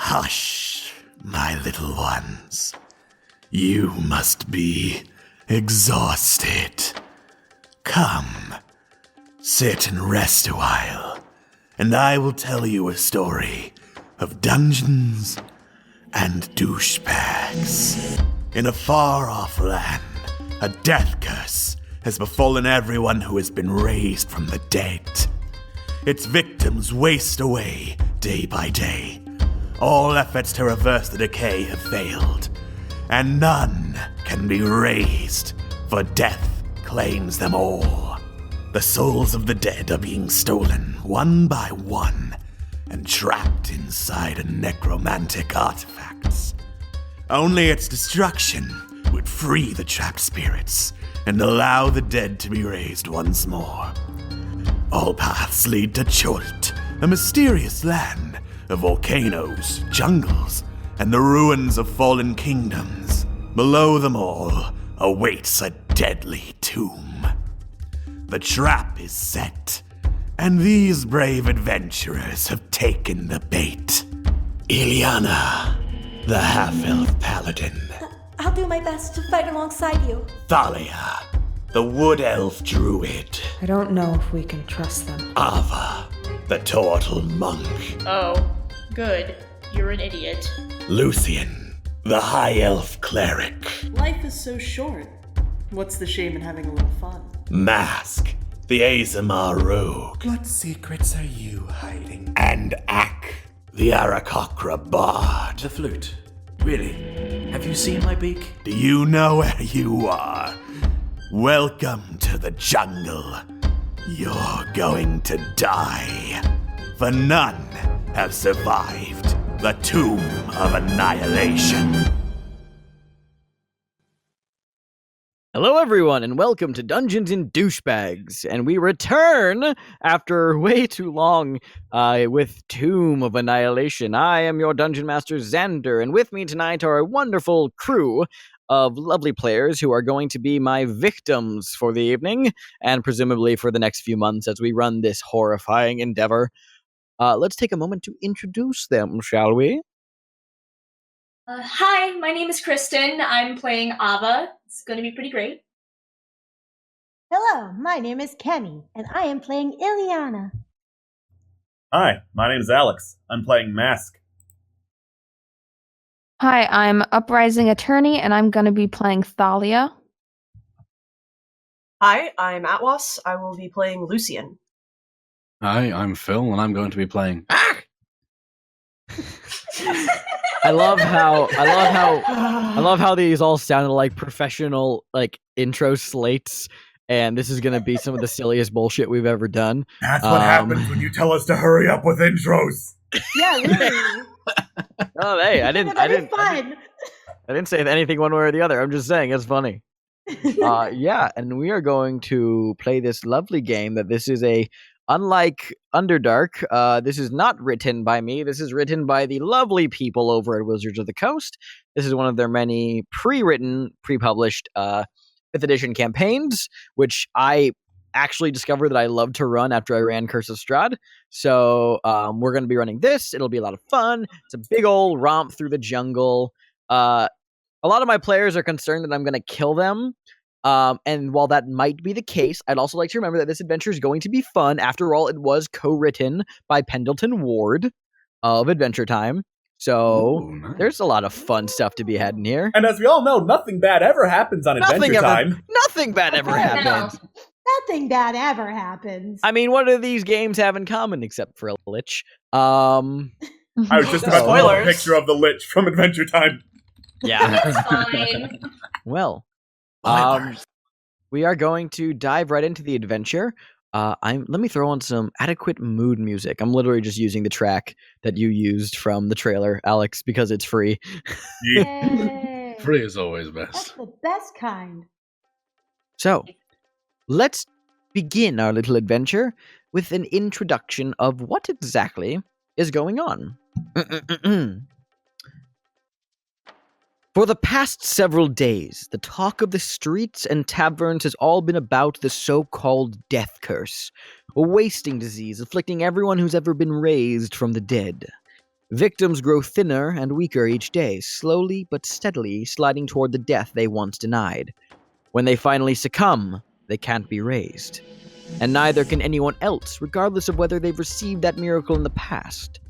Hush, my little ones. You must be exhausted. Come, sit and rest a while, and I will tell you a story of dungeons and douchebags. In a far-off land, a death curse has befallen everyone who has been raised from the dead. Its victims waste away day by day. All efforts to reverse the decay have failed, and none can be raised, for death claims them all. The souls of the dead are being stolen one by one and trapped inside a necromantic artifacts. Only its destruction would free the trapped spirits and allow the dead to be raised once more. All paths lead to Chult, a mysterious land of volcanoes, jungles, and the ruins of fallen kingdoms. Below them all awaits a deadly tomb. The trap is set, and these brave adventurers have taken the bait. Ileana, the half-elf paladin. I'll do my best to fight alongside you. Thalia, the wood elf druid. I don't know if we can trust them. Ava, the turtle monk. Oh, good. You're an idiot. Lucian, the high elf cleric. Life is so short. What's the shame in having a little fun? Mask, the Azamar rogue. What secrets are you hiding? And Ak, the Arakocra bard. The flute. Really? Have you seen my beak? Do you know where you are? Welcome to the jungle. You're going to die, for none have survived the Tomb of Annihilation. Hello everyone, and welcome to Dungeons and Douchebags, and we return after way too long with Tomb of Annihilation. I am your Dungeon Master, Xander, and with me tonight are a wonderful crew of lovely players who are going to be my victims for the evening, and presumably for the next few months as we run this horrifying endeavor. Let's take a moment to introduce them, shall we? Hi, my name is Kristen. I'm playing Ava. It's going to be pretty great. Hello, my name is Kemi, and I am playing Ileana. Hi, my name is Alex. I'm playing Mask. Hi, I'm Uprising Attorney, and I'm going to be playing Thalia. Hi, I'm Atwas. I will be playing Lucian. Hi, I'm Phil, and I'm going to be playing. I love how these all sounded like professional intro slates, and this is gonna be some of the silliest bullshit we've ever done. That's what happens when you tell us to hurry up with intros. Yeah, really. Oh, hey, I didn't say anything one way or the other. I'm just saying it's funny. Yeah, and we are going to play this lovely game that this is unlike Underdark, this is not written by me. This is written by the lovely people over at Wizards of the Coast. This is one of their many pre-written, pre-published 5th edition campaigns, which I actually discovered that I love to run after I ran Curse of Strahd. So we're going to be running this. It'll be a lot of fun. It's a big old romp through the jungle. A lot of my players are concerned that I'm going to kill them. And while that might be the case, I'd also like to remember that this adventure is going to be fun. After all, it was co-written by Pendleton Ward of Adventure Time. So nice. There's a lot of fun stuff to be had in here. And as we all know, nothing bad ever happens on Adventure Time. Nothing bad ever happens. Nothing bad ever happens. I mean, what do these games have in common except for a lich? I was just about to pull a picture of the lich from Adventure Time. Yeah. It's fine. Well, we are going to dive right into the adventure. Let me throw on some adequate mood music. I'm literally just using the track that you used from the trailer, Alex, because it's free. Yay. Free is always That's best. the best kind. So, let's begin our little adventure with an introduction of what exactly is going on. For the past several days, the talk of the streets and taverns has all been about the so-called death curse, a wasting disease afflicting everyone who's ever been raised from the dead. Victims grow thinner and weaker each day, slowly but steadily sliding toward the death they once denied. When they finally succumb, they can't be raised. And neither can anyone else, regardless of whether they've received that miracle in the past.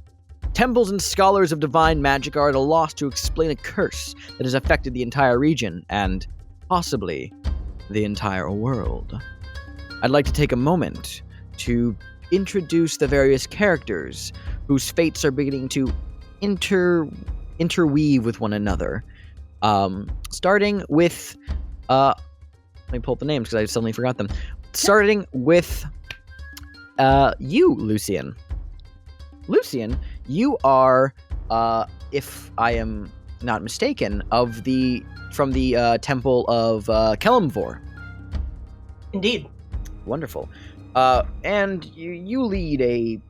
Temples and scholars of divine magic are at a loss to explain a curse that has affected the entire region, and possibly the entire world. I'd like to take a moment to introduce the various characters whose fates are beginning to interweave with one another. Starting with, let me pull up the names because I suddenly forgot them. Starting with you, Lucian. Lucian, you are, if I am not mistaken, from the Temple of Kelemvor. Indeed. Wonderful. And you lead a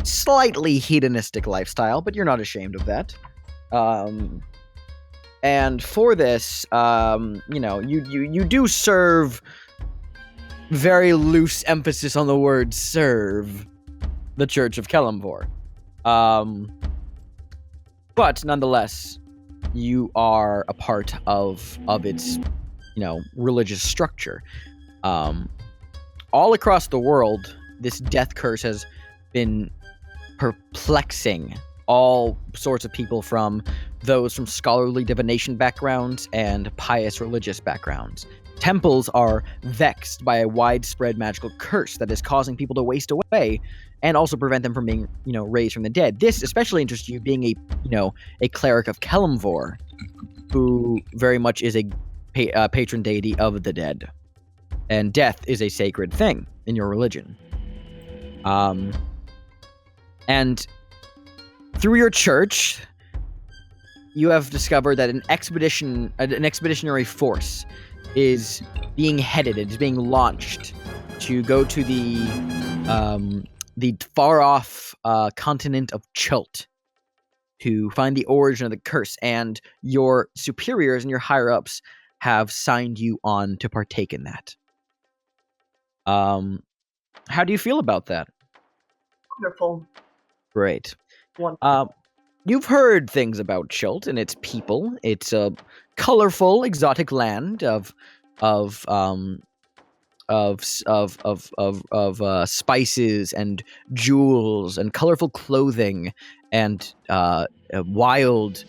slightly hedonistic lifestyle, but you're not ashamed of that. And for this, you do serve, very loose emphasis on the word serve, the Church of Kelemvor. But nonetheless, you are a part of its, religious structure. All across the world, this death curse has been perplexing all sorts of people, from those from scholarly divination backgrounds and pious religious backgrounds. Temples are vexed by a widespread magical curse that is causing people to waste away and also prevent them from being, raised from the dead. This especially interests you, being a cleric of Kelemvor, who very much is a patron deity of the dead. And death is a sacred thing in your religion. And through your church, you have discovered that an expeditionary force is being headed, it's being launched to go to the far-off continent of Chult to find the origin of the curse, and your superiors and your higher-ups have signed you on to partake in that. How do you feel about that? Wonderful. Great. Wonderful. You've heard things about Chult and its people. It's a colorful, exotic land of spices and jewels and colorful clothing and wild,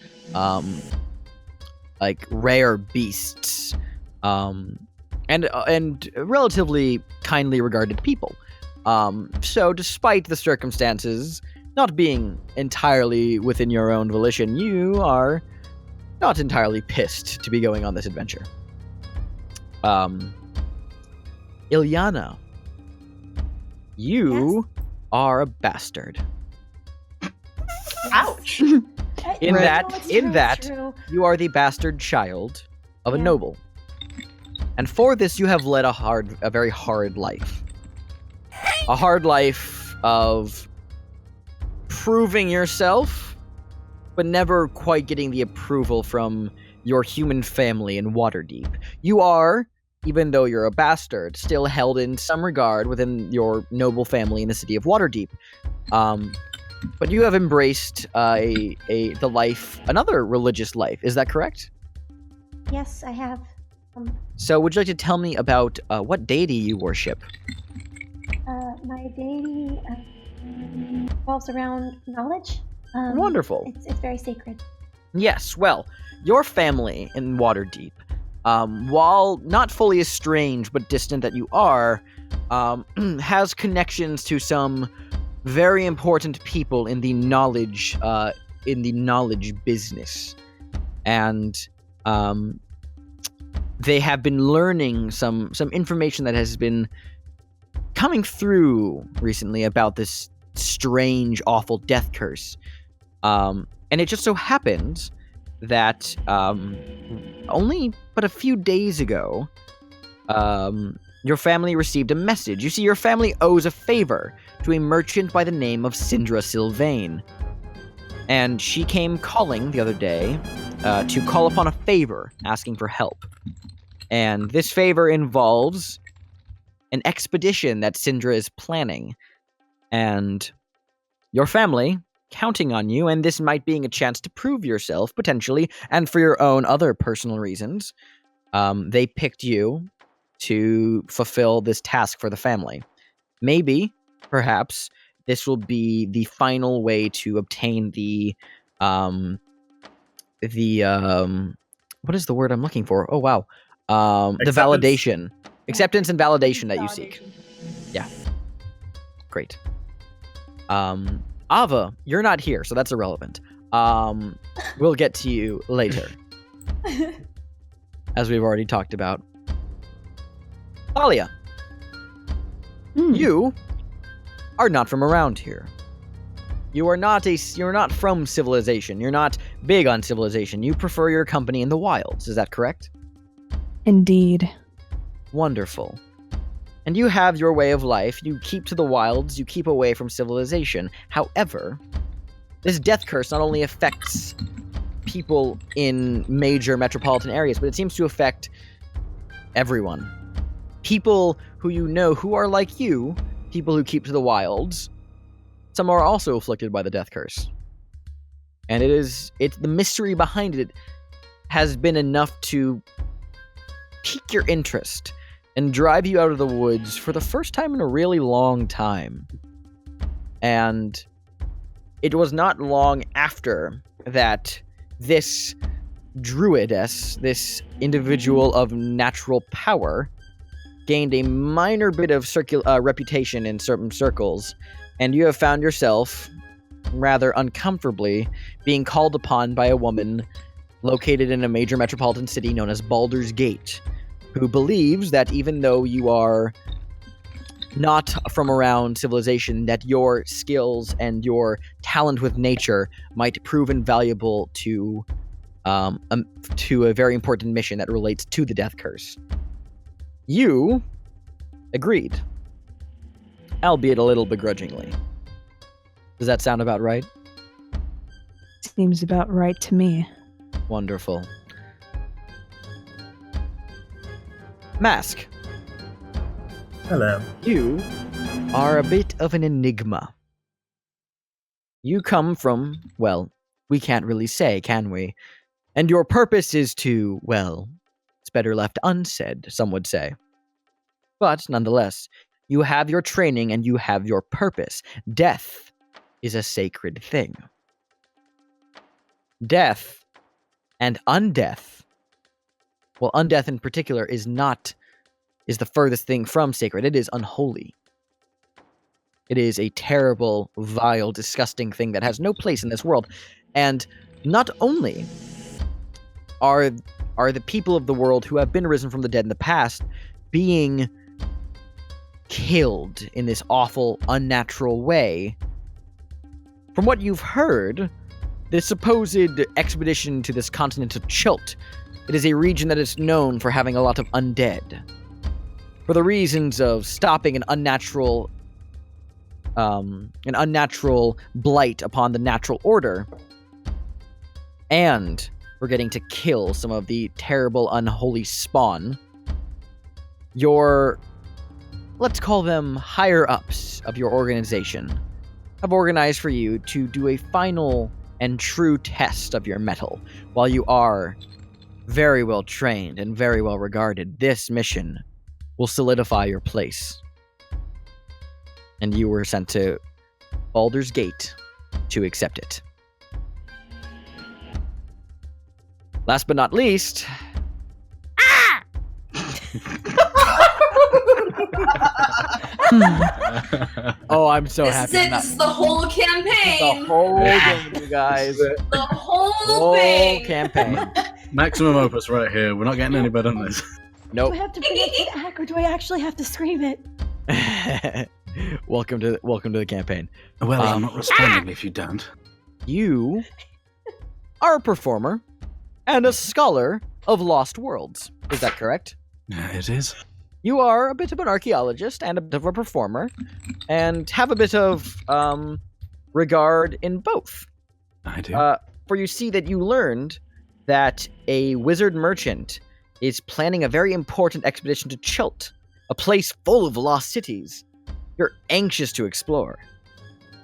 rare beasts, and relatively kindly regarded people. So, despite the circumstances not being entirely within your own volition, you are not entirely pissed to be going on this adventure. Ilyana, you are a bastard. Ouch. In that, you are the bastard child of a noble. And for this, you have led a very hard life. A hard life of proving yourself, but never quite getting the approval from your human family in Waterdeep. You are, even though you're a bastard, still held in some regard within your noble family in the city of Waterdeep. But you have embraced the life, another religious life. Is that correct? Yes, I have. So would you like to tell me about what deity you worship? My deity revolves around knowledge. Wonderful. It's very sacred. Yes, well, your family in Waterdeep, while not fully estranged but distant that you are, has connections to some very important people in the knowledge business, and they have been learning some information that has been coming through recently about this strange, awful death curse. And it just so happens that only but a few days ago, your family received a message. You see, your family owes a favor to a merchant by the name of Syndra Sylvain. And she came calling the other day to call upon a favor, asking for help. And this favor involves an expedition that Syndra is planning. And your family counting on you, and this might being a chance to prove yourself, potentially, and for your own other personal reasons, they picked you to fulfill this task for the family. Maybe, perhaps, this will be the final way to obtain the what is the word I'm looking for? Oh, wow. The validation. Acceptance and validation that you seek. Yeah. Great. Ava, you're not here, so that's irrelevant. We'll get to you later. As we've already talked about. Thalia, you are not from around here. You're not from civilization. You're not big on civilization. You prefer your company in the wilds. Is that correct? Indeed. Wonderful. And you have your way of life. You keep to the wilds. You keep away from civilization. However, this death curse not only affects people in major metropolitan areas, but it seems to affect everyone. People who you know who are like you, people who keep to the wilds, some are also afflicted by the death curse. And it's the mystery behind it has been enough to pique your interest and drive you out of the woods for the first time in a really long time. And it was not long after that this druidess, this individual of natural power, gained a minor bit of reputation in certain circles, and you have found yourself, rather uncomfortably, being called upon by a woman located in a major metropolitan city known as Baldur's Gate, who believes that even though you are not from around civilization, that your skills and your talent with nature might prove invaluable to a very important mission that relates to the death curse. You agreed, albeit a little begrudgingly. Does that sound about right? Seems about right to me. Wonderful. Mask. Hello. You are a bit of an enigma. You come from, well, we can't really say, can we? And your purpose is to, well, it's better left unsaid, some would say. But, nonetheless, you have your training and you have your purpose. Death is a sacred thing. Death and undeath, well, undeath in particular is the furthest thing from sacred. It is unholy. It is a terrible, vile, disgusting thing that has no place in this world. And not only are the people of the world who have been risen from the dead in the past being killed in this awful, unnatural way, from what you've heard, the supposed expedition to this continent of Chult, it is a region that is known for having a lot of undead. For the reasons of stopping an unnatural blight upon the natural order, and for getting to kill some of the terrible, unholy spawn, your, let's call them higher-ups of your organization, have organized for you to do a final and true test of your mettle. While you are very well trained and very well regarded, this mission will solidify your place. And you were sent to Baldur's Gate to accept it. Last but not least... Oh, I'm so happy. This is the whole campaign. The whole game, you guys. The whole thing. Campaign. Maximum opus right here. We're not getting any better than this. Nope. Do I have to bring it to act, or do I actually have to scream it? Welcome to the campaign. Well, I'm not responding if you don't. You are a performer and a scholar of lost worlds. Is that correct? It is. You are a bit of an archaeologist and a bit of a performer, and have a bit of regard in both. I do. For you see that you learned that a wizard merchant is planning a very important expedition to Chult, a place full of lost cities. You're anxious to explore.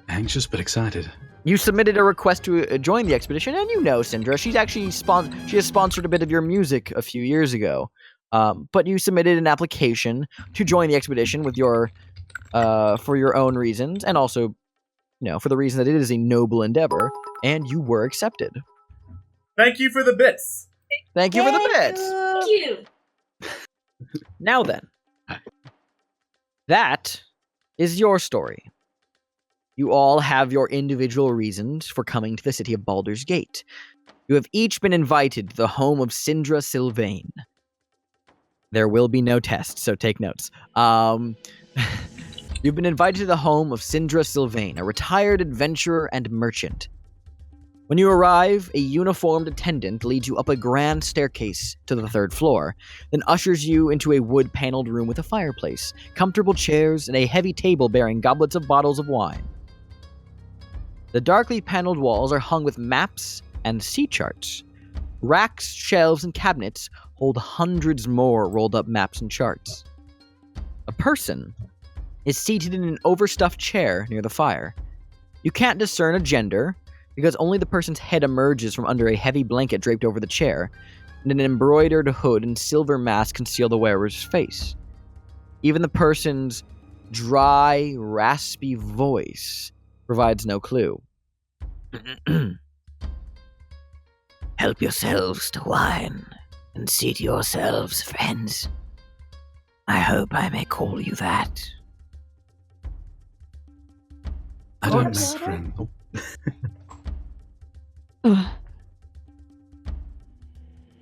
Anxious but excited. You submitted a request to join the expedition, and you know Syndra. She's actually she has sponsored a bit of your music a few years ago. But you submitted an application to join the expedition with your for your own reasons, and also, for the reason that it is a noble endeavor, and you were accepted. Thank you for the bits. Thank you for the bits. Thank you. Now then, that is your story. You all have your individual reasons for coming to the city of Baldur's Gate. You have each been invited to the home of Syndra Sylvain. There will be no test, so take notes. You've been invited to the home of Syndra Sylvain, a retired adventurer and merchant. When you arrive, a uniformed attendant leads you up a grand staircase to the 3rd floor, then ushers you into a wood-paneled room with a fireplace, comfortable chairs, and a heavy table bearing goblets of bottles of wine. The darkly paneled walls are hung with maps and sea charts. Racks, shelves, and cabinets hold hundreds more rolled-up maps and charts. A person is seated in an overstuffed chair near the fire. You can't discern a gender, because only the person's head emerges from under a heavy blanket draped over the chair, and an embroidered hood and silver mask conceal the wearer's face. Even the person's dry, raspy voice provides no clue. Help yourselves to wine, and seat yourselves, friends. I hope I may call you that. I don't make friends.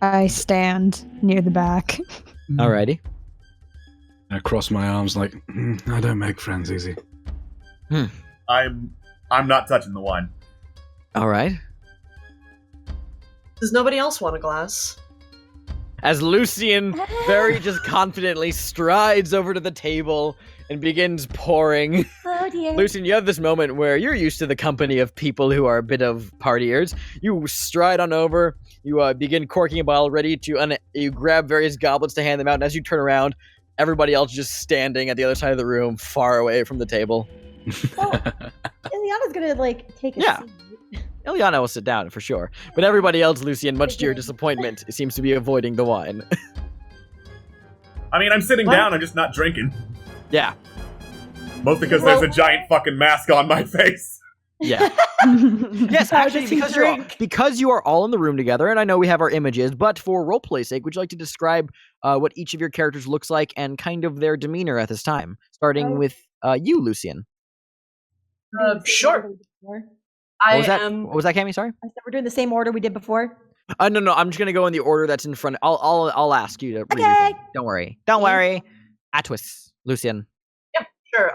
I stand near the back. Alrighty. I cross my arms like, I don't make friends easy. I'm not touching the wine. Alright. Does nobody else want a glass? As Lucian very just confidently strides over to the table and begins pouring. Oh dear. Lucian, you have this moment where you're used to the company of people who are a bit of partiers. You stride on over, you begin corking a bottle, ready to you grab various goblets to hand them out, and as you turn around, everybody else just standing at the other side of the room, far away from the table. Well, Ileana's gonna take a seat. Ileana will sit down for sure, but everybody else, Lucian, much to your disappointment, seems to be avoiding the wine. I mean, I'm sitting down, I'm just not drinking. Yeah. Mostly because there's a giant fucking mask on my face. Yeah. Yes, actually, because you are all in the room together, and I know we have our images, but for roleplay's sake, would you like to describe what each of your characters looks like and kind of their demeanor at this time? Starting with you, Lucian. Sure. What was that, Cammy? Sorry? I said we're doing the same order we did before. No, I'm just gonna go in the order that's in front. I'll ask you to read it. Don't worry. Atwis, Lucian. Yeah, sure.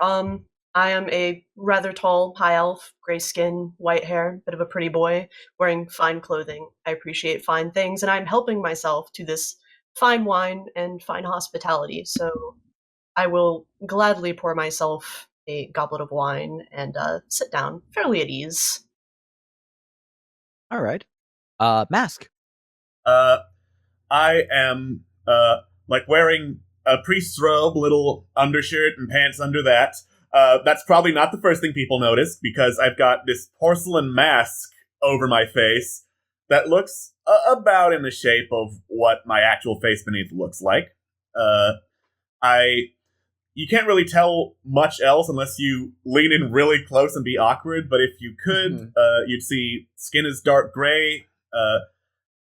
I am a rather tall, high elf, gray skin, white hair, bit of a pretty boy, wearing fine clothing. I appreciate fine things, and I'm helping myself to this fine wine and fine hospitality, so I will gladly pour myself a goblet of wine and sit down, fairly at ease. All right. Mask. I am wearing a priest's robe, little undershirt and pants under that. That's probably not the first thing people notice, because I've got this porcelain mask over my face that looks about in the shape of what my actual face beneath looks like. You can't really tell much else unless you lean in really close and be awkward, but if you could, you'd see skin is dark gray.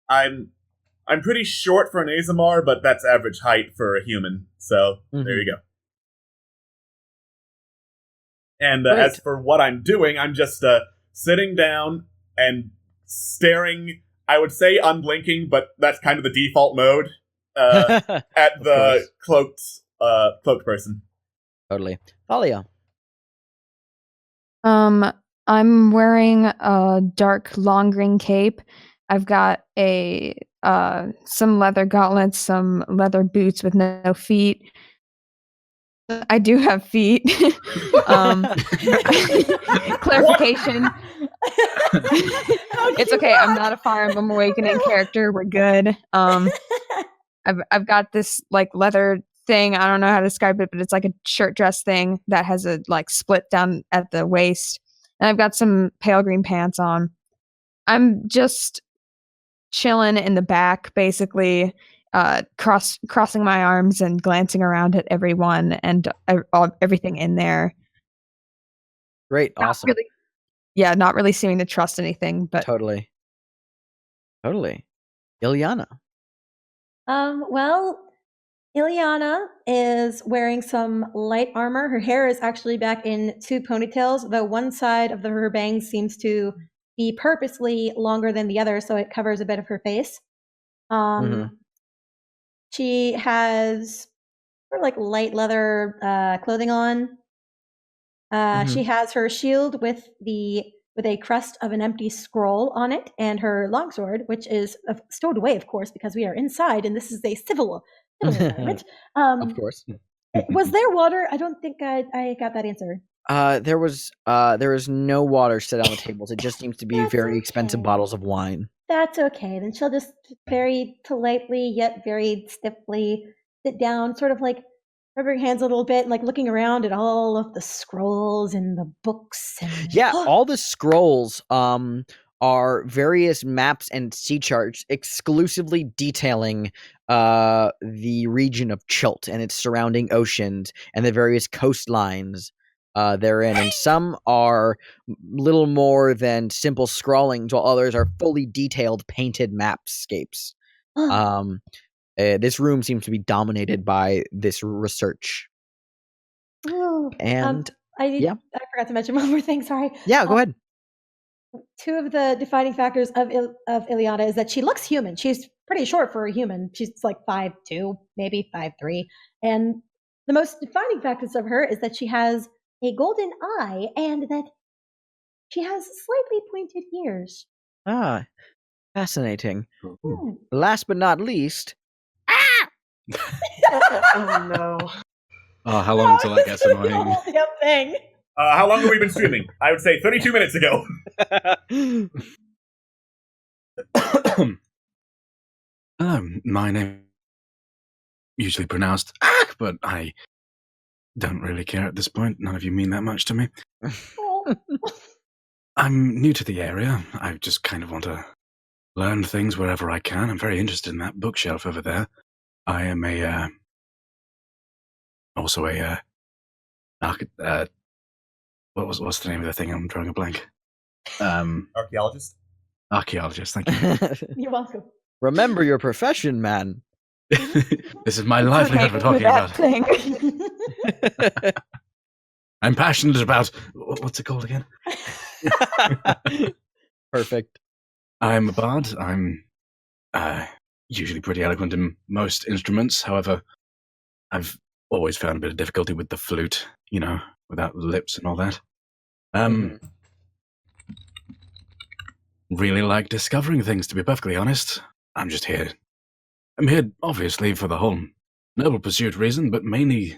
I'm pretty short for an Azamar, but that's average height for a human, so there you go. And as for what I'm doing, I'm just sitting down and staring, I would say unblinking, but that's kind of the default mode, at the cloaked person. Totally. Thalia. I'm wearing a dark long green cape. I've got some leather gauntlets, some leather boots with no feet. I do have feet. Clarification. It's okay. I'm not a Fire Emblem Awakening character. We're good. I've got this leather thing. I don't know how to describe it, but it's like a shirt dress thing that has a split down at the waist. and I've got some pale green pants on. I'm just chilling in the back, basically, crossing my arms and glancing around at everyone and everything in there. Great, awesome. Not really seeming to trust anything, but Totally. Ilyana. Well, Ilyana is wearing some light armor. Her hair is actually back in 2 ponytails, though one side of her bangs seems to be purposely longer than the other, so it covers a bit of her face. She has sort of like light leather clothing on. She has her shield with a crest of an empty scroll on it, and her longsword, which is stowed away, of course, because we are inside, and this is a civil environment. Of course. Was there water? I don't think I got that answer. There was no water set on the tables. It just seems to be very expensive bottles of wine. That's okay. Then she'll just very politely yet very stiffly sit down, sort of like rub her hands a little bit, like looking around at all of the scrolls and the books. And all the scrolls are various maps and sea charts exclusively detailing the region of Chult and its surrounding oceans and the various coastlines therein, and some are little more than simple scrawlings, while others are fully detailed painted mapscapes. This room seems to be dominated by this research. And I forgot to mention one more thing. Sorry. Yeah, go ahead. 2 of the defining factors of Ilyana is that she looks human. She's pretty short for a human. She's like 5'2", maybe 5'3", and the most defining factors of her is that she has a golden eye and that she has slightly pointed ears. Fascinating. Last but not least, Oh no. Oh, how long until that gets annoying? The whole damn thing. How long have we been streaming? I would say 32 minutes ago. My name usually pronounced but I don't really care at this point. None of you mean that much to me. I'm new to the area. I just kind of want to learn things wherever I can. I'm very interested in that bookshelf over there. I am what's the name of the thing? I'm drawing a blank. Archaeologist. Archaeologist, thank you. You're welcome. Remember your profession, man. This is my livelihood we're talking about. I'm passionate about what's it called again? Perfect. I'm a bard. I'm usually pretty eloquent in most instruments. However, I've always found a bit of difficulty with the flute, without lips and all that. Really like discovering things, to be perfectly honest. I'm here, obviously, for the whole noble pursuit reason, but mainly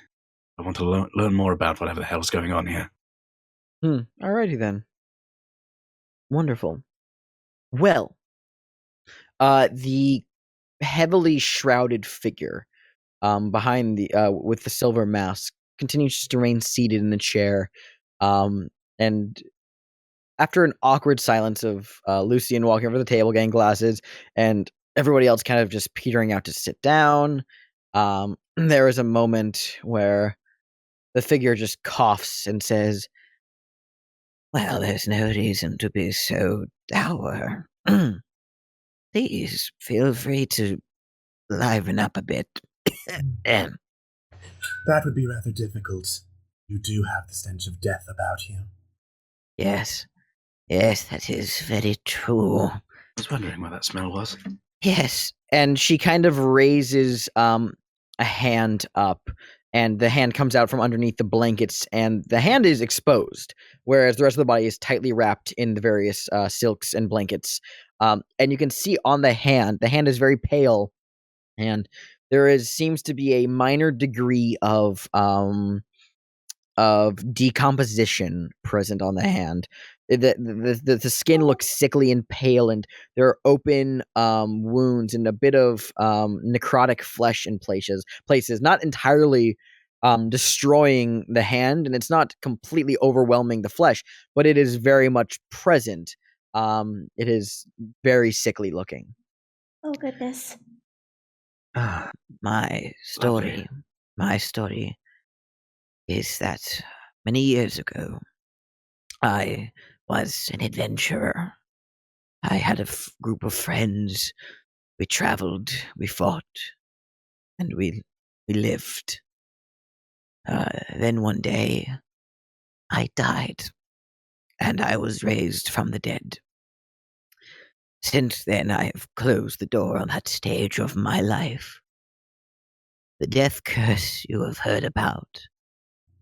I want to learn more about whatever the hell's going on here. Alrighty then. Wonderful. Well, the heavily shrouded figure behind with the silver mask continues to remain seated in the chair, and after an awkward silence of Lucian walking over the table, getting glasses, and everybody else kind of just petering out to sit down, there is a moment where the figure just coughs and says, "Well, there's no reason to be so dour. Please feel free to liven up a bit." That would be rather difficult. You do have the stench of death about you. Yes, that is very true. I was wondering where that smell was. Yes, and she kind of raises a hand up, and the hand comes out from underneath the blankets, and the hand is exposed, whereas the rest of the body is tightly wrapped in the various silks and blankets. And you can see on the hand is very pale, and there seems to be a minor degree of decomposition present on the hand. The skin looks sickly and pale, and there are open wounds and a bit of necrotic flesh in places. Not entirely destroying the hand, and it's not completely overwhelming the flesh, but it is very much present. It is very sickly looking. Oh goodness. My story is that many years ago, I was an adventurer. I had a group of friends. We traveled, we fought, and we lived. Then one day, I died, and I was raised from the dead. Since then, I have closed the door on that stage of my life. The death curse you have heard about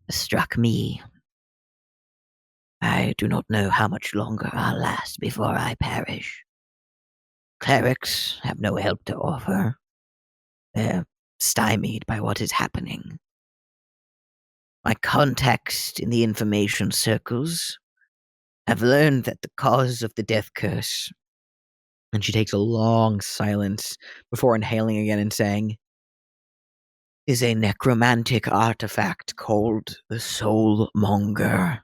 struck me. I do not know how much longer I'll last before I perish. Clerics have no help to offer. They're stymied by what is happening. My contacts in the information circles have learned that the cause of the death curse, and she takes a long silence before inhaling again and saying, is a necromantic artifact called the Soulmonger.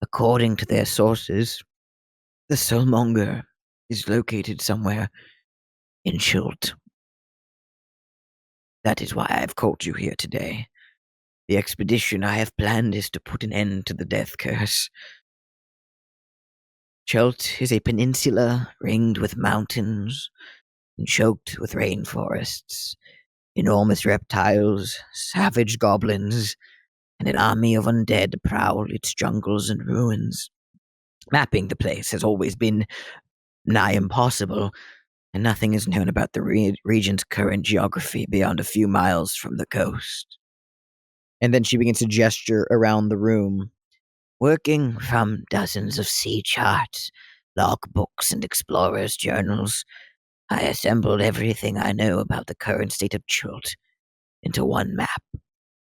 According to their sources, the Soulmonger is located somewhere in Chult. That is why I have called you here today. The expedition I have planned is to put an end to the death curse. Chult is a peninsula ringed with mountains and choked with rainforests. Enormous reptiles, savage goblins, and an army of undead prowl its jungles and ruins. Mapping the place has always been nigh impossible, and nothing is known about the region's current geography beyond a few miles from the coast. And then she begins to gesture around the room. Working from dozens of sea charts, logbooks, and explorers' journals, I assembled everything I know about the current state of Chult into one map.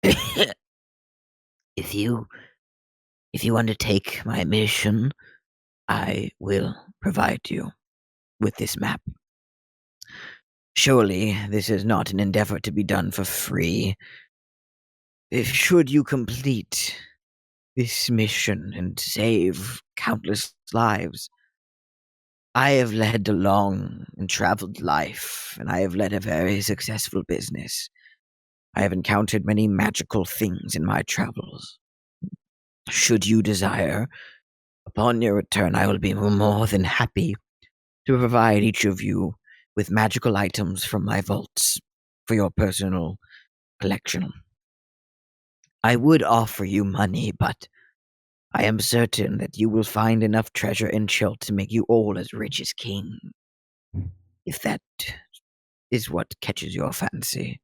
If you undertake my mission, I will provide you with this map. Surely this is not an endeavor to be done for free. Should you complete this mission and save countless lives, I have led a long and traveled life, and I have led a very successful business. I have encountered many magical things in my travels. Should you desire, upon your return, I will be more than happy to provide each of you with magical items from my vaults for your personal collection. I would offer you money, but I am certain that you will find enough treasure in Chult to make you all as rich as king, if that is what catches your fancy.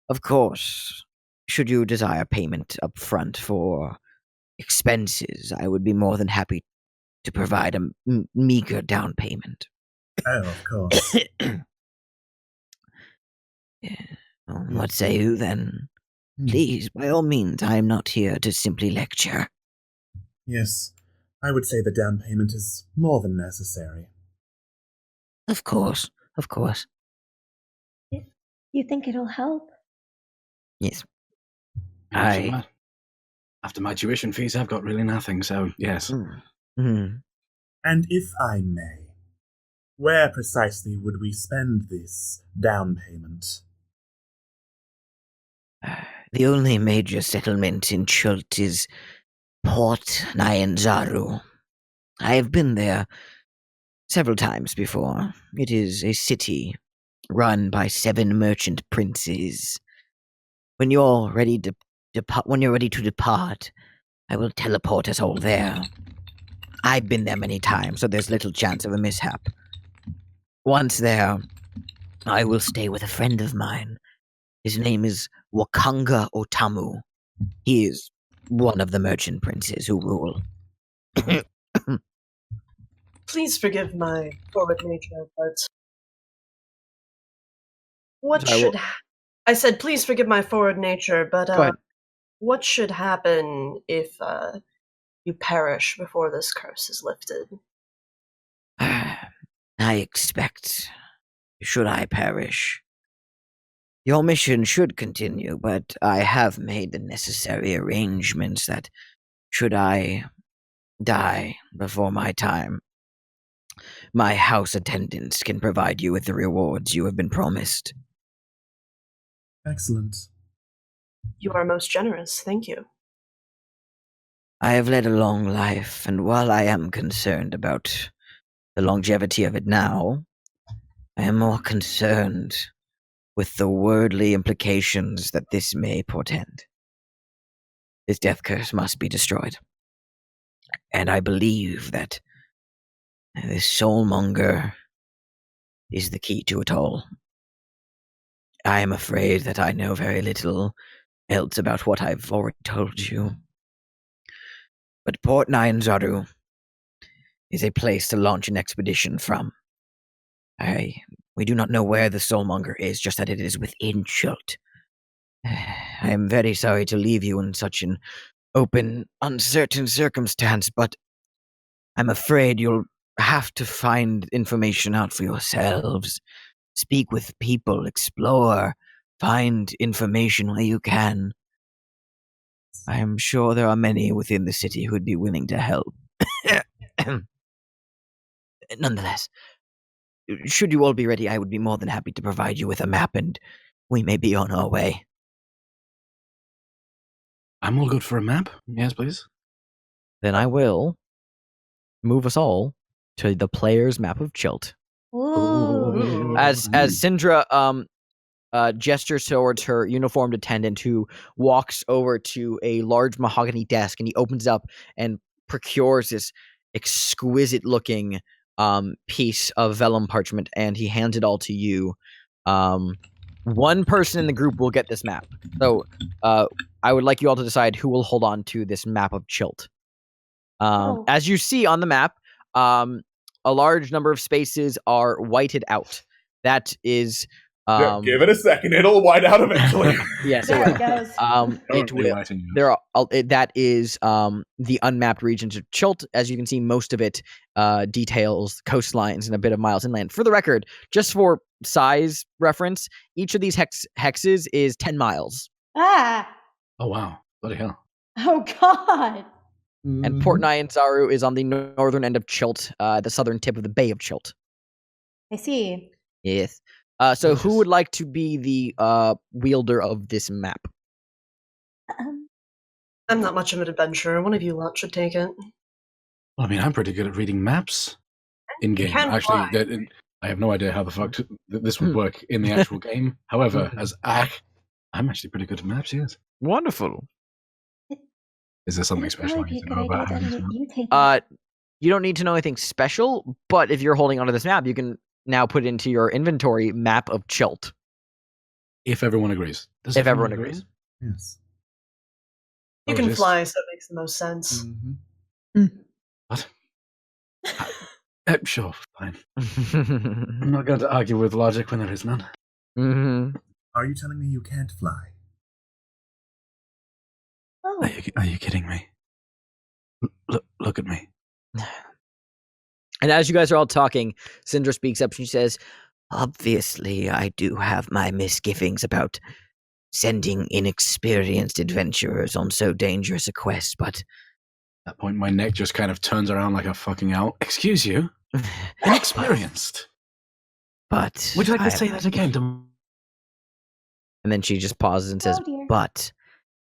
Of course, should you desire payment up front for expenses, I would be more than happy to provide a meager down payment. Oh, of course. Yeah. Well, what say you then? Please, by all means, I am not here to simply lecture. Yes, I would say the down payment is more than necessary. Of course, of course. You think it'll help? Yes. After my tuition fees, I've got really nothing, so yes. Mm. And if I may, where precisely would we spend this down payment? The only major settlement in Chult is Port Nyanzaru. I have been there several times before. It is a city run by 7 merchant princes. When you're ready to depart, I will teleport us all there. I've been there many times, so there's little chance of a mishap. Once there, I will stay with a friend of mine. His name is Wakanga Otamu. He is one of the merchant princes who rule. Please forgive my forward nature, but I said, please forgive my forward nature, but what should happen if you perish before this curse is lifted? I expect, should I perish, Your mission should continue, but I have made the necessary arrangements that, should I die before my time, my house attendants can provide you with the rewards you have been promised. Excellent. You are most generous. Thank you. I have led a long life, and while I am concerned about the longevity of it now, I am more concerned with the worldly implications that this may portend. This death curse must be destroyed. And I believe that this soulmonger is the key to it all. I am afraid that I know very little else about what I've already told you. But Port Nyanzaru is a place to launch an expedition from. We do not know where the soulmonger is, just that it is within Chult. I am very sorry to leave you in such an open, uncertain circumstance, but I'm afraid you'll have to find information out for yourselves. Speak with people, explore, find information where you can. I am sure there are many within the city who would be willing to help. Nonetheless, should you all be ready, I would be more than happy to provide you with a map, and we may be on our way. I'm all good for a map. Yes, please. Then I will move us all to the player's map of Chult. Ooh. As Syndra gestures towards her uniformed attendant, who walks over to a large mahogany desk, and he opens it up and procures this exquisite-looking piece of vellum parchment, and he hands it all to you. One person in the group will get this map. So I would like you all to decide who will hold on to this map of Chult. As you see on the map, a large number of spaces are whited out. That is... yeah, give it a second; it'll white out eventually. Yes, There it goes. it will. There are that is the unmapped regions of Chult. As you can see, most of it details coastlines and a bit of miles inland. For the record, just for size reference, each of these hexes is 10 miles. Ah. Oh wow! Bloody hell! Oh God. And Port Nyanzaru is on the northern end of Chult, the southern tip of the Bay of Chult. I see. Yes. So who would like to be the wielder of this map? I'm not much of an adventurer. One of you lot should take it. Well, I mean, I'm pretty good at reading maps in game. Actually, I have no idea how the fuck this would work in the actual game. However, as Ak, I'm actually pretty good at maps. Yes. Wonderful. Is there something special I need to know about having this map? You don't need to know anything special, but if you're holding onto this map, you can now put into your inventory map of Chult. If everyone agrees. If everyone agrees. Yes. You can fly, so it makes the most sense. Mm-hmm. What? Sure, fine. I'm not going to argue with logic when there is none. Mm-hmm. Are you telling me you can't fly? Oh. Are you kidding me? Look at me. And as you guys are all talking, Syndra speaks up. She says, "Obviously, I do have my misgivings about sending inexperienced adventurers on so dangerous a quest, but..." At that point, my neck just kind of turns around like a fucking owl. Excuse you? Inexperienced? But... Would you like to say that again? And then she just pauses and says, dear. "But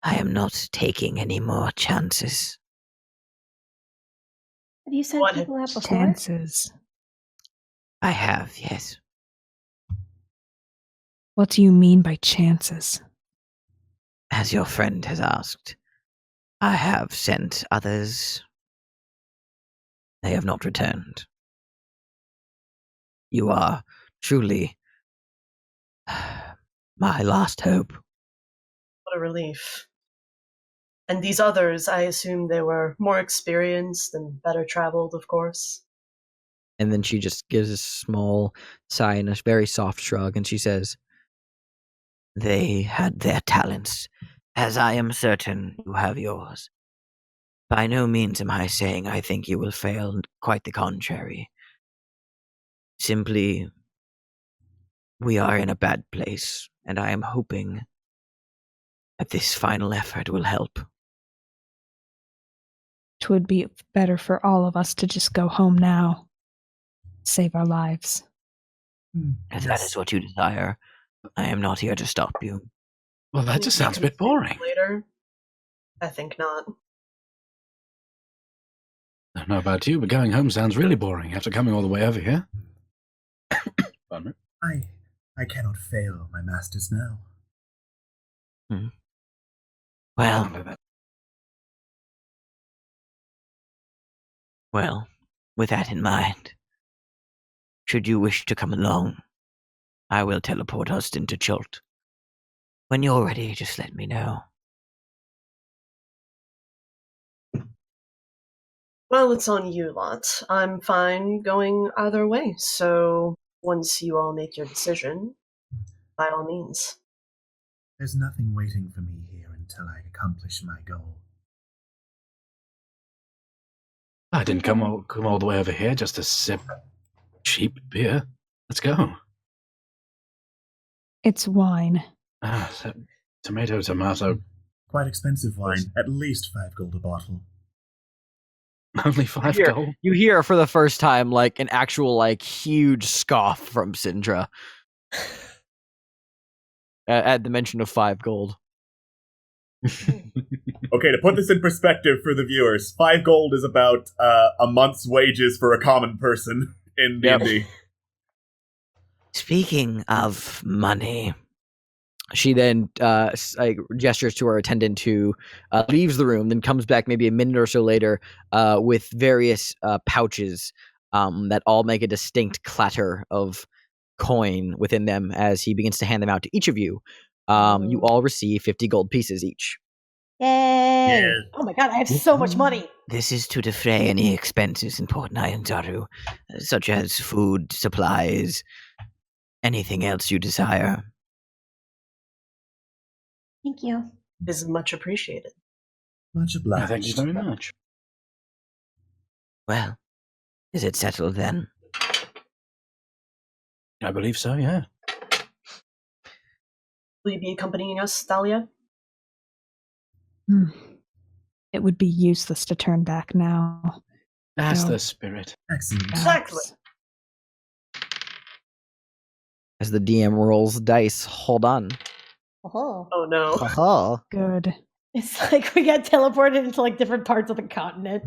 I am not taking any more chances." Have you sent people out before? Chances. I have, yes. What do you mean by chances? As your friend has asked, I have sent others. They have not returned. You are truly my last hope. What a relief. And these others, I assume they were more experienced and better traveled, of course. And then she just gives a small sigh and a very soft shrug, and she says, "They had their talents, as I am certain you have yours. By no means am I saying I think you will fail, quite the contrary. Simply, we are in a bad place, and I am hoping that this final effort will help. It would be better for all of us to just go home now. Save our lives. If that is what you desire, I am not here to stop you. Well, that just sounds a bit boring. Later, I think not. I don't know about you, but going home sounds really boring after coming all the way over here. Pardon me? I cannot fail my masters now. Well, with that in mind, should you wish to come along, I will teleport us into Chult. When you're ready, just let me know. Well, it's on you lot. I'm fine going either way, so once you all make your decision, by all means. There's nothing waiting for me here until I accomplish my goal. I didn't come all the way over here just to sip cheap beer. Let's go. It's wine. Tomato. Quite expensive wine. At least 5 gold a bottle. Only 5 gold? You hear for the first time, like, an actual, like, huge scoff from Syndra. At the mention of 5 gold. Okay, to put this in perspective for the viewers, 5 gold is about a month's wages for a common person in D&D. Speaking of money, she then gestures to her attendant who leaves the room, then comes back maybe a minute or so later with various pouches that all make a distinct clatter of coin within them as he begins to hand them out to each of you. You all receive 50 gold pieces each. Yay! Yeah. Oh my god, I have so much money. This is to defray any expenses in Port Nyanzaru, such as food, supplies, anything else you desire. Thank you. Is much appreciated. Much obliged. Thank you very much. Well, is it settled then? I believe so, yeah. Will you be accompanying us, Thalia? It would be useless to turn back now. That's No. the spirit. Excellent. Exactly. As the DM rolls dice, hold on. Oh. Oh no. Uh-huh. Good. It's like we got teleported into like different parts of the continent.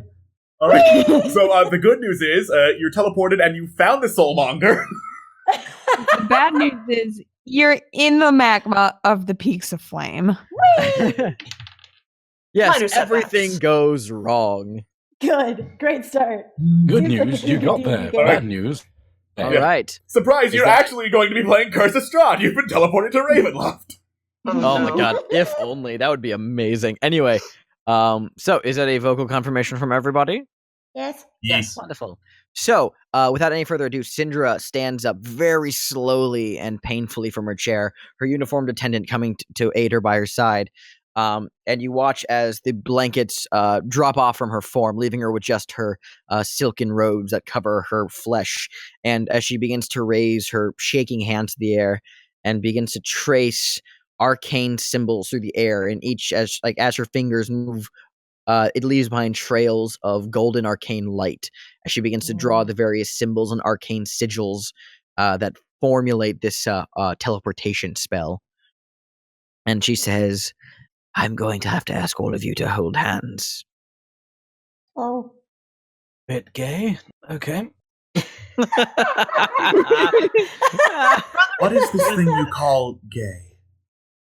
All right. So the good news is you're teleported and you found the soulmonger. The bad news is you're in the magma of the Peaks of Flame. Yes, Minor setbacks. everything goes wrong. Good. Great start. Good Seems like news, a you good got D&D there. game. Bad news. All Yeah. right. Surprise, you're that- actually going to be playing Curse of Strahd. You've been teleported to Ravenloft. Oh my no. god, if only. That would be amazing. Anyway, so is that a vocal confirmation from everybody? Yes. Yes. Wonderful. So, without any further ado, Syndra stands up very slowly and painfully from her chair, her uniformed attendant coming to aid her by her side. And you watch as the blankets drop off from her form, leaving her with just her silken robes that cover her flesh. And as she begins to raise her shaking hands to the air and begins to trace arcane symbols through the air, and each as her fingers move, it leaves behind trails of golden arcane light as she begins to draw the various symbols and arcane sigils that formulate this teleportation spell. And she says, I'm going to have to ask all of you to hold hands. Oh. Bit gay. Okay. What is this thing you call gay?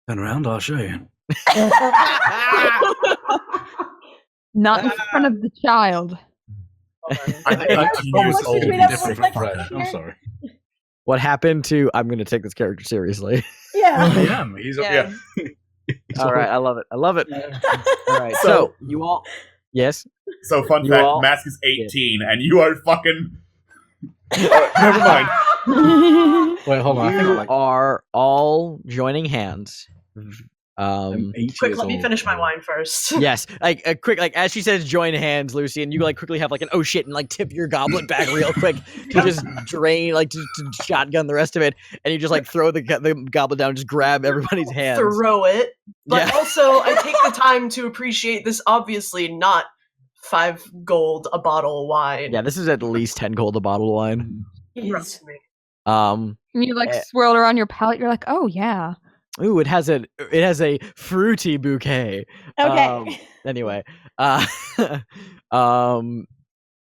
Turn around, I'll show you. Not in front of the child. I'm 18 years much old. between us Different was like from Fred. here. I'm sorry. What happened to I'm going to take this character seriously? Yeah. I am. He's Yeah. All right, I love it. I love it. All right, so you all, yes. So fun You fact, all- Mask is 18 and you are fucking... never mind. Wait, hold on. I think You like are all joining hands I'm 8 Quick, years let me old. finish my wine first. Yes, like a quick, like as she says, join hands, Lucy, and you like quickly have like an oh shit and like tip your goblet back real quick to just drain, like to shotgun the rest of it, and you just like throw the goblet down, and just grab everybody's hands. Throw it, but Yeah. also I take the time to appreciate this. Obviously, not 5 gold a bottle of wine. Yeah, this is at least 10 gold a bottle of wine. Trust me. And you like Eh. swirl it around your palate. You're like, oh yeah. Ooh, it has a fruity bouquet. Okay. Anyway,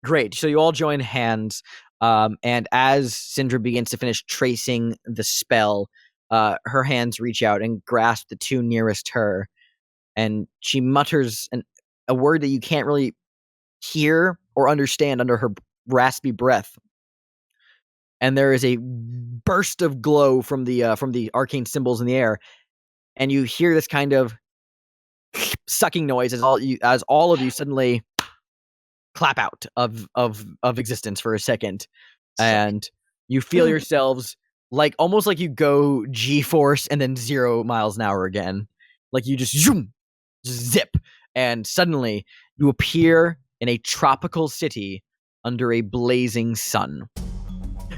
great. So you all join hands, and as Syndra begins to finish tracing the spell, her hands reach out and grasp the 2 nearest her, and she mutters a word that you can't really hear or understand under her raspy breath. And there is a burst of glow from the arcane symbols in the air, and you hear this kind of sucking noise as all of you suddenly clap out of existence for a second, and you feel yourselves like almost like you go G-force and then 0 miles an hour again, like you just zoom, zip, and suddenly you appear in a tropical city under a blazing sun.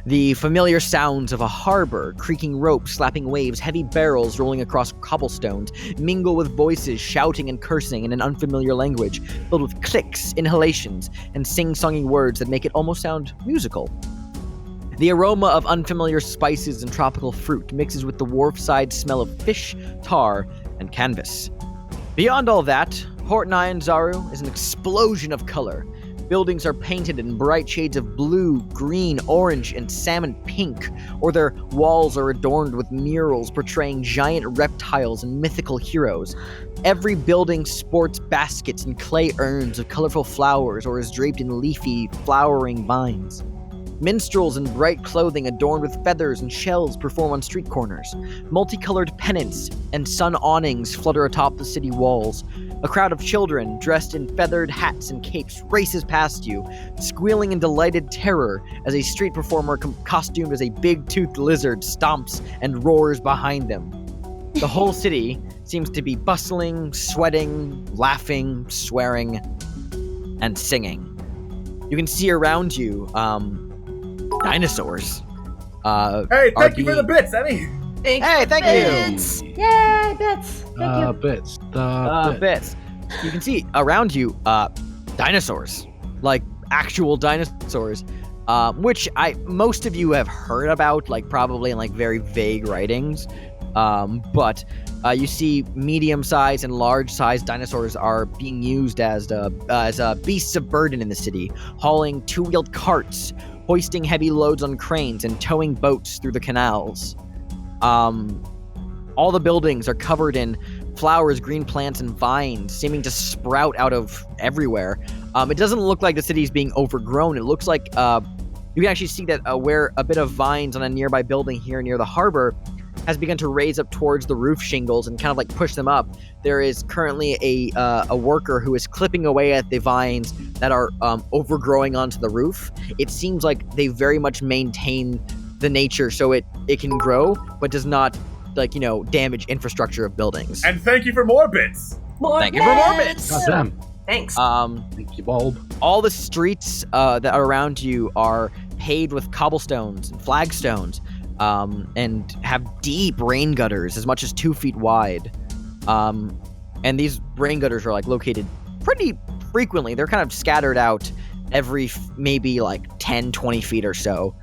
The familiar sounds of a harbor, creaking ropes, slapping waves, heavy barrels rolling across cobblestones, mingle with voices shouting and cursing in an unfamiliar language, filled with clicks, inhalations, and sing-songing words that make it almost sound musical. The aroma of unfamiliar spices and tropical fruit mixes with the wharfside smell of fish, tar, and canvas. Beyond all that, Port Nyanzaru is an explosion of color. Buildings are painted in bright shades of blue, green, orange, and salmon pink, or their walls are adorned with murals portraying giant reptiles and mythical heroes. Every building sports baskets and clay urns of colorful flowers or is draped in leafy, flowering vines. Minstrels in bright clothing adorned with feathers and shells perform on street corners. Multicolored pennants and sun awnings flutter atop the city walls. A crowd of children, dressed in feathered hats and capes, races past you, squealing in delighted terror as a street performer costumed as a big-toothed lizard stomps and roars behind them. The whole city seems to be bustling, sweating, laughing, swearing, and singing. You can see around you, dinosaurs. Hey, thank you for the bits, Emmy! Hey, thank Bits. you! Yay, bits. Thank you. Bits. Bits. You can see around you, dinosaurs. Like, actual dinosaurs. Which most of you have heard about, like, probably in, like, very vague writings. But you see medium-sized and large-sized dinosaurs are being used as beasts of burden in the city, hauling 2-wheeled carts, hoisting heavy loads on cranes, and towing boats through the canals. All the buildings are covered in flowers, green plants, and vines, seeming to sprout out of everywhere. It doesn't look like the city's being overgrown. It looks like you can actually see that where a bit of vines on a nearby building here near the harbor has begun to raise up towards the roof shingles and kind of like push them up. There is currently a worker who is clipping away at the vines that are overgrowing onto the roof. It seems like they very much maintain the nature so it can grow, but does not, like, damage infrastructure of buildings. And thank you for more bits! Thank you for more bits! Goddamn. Thanks. Thank you, Bulb. All the streets that are around you are paved with cobblestones and flagstones, and have deep rain gutters as much as 2 feet wide. And these rain gutters are like located pretty frequently. They're kind of scattered out every maybe like 10, 20 feet or so.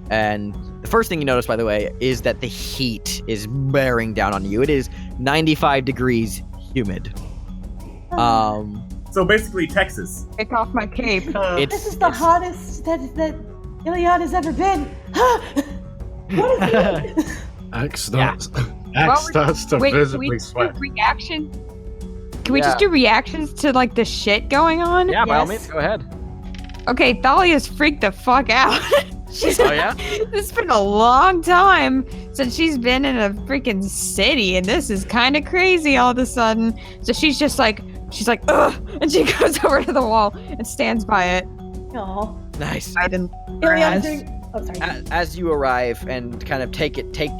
And the first thing you notice, by the way, is that the heat is bearing down on you. It is 95 degrees humid. So basically Texas. Take off my cape. This is the hottest that Iliad has ever been. What is it? Axe starts to visibly sweat. Reaction? Can we just do reactions to like the shit going on? Yeah, by all means, go ahead. Okay, Thalia's freaked the fuck out. Oh yeah? It's been a long time since she's been in a freaking city, and this is kind of crazy all of a sudden. So she's like, ugh, and she goes over to the wall and stands by it. Aw. Nice. I didn't. Iliad Oh, sorry. As you arrive and kind of take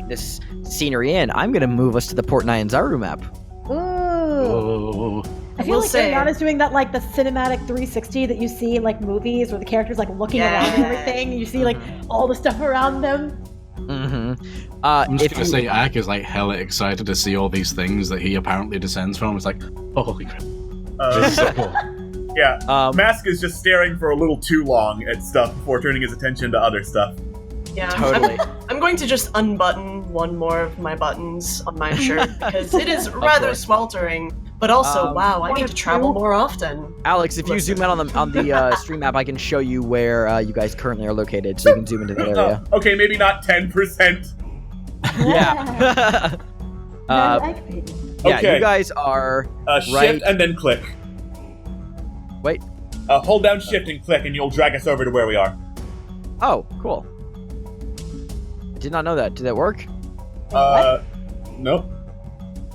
this scenery in, I'm going to move us to the Port Nyanzaru map. Ooh. Oh. I feel like Ariana's doing that, like the cinematic 360 that you see in like movies where the characters like looking around and everything, and you see like all the stuff around them. Mm-hmm. I'm just gonna say, Ak is like hella excited to see all these things that he apparently descends from. It's like, oh, holy crap! This is so cool. Yeah, Mask is just staring for a little too long at stuff before turning his attention to other stuff. Yeah, Totally. I'm going to just unbutton one more of my buttons on my shirt because it is rather sweltering. But also, wow, I need to travel more often. Alex, if you zoom out on the stream map, I can show you where you guys currently are located, so you can zoom into that area. Okay, maybe not 10%. Yeah. Yeah, you guys are Shift right. and then click. Wait. Hold down Shift and click, and you'll drag us over to where we are. Oh, cool. Did not know that. Did that work? Nope.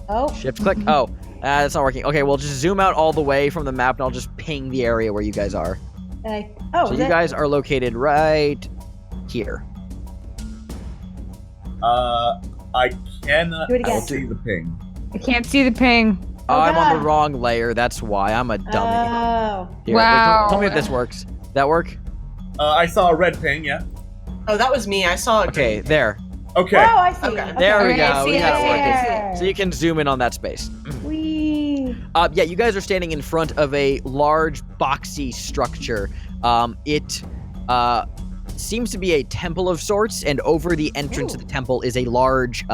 Oh. Shift click. Oh, that's not working. Okay, well, just zoom out all the way from the map, and I'll just ping the area where you guys are. Okay. Oh, so you guys are located right here. I cannot Do it again. see the ping. I can't see the ping. Oh, I'm on God. the wrong layer. That's why. I'm a dummy. Oh. Here, Wow. Tell me if this works. That work? I saw a red ping, yeah. Oh, that was me. I saw it. Okay, there. Okay. Oh, I see. Okay. There we Okay, go. We see got it it. working. So you can zoom in on that space. Whee. Yeah, you guys are standing in front of a large, boxy structure. It seems to be a temple of sorts, and over the entrance of the temple is a large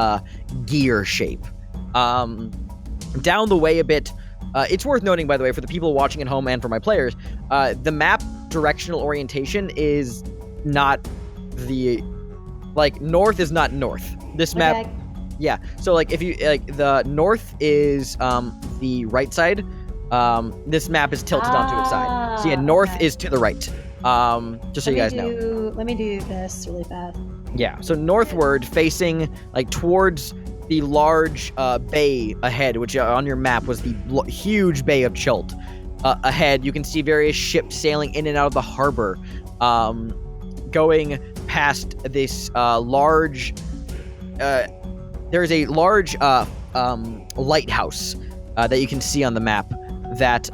gear shape. Down the way a bit, it's worth noting, by the way, for the people watching at home and for my players, the map directional orientation is not the... Like, north is not north. This map... Okay. Yeah, so like if you like the north is the right side. This map is tilted onto its side. So yeah, north is to the right. Just so you guys know. Let me do this really fast. Yeah, so northward, facing like towards the large bay ahead, which on your map was the huge bay of Chult. Ahead, you can see various ships sailing in and out of the harbor, going past this large. There is a large lighthouse that you can see on the map that's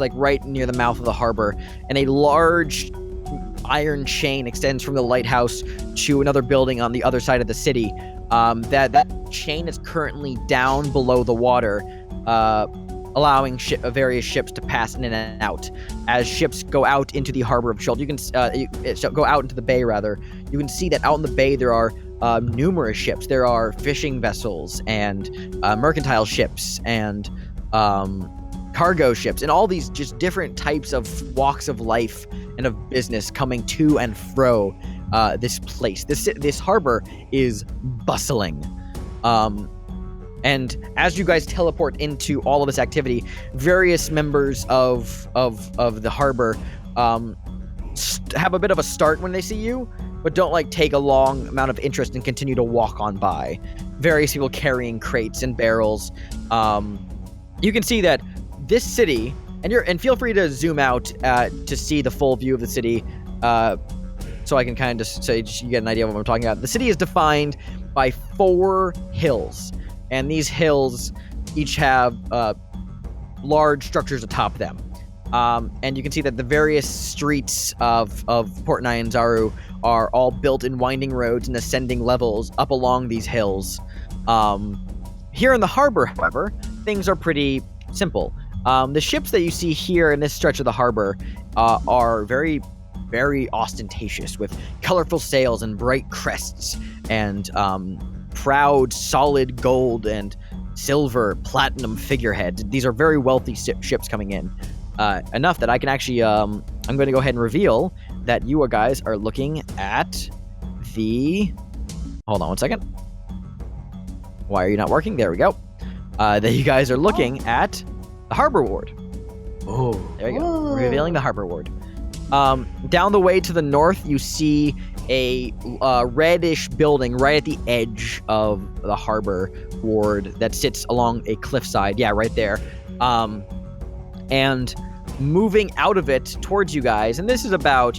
like right near the mouth of the harbor, and a large iron chain extends from the lighthouse to another building on the other side of the city. That chain is currently down below the water, allowing various ships to pass in and out. As ships go out into the harbor of Chult, you can go out into the bay rather. You can see that out in the bay there are numerous ships. There are fishing vessels and mercantile ships and cargo ships, and all these just different types of walks of life and of business coming to and fro this place. This harbor is bustling. And as you guys teleport into all of this activity, various members of the harbor have a bit of a start when they see you, but don't like take a long amount of interest and continue to walk on by. Various people carrying crates and barrels. You can see that this city, and feel free to zoom out to see the full view of the city, so I can kind of just say you get an idea of what I'm talking about. The city is defined by 4 hills, and these hills each have large structures atop them. And you can see that the various streets of Port Nyanzaru are all built in winding roads and ascending levels up along these hills. Here in the harbor, however, things are pretty simple. The ships that you see here in this stretch of the harbor are very, very ostentatious, with colorful sails and bright crests and proud, solid gold and silver, platinum figureheads. These are very wealthy ships coming in. Enough that I can actually, I'm going to go ahead and reveal that you guys are looking at the... Hold on one second. Why are you not working? There we go. That you guys are looking at the harbor ward. Oh. There you go. Revealing the harbor ward. Down the way to the north, you see a reddish building right at the edge of the harbor ward that sits along a cliffside. Yeah, right there. And moving out of it towards you guys, and this is about,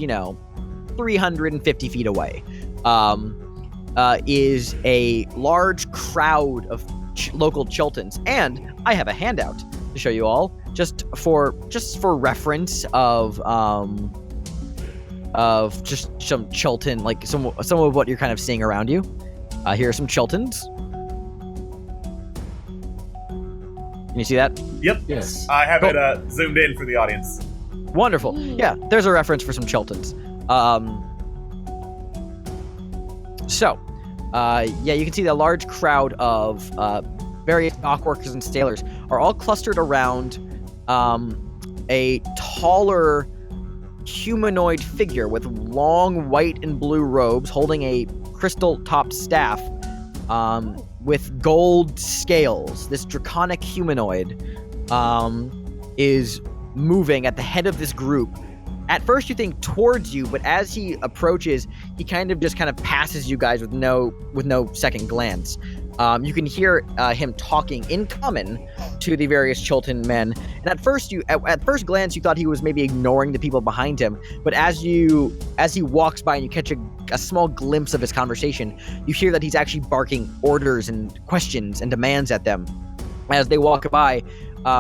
350 feet away, is a large crowd of local Chultans, and I have a handout to show you all, just for reference of just some Chultan, like some of what you're kind of seeing around you. Here are some Chultans. Can you see that? Yep. Yes. I have it zoomed in for the audience. Wonderful. Yeah, there's a reference for some Chultans. You can see the large crowd of various dock workers and sailors are all clustered around a taller humanoid figure with long white and blue robes holding a crystal-topped staff with gold scales. This draconic humanoid is moving at the head of this group. At first you think towards you, but as he approaches, he kind of passes you guys with no second glance. You can hear him talking in common to the various Chultan men. And at first glance, you thought he was maybe ignoring the people behind him. But as he walks by and you catch a small glimpse of his conversation, you hear that he's actually barking orders and questions and demands at them. As they walk by,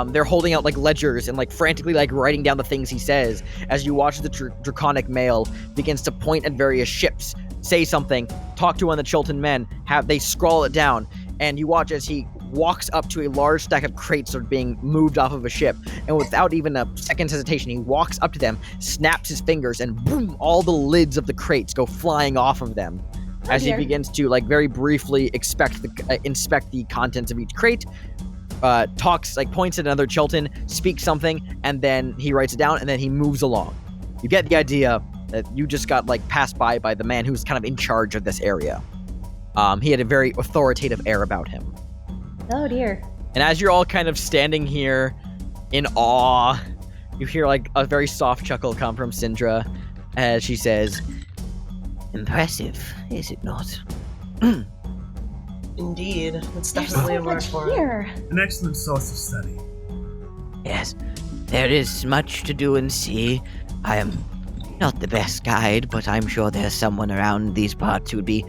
they're holding out like ledgers and like frantically like writing down the things he says. As you watch the draconic male begins to point at various ships, say something, talk to one of the Chultan men, they scrawl it down, and you watch as he walks up to a large stack of crates that are being moved off of a ship, and without even a second's hesitation, he walks up to them, snaps his fingers, and boom, all the lids of the crates go flying off of them. As he begins to like very briefly inspect the contents of each crate, talks, like points at another Chultan, speaks something, and then he writes it down, and then he moves along. You get the idea that you just got like passed by the man who's kind of in charge of this area. He had a very authoritative air about him. Oh dear. And as you're all kind of standing here in awe, you hear like a very soft chuckle come from Syndra as she says, "Impressive, is it not?" Indeed, it's definitely a word for it. An excellent source of study. Yes, there is much to do and see. I am not the best guide, but I'm sure there's someone around these parts who would be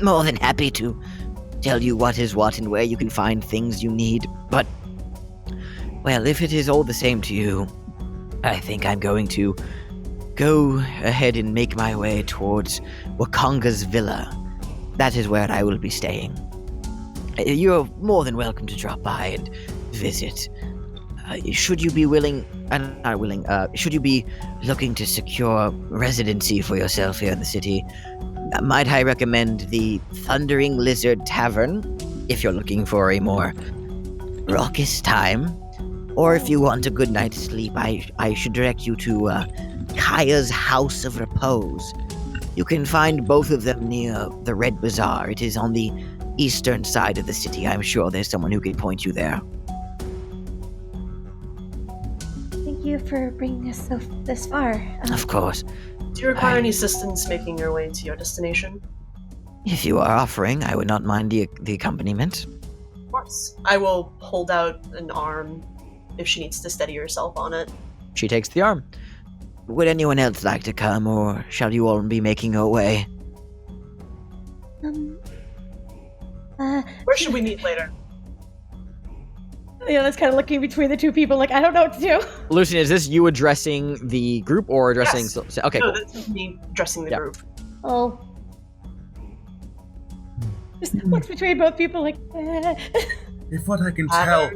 more than happy to tell you what is what and where you can find things you need. But, well, if it is all the same to you, I think I'm going to go ahead and make my way towards Wakonga's villa. That is where I will be staying. You're more than welcome to drop by and visit. Should you be should you be looking to secure residency for yourself here in the city, might I recommend the Thundering Lizard Tavern, if you're looking for a more raucous time. Or if you want a good night's sleep, I should direct you to Kaya's House of Repose. You can find both of them near the Red Bazaar. It is on the eastern side of the city. I'm sure there's someone who can point you there. Thank you for bringing us this far. Of course. Do you require any assistance making your way to your destination? If you are offering, I would not mind the accompaniment. Of course. I will hold out an arm if she needs to steady herself on it. She takes the arm. Would anyone else like to come, or shall you all be making your way? Where should we meet later? Leona's kind of looking between the two people like, I don't know what to do. Lucian, is this you addressing the group or addressing... Yes. Okay, no, cool. this is me addressing the group. Oh. Just looks between both people like, If what I can tell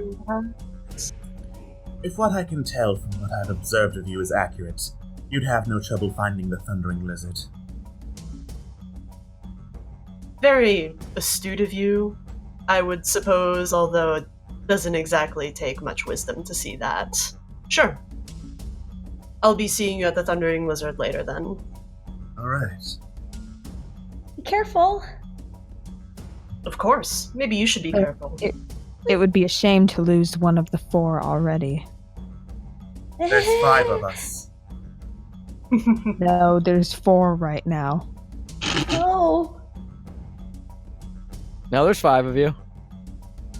from what I've observed of you is accurate, you'd have no trouble finding the Thundering Lizard. Very astute of you, I would suppose, although it doesn't exactly take much wisdom to see that. Sure. I'll be seeing you at the Thundering Lizard later then. Alright. be careful. Of course. Maybe you should be careful. It would be a shame to lose one of the four already. There's 5 of us. No, there's 4 right now. Oh. No, there's 5 of you.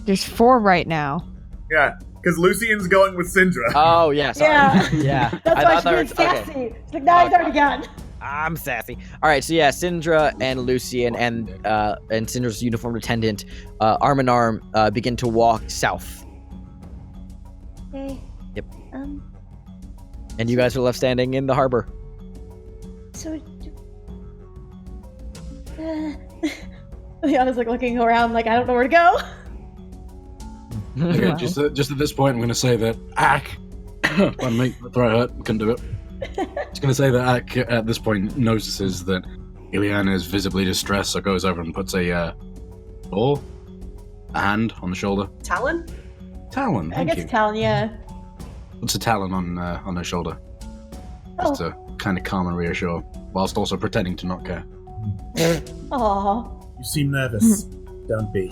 There's 4 right now. Yeah, because Lucian's going with Syndra. Oh, yeah, sorry. Yeah. Yeah. That's why she was sassy. She's like, no, he's already gone. I'm sassy. All right, so yeah, Syndra and Lucian and Syndra's uniformed attendant, arm in arm, begin to walk south. Okay. Yep. And you guys are left standing in the harbor. So. Liana's like looking around, like I don't know where to go. Okay, just at this point, I'm going to say that Ak. Pardon me, my throat hurt. Couldn't do it. Just going to say that Ak at this point notices that Ileana is visibly distressed, so goes over and puts a hand on the shoulder. Talon? Talon. I Thank you. guess Talon, yeah. Puts a talon on her shoulder, just to kind of calm and reassure, whilst also pretending to not care. Aww. You seem nervous. Don't be.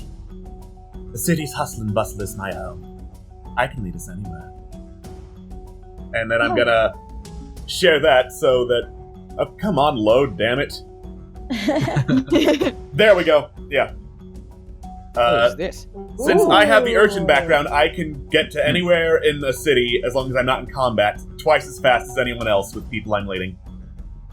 The city's hustle and bustle is my own. I can lead us anywhere. And then I'm gonna share that so that... Oh, come on, load, damn it. There we go. Yeah. What is this? Since I have the urchin background, I can get to anywhere in the city as long as I'm not in combat, twice as fast as anyone else with people I'm leading.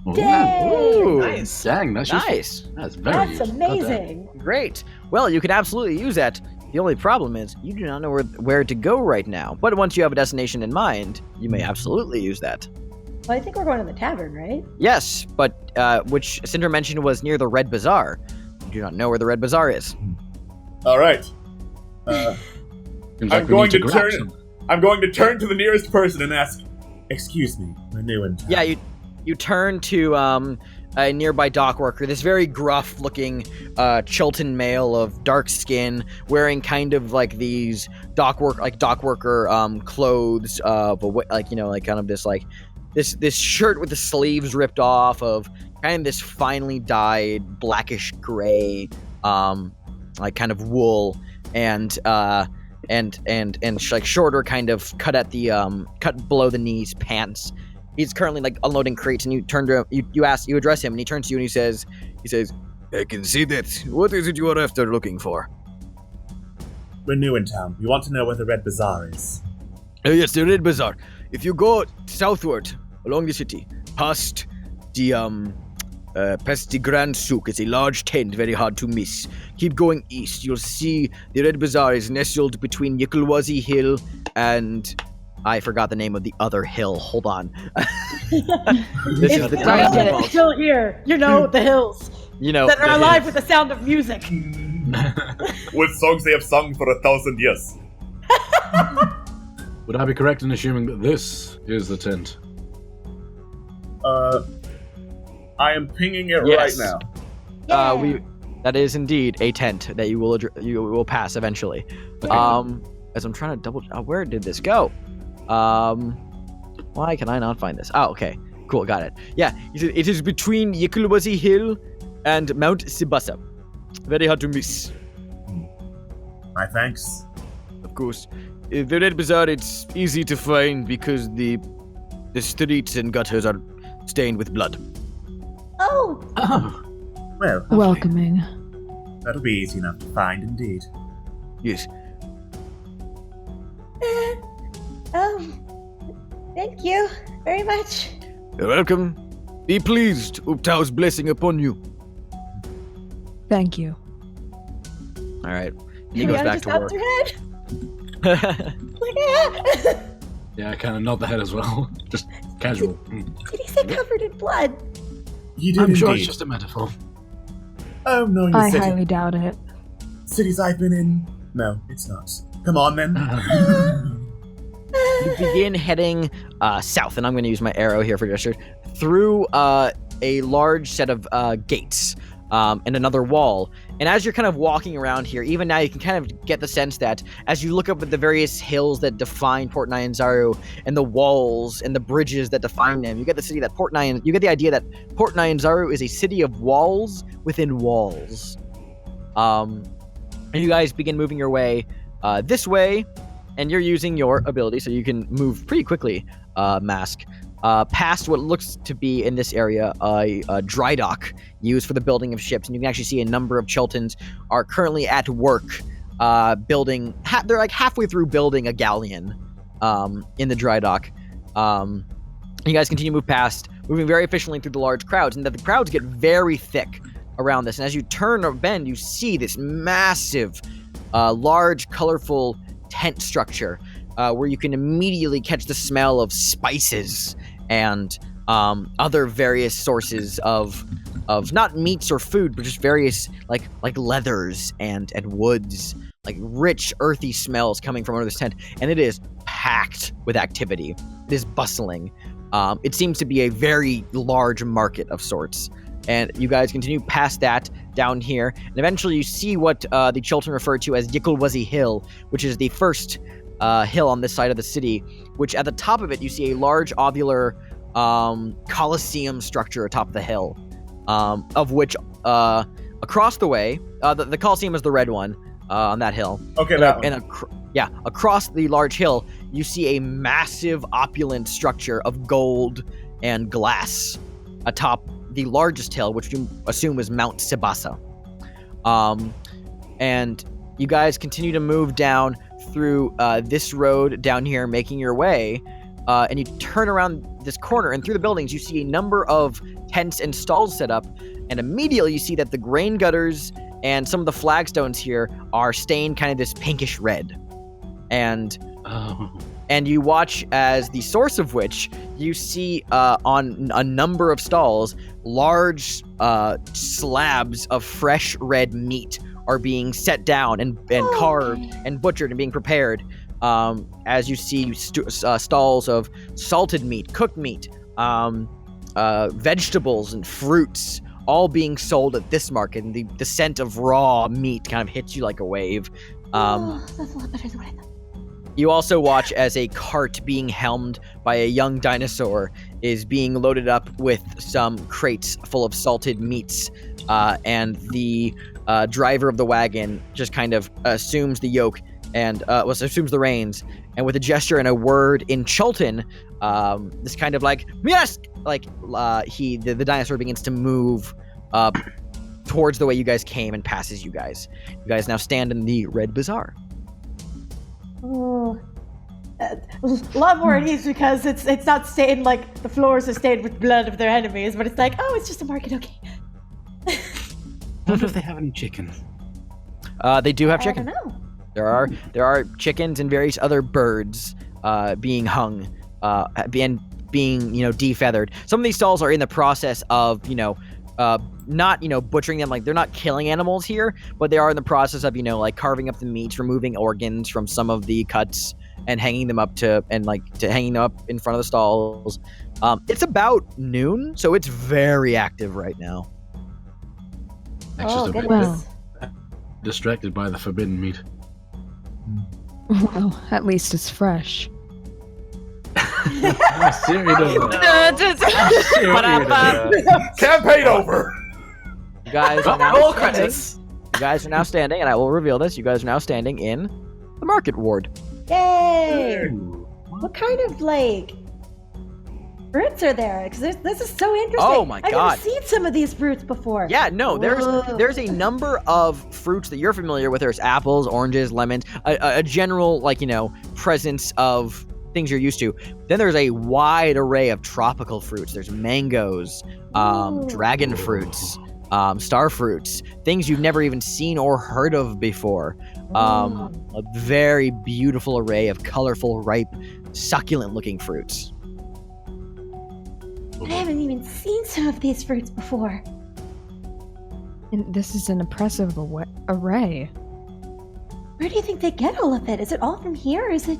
Ooh, nice. Dang, that's nice. That's very That's amazing. Great. Well, you could absolutely use that. The only problem is you do not know where to go right now. But once you have a destination in mind, you may absolutely use that. Well, I think we're going to the tavern, right? Yes, but which Syndra mentioned was near the Red Bazaar. You do not know where the Red Bazaar is. All right. I'm going to turn to the nearest person and ask, "Excuse me, we're new in town." Yeah, you turn to a nearby dock worker, this very gruff-looking Chultan male of dark skin, wearing kind of like these dock worker clothes of this shirt with the sleeves ripped off, of kind of this finely dyed blackish gray like kind of wool, and like shorter kind of cut at the cut below the knees pants. He's currently like unloading crates, and you turn to him, you address him, and he turns to you and he says, "I can see that. What is it you are after looking for?" We're new in town. We want to know where the Red Bazaar is. Oh yes, the Red Bazaar. If you go southward along the city, past the Grand Souk, it's a large tent, very hard to miss. Keep going east. You'll see the Red Bazaar is nestled between Yikulwazi Hill and... I forgot the name of the other hill. Hold on. This is the hill here. You know, the hills. You know, that are alive with the sound of music. With songs they have sung for 1,000 years. Would I be correct in assuming that this is the tent? I am pinging it right now. That is indeed a tent that you will pass eventually. Okay. As I'm trying to double, where did this go? Why can I not find this? Oh, okay. Cool, got it. Yeah, it is between Yikulwazi Hill and Mount Sibasa. Very hard to miss. My thanks. Of course. The Red Bazaar, it's easy to find because the streets and gutters are stained with blood. Oh! Well, welcoming. That'll be easy enough to find, indeed. Yes. Thank you very much. You're welcome. Be pleased. Uptau's blessing upon you. Thank you. All right. He goes back to work. Yeah, I kind of nod the head as well. Just casual. Did he say covered in blood? You did. I'm sure indeed. it's just a metaphor. Oh, no, I highly doubt it. Cities I've been in? No, it's not. Come on, then. You begin heading south, and I'm going to use my arrow here for gesture, through a large set of gates and another wall. And as you're kind of walking around here, even now you can kind of get the sense that as you look up at the various hills that define Port Nyanzaru and the walls and the bridges that define them, you get the idea that Port Nyanzaru is a city of walls within walls. And you guys begin moving your way this way, and you're using your ability, so you can move pretty quickly, Mask, past what looks to be in this area a dry dock used for the building of ships. And you can actually see a number of Chultans are currently at work building. They're like halfway through building a galleon in the dry dock. You guys continue to move past, moving very efficiently through the large crowds, and the crowds get very thick around this. And as you turn or bend, you see this massive, large, colorful tent structure where you can immediately catch the smell of spices and other various sources of not meats or food, but just various like leathers and woods, like rich, earthy smells coming from under this tent. And it is packed with activity. It is bustling. It seems to be a very large market of sorts. And you guys continue past that down here, and eventually you see what the Chultan referred to as Yikulwazi Hill, which is the first hill on this side of the city, which at the top of it you see a large ovular coliseum structure atop the hill, of which across the way, the coliseum is the red one on that hill. Okay, that one. And across the large hill, you see a massive opulent structure of gold and glass atop the largest hill, which you assume is Mount Sibasa. And you guys continue to move down through this road down here, making your way, and you turn around this corner, and through the buildings, you see a number of tents and stalls set up, and immediately you see that the grain gutters and some of the flagstones here are stained kind of this pinkish red. And you watch as the source of which you see on a number of stalls, large slabs of fresh red meat are being set down and carved and butchered and being prepared. As you see stalls of salted meat, cooked meat, vegetables and fruits all being sold at this market, and the scent of raw meat kind of hits you like a wave. That's a lot better than what I thought. You also watch as a cart being helmed by a young dinosaur is being loaded up with some crates full of salted meats, and the driver of the wagon just kind of assumes the yoke and assumes the reins, and with a gesture and a word in Chultan, this kind of like yes, like the dinosaur begins to move towards the way you guys came and passes you guys. You guys now stand in the Red Bazaar. Oh, a lot more at ease because it's not stained like the floors are stained with blood of their enemies, but it's like, oh, it's just a market, okay. I wonder if they have any chicken. They do have chicken. I don't know. There are chickens and various other birds being hung and being defeathered. Some of these stalls are in the process of not butchering them, like they're not killing animals here, but they are in the process of like carving up the meats, removing organs from some of the cuts and hanging them up hanging them up in front of the stalls. It's about noon, so it's very active right now. Just a bit distracted by the forbidden meat. Well, at least it's fresh. Campaign over. You guys are now credits. You guys are now standing, and I will reveal this. You guys are now standing in the market ward. Yay! What kind of fruits are there? Because this is so interesting. Oh my god! I've never seen some of these fruits before. Yeah, no, there's a number of fruits that you're familiar with. There's apples, oranges, lemons, a general presence of things you're used to. Then there's a wide array of tropical fruits. There's mangoes, dragon fruits, star fruits, things you've never even seen or heard of before. A very beautiful array of colorful, ripe, succulent-looking fruits. I haven't even seen some of these fruits before. And this is an impressive array. Where do you think they get all of it? Is it all from here? Is it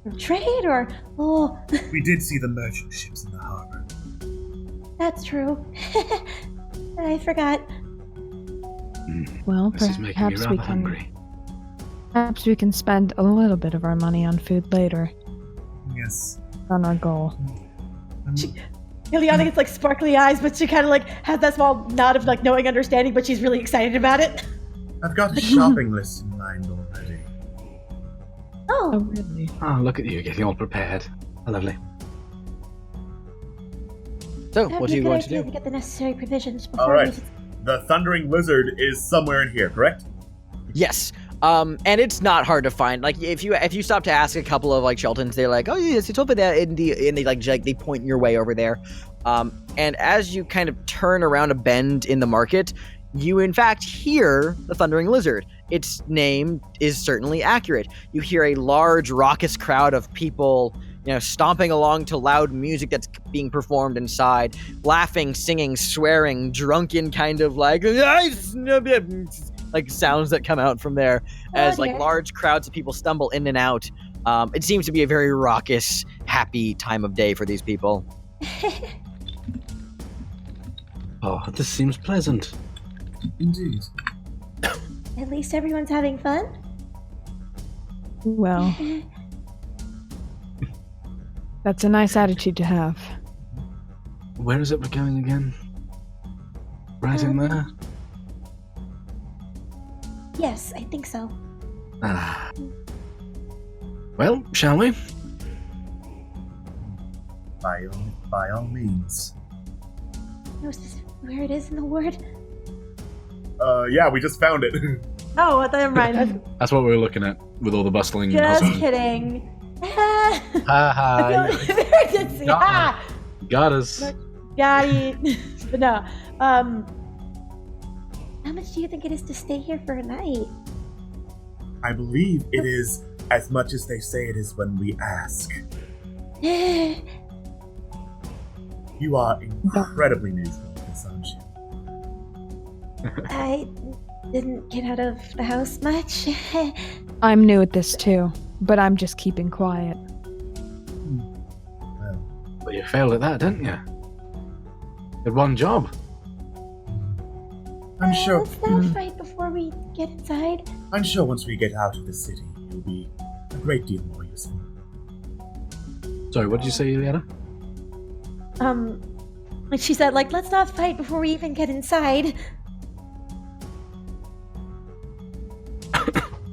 from trade or... Oh... We did see the merchant ships in the harbor. That's true. I forgot. Well, this is making me rather hungry. Perhaps we can spend a little bit of our money on food later. Yes. On our goal. Ileana gets sparkly eyes, but she kind of has that small nod of knowing understanding, but she's really excited about it. I've got a shopping list in mind already. Oh, really? Oh, look at you getting all prepared. Oh, lovely. So, what are you going to do? To get the necessary provisions before all right. The Thundering Lizard is somewhere in here, correct? Yes. And it's not hard to find. Like if you stop to ask a couple of like Chultans, they're like, "Oh yes, it's over there," and they point your way over there. And as you kind of turn around a bend in the market, you in fact hear the Thundering Lizard. Its name is certainly accurate. You hear a large, raucous crowd of people, stomping along to loud music that's being performed inside, laughing, singing, swearing, drunken kind of like sounds that come out from there as like large crowds of people stumble in and out. It seems to be a very raucous, happy time of day for these people. Oh, this seems pleasant. Indeed. At least everyone's having fun. Well, that's a nice attitude to have. Where is it we're going again? Right in there? Yes, I think so. Ah. Well, shall we? By all means. Is this where it is in the ward? Yeah, we just found it. Oh, never mind. That's what we were looking at with all the bustling. Just hustling. kidding. Ha Very ditzy. Got us. Got it. But no. How much do you think it is to stay here for a night? I believe it is as much as they say it is when we ask. You are incredibly new to this, aren't you? I didn't get out of the house much. I'm new at this too, but I'm just keeping quiet. Well, you failed at that, didn't you? Did one job. I'm sure. Let's not fight before we get inside. I'm sure once we get out of the city, you'll be a great deal more useful. Sorry, what did you say, Ileana? Like she said, let's not fight before we even get inside.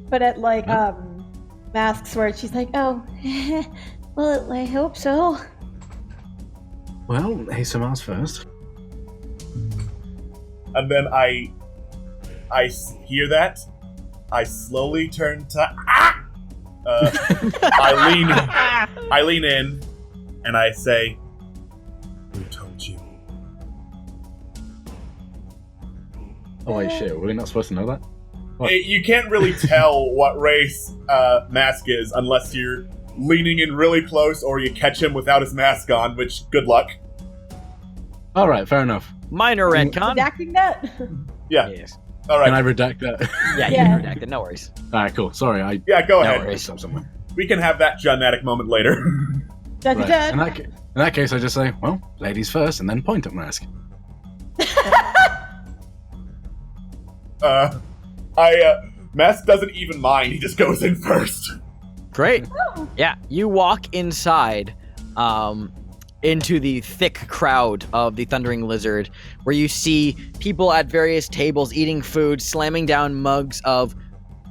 But at Mask's word, she's like, oh, well, I hope so. Well, ASMR's first. And then I hear that. I slowly turn to I lean in, and I say, "Who told you?" Oh wait, shit. Were we not supposed to know that? You can't really tell what race Mask is unless you're leaning in really close or you catch him without his mask on, which, good luck. Alright, fair enough. Minor retcon. Redacting that? Yeah. Yes. Alright. Can I redact that? Yeah, you can redact it, no worries. Alright, cool. Sorry, Yeah, go ahead. worries. Somewhere. We can have that dramatic moment later. Right. In that case, I just say, well, ladies first, and then point at Mask. Mask doesn't even mind, he just goes in first. Great. Yeah, you walk inside into the thick crowd of the Thundering Lizard, where you see people at various tables eating food, slamming down mugs of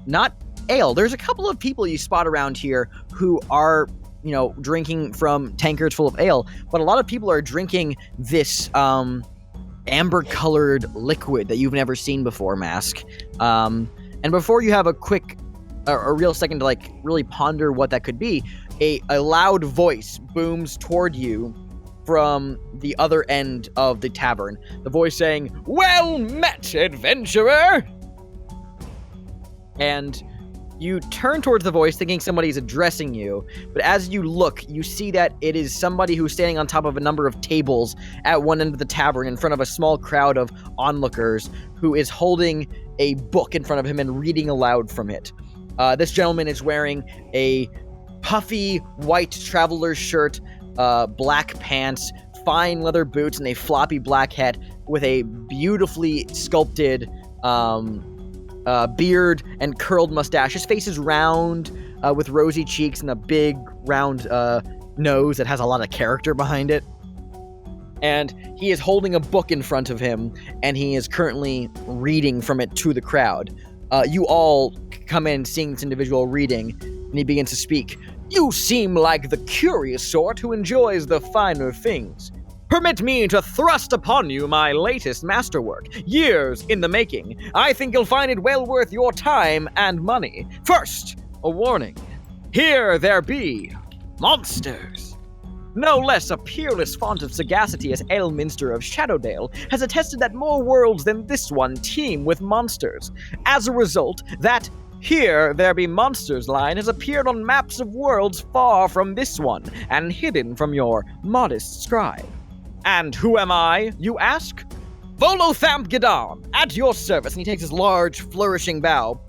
not ale. There's a couple of people you spot around here who are, drinking from tankards full of ale, but a lot of people are drinking this amber-colored liquid that you've never seen before, Mask. And before you have a real second to really ponder what that could be, a loud voice booms toward you from the other end of the tavern. The voice saying, "Well met, adventurer!" And you turn towards the voice thinking somebody's addressing you, but as you look, you see that it is somebody who's standing on top of a number of tables at one end of the tavern in front of a small crowd of onlookers, who is holding a book in front of him and reading aloud from it. This gentleman is wearing a puffy white traveler's shirt, black pants, fine leather boots, and a floppy black hat with a beautifully sculpted beard and curled mustache. His face is round, with rosy cheeks and a big round nose that has a lot of character behind it. And he is holding a book in front of him, and he is currently reading from it to the crowd. You all come in seeing this individual reading, and he begins to speak. "You seem like the curious sort who enjoys the finer things. permit me to thrust upon you my latest masterwork, years in the making. I think you'll find it well worth your time and money. First, a warning. Here there be monsters. No less a peerless font of sagacity as Elminster of Shadowdale has attested that more worlds than this one teem with monsters. As a result, that Here There Be Monsters line has appeared on maps of worlds far from this one, and hidden from your modest scribe. And who am I, you ask? Volo Thamp-Gadam, at your service, and he takes his large, flourishing bow,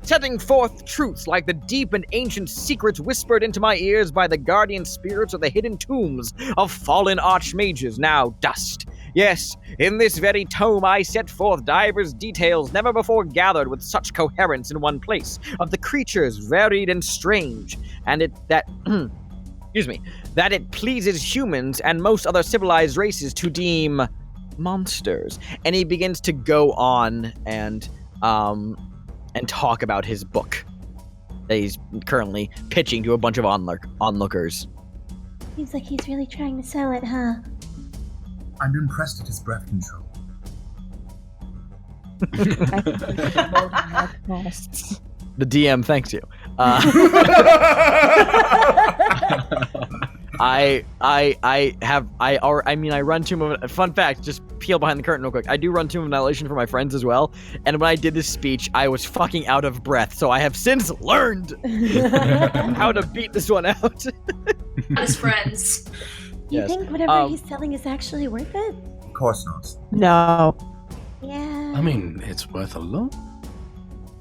setting forth truths like the deep and ancient secrets whispered into my ears by the guardian spirits of the hidden tombs of fallen archmages, now dust. Yes, in this very tome I set forth divers details never before gathered with such coherence in one place, of the creatures varied and strange, and that it pleases humans and most other civilized races to deem monsters. And he begins to go on and talk about his book that he's currently pitching to a bunch of onlookers. Seems like he's really trying to sell it, huh? I'm impressed at his breath control. The DM thanks you. I run Tomb of... Fun fact, just peel behind the curtain real quick. I do run Tomb of Annihilation for my friends as well, and when I did this speech, I was fucking out of breath, so I have since learned how to beat this one out. As friends. Do you think whatever he's selling is actually worth it? Of course not. No. Yeah. I mean, it's worth a lot.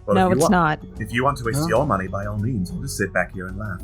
Well, No, it's not. If you want to waste your money, by all means, I'll just sit back here and laugh.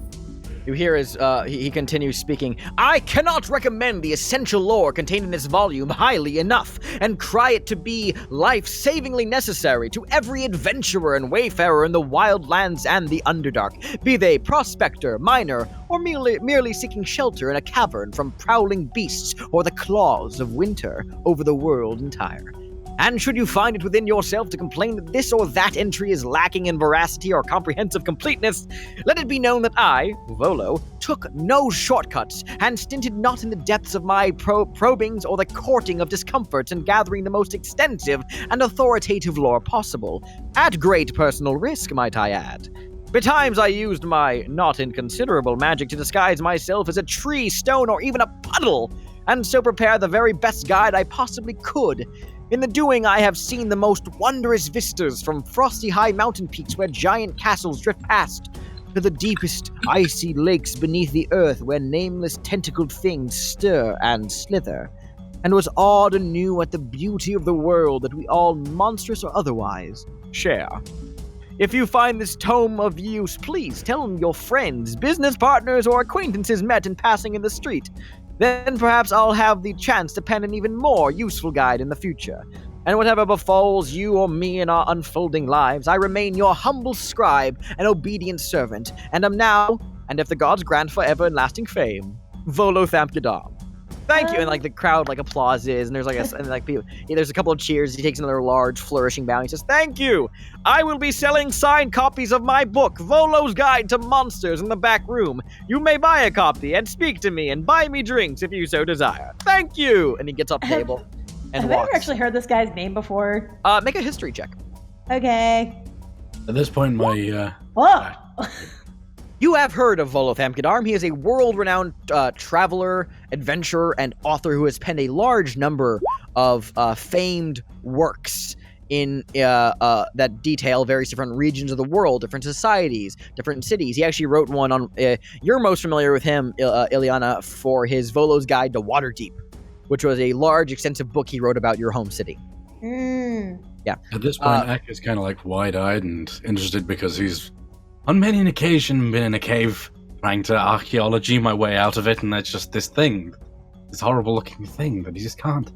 You hear as he continues speaking, I cannot recommend the essential lore contained in this volume highly enough, and cry it to be life-savingly necessary to every adventurer and wayfarer in the wild lands and the Underdark, be they prospector, miner, or merely seeking shelter in a cavern from prowling beasts or the claws of winter over the world entire. And should you find it within yourself to complain that this or that entry is lacking in veracity or comprehensive completeness, let it be known that I, Volo, took no shortcuts and stinted not in the depths of my probings or the courting of discomforts and gathering the most extensive and authoritative lore possible, at great personal risk, might I add. Betimes I used my not inconsiderable magic to disguise myself as a tree, stone, or even a puddle, and so prepare the very best guide I possibly could. In the doing, I have seen the most wondrous vistas from frosty high mountain peaks where giant castles drift past, to the deepest icy lakes beneath the earth where nameless tentacled things stir and slither, and was awed anew at the beauty of the world that we all, monstrous or otherwise, share. If you find this tome of use, please tell your friends, business partners, or acquaintances met in passing in the street. Then perhaps I'll have the chance to pen an even more useful guide in the future. And whatever befalls you or me in our unfolding lives, I remain your humble scribe and obedient servant, and am now, and if the gods grant forever and lasting fame, Volo Thamp-Gadam. Thank you, and the crowd applauses, and there's there's a couple of cheers. He takes another large, flourishing bow. And he says, "Thank you. I will be selling signed copies of my book, Volo's Guide to Monsters, in the back room. You may buy a copy and speak to me and buy me drinks if you so desire. Thank you." And he gets off the table and Have walks. I ever actually heard this guy's name before? Make a history check. Okay. At this point, my Whoa. You have heard of Volo Thamp-Gadam. He is a world-renowned traveler, adventurer, and author who has penned a large number of famed works in that detail various different regions of the world, different societies, different cities. He actually wrote one on... you're most familiar with him, Ileana, for his Volo's Guide to Waterdeep, which was a large, extensive book he wrote about your home city. Yeah. At this point, Ak is kind of wide-eyed and interested because he's on many an occasion been in a cave trying to archaeology my way out of it, and that's just this thing, this horrible-looking thing that he just can't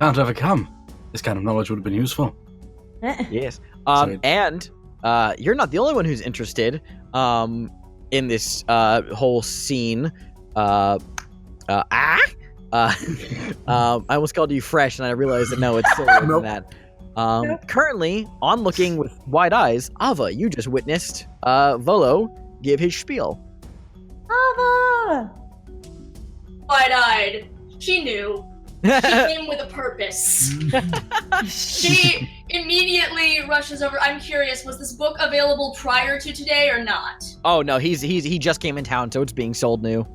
overcome. This kind of knowledge would have been useful. Yes. And you're not the only one who's interested in this whole scene. I almost called you Fresh, and I realized that no, it's sillier than that. Currently, onlooking with wide eyes, Ava, you just witnessed Volo give his spiel. Ava! Wide-eyed. She knew. came with a purpose. She immediately rushes over. I'm curious, was this book available prior to today or not? Oh no, he just came in town, so it's being sold new.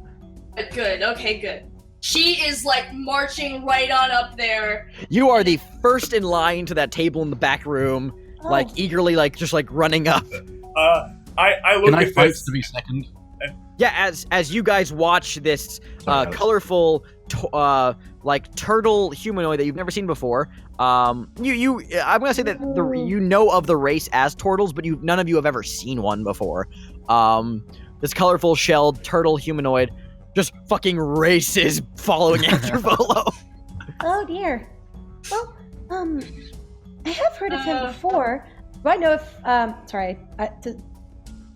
Good. Okay, good. She is like marching right on up there. You are the first in line to that table in the back room, like eagerly, like just like running up. I look Can I at fight this. to be second? Yeah, as you guys watch this colorful, like turtle humanoid that you've never seen before, I'm gonna say that you know of the race as turtles, but none of you have ever seen one before. This colorful shelled turtle humanoid just fucking races following after Volo. Oh dear. Well, I have heard of him before. Do I know if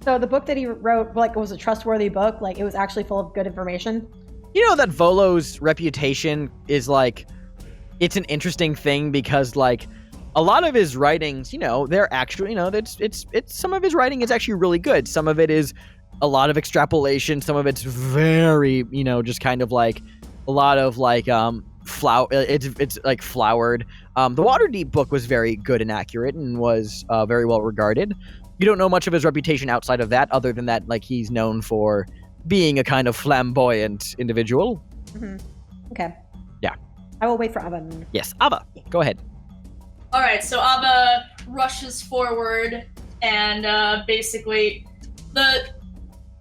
so the book that he wrote, like, was a trustworthy book? Like, it was actually full of good information? You know that Volo's reputation is like, it's an interesting thing because like a lot of his writings, you know, they're actually, you know, it's some of his writing is actually really good. Some of it is a lot of extrapolation. Some of it's very, you know, just kind of like a lot of like it's like flowered. The Waterdeep book was very good and accurate and was very well regarded. You don't know much of his reputation outside of that, other than that, like, he's known for being a kind of flamboyant individual. Mm-hmm. Okay. Yeah. I will wait for Ava. Yes, Ava, go ahead. All right, so Ava rushes forward and basically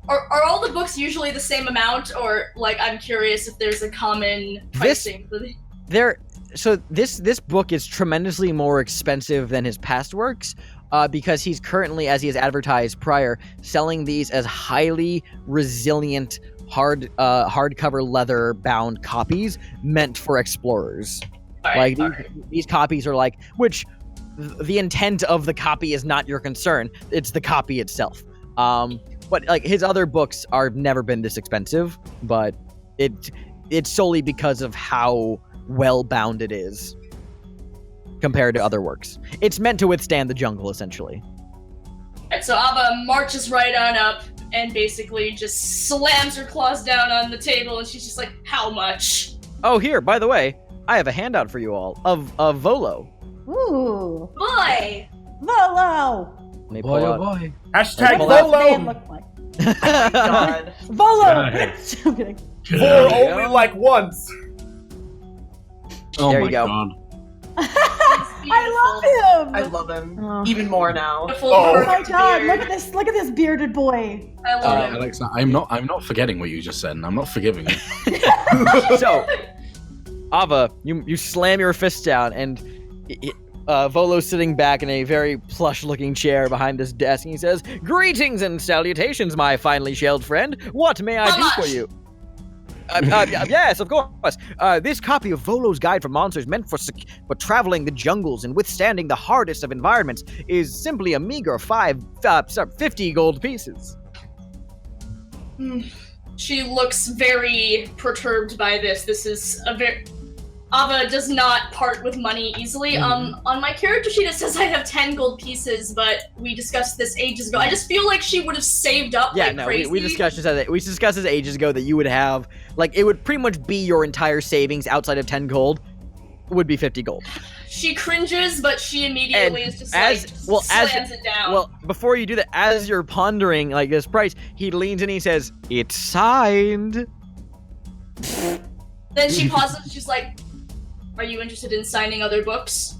Are all the books usually the same amount, or like I'm curious if there's a common pricing for the... This book is tremendously more expensive than his past works, because he's currently, as he has advertised prior, selling these as highly resilient hardcover leather-bound copies meant for explorers. These copies are like, which the intent of the copy is not your concern; it's the copy itself. But like his other books are never been this expensive, but it's solely because of how well bound it is compared to other works. It's meant to withstand the jungle, essentially. And so Ava marches right on up and basically just slams her claws down on the table, and she's just like, "How much?" Oh, here, by the way, I have a handout for you all of Volo. Ooh. Boy! Volo! Boy. Hashtag What does Volo! this man look like? Oh my god. Volo! Yeah. I'm kidding. For only like once. Oh There my you go. god. I love him! I love him. Oh. Even more now. Oh my god, look at this bearded boy. I love him. Alexa, I'm not forgetting what you just said, and I'm not forgiving you. So, Ava, you slam your fist down, and Volo's sitting back in a very plush-looking chair behind this desk, and he says, "Greetings and salutations, my finely shelled friend. What may I do for you?" Yes, of course. This copy of Volo's Guide for Monsters, meant for traveling the jungles and withstanding the hardest of environments, is simply a meager 50 gold pieces. She looks very perturbed by this. This is a very... Ava does not part with money easily. On my character sheet it says I have 10 gold pieces, but we discussed this ages ago. I just feel like she would have saved up crazy. We discussed this ages ago that you would have, like, it would pretty much be your entire savings outside of 10 gold would be 50 gold. She cringes, but she immediately is just slams it down. Well, before you do that, as you're pondering like this price, he leans in and he says, "It's signed." Then she pauses, she's like, "Are you interested in signing other books?"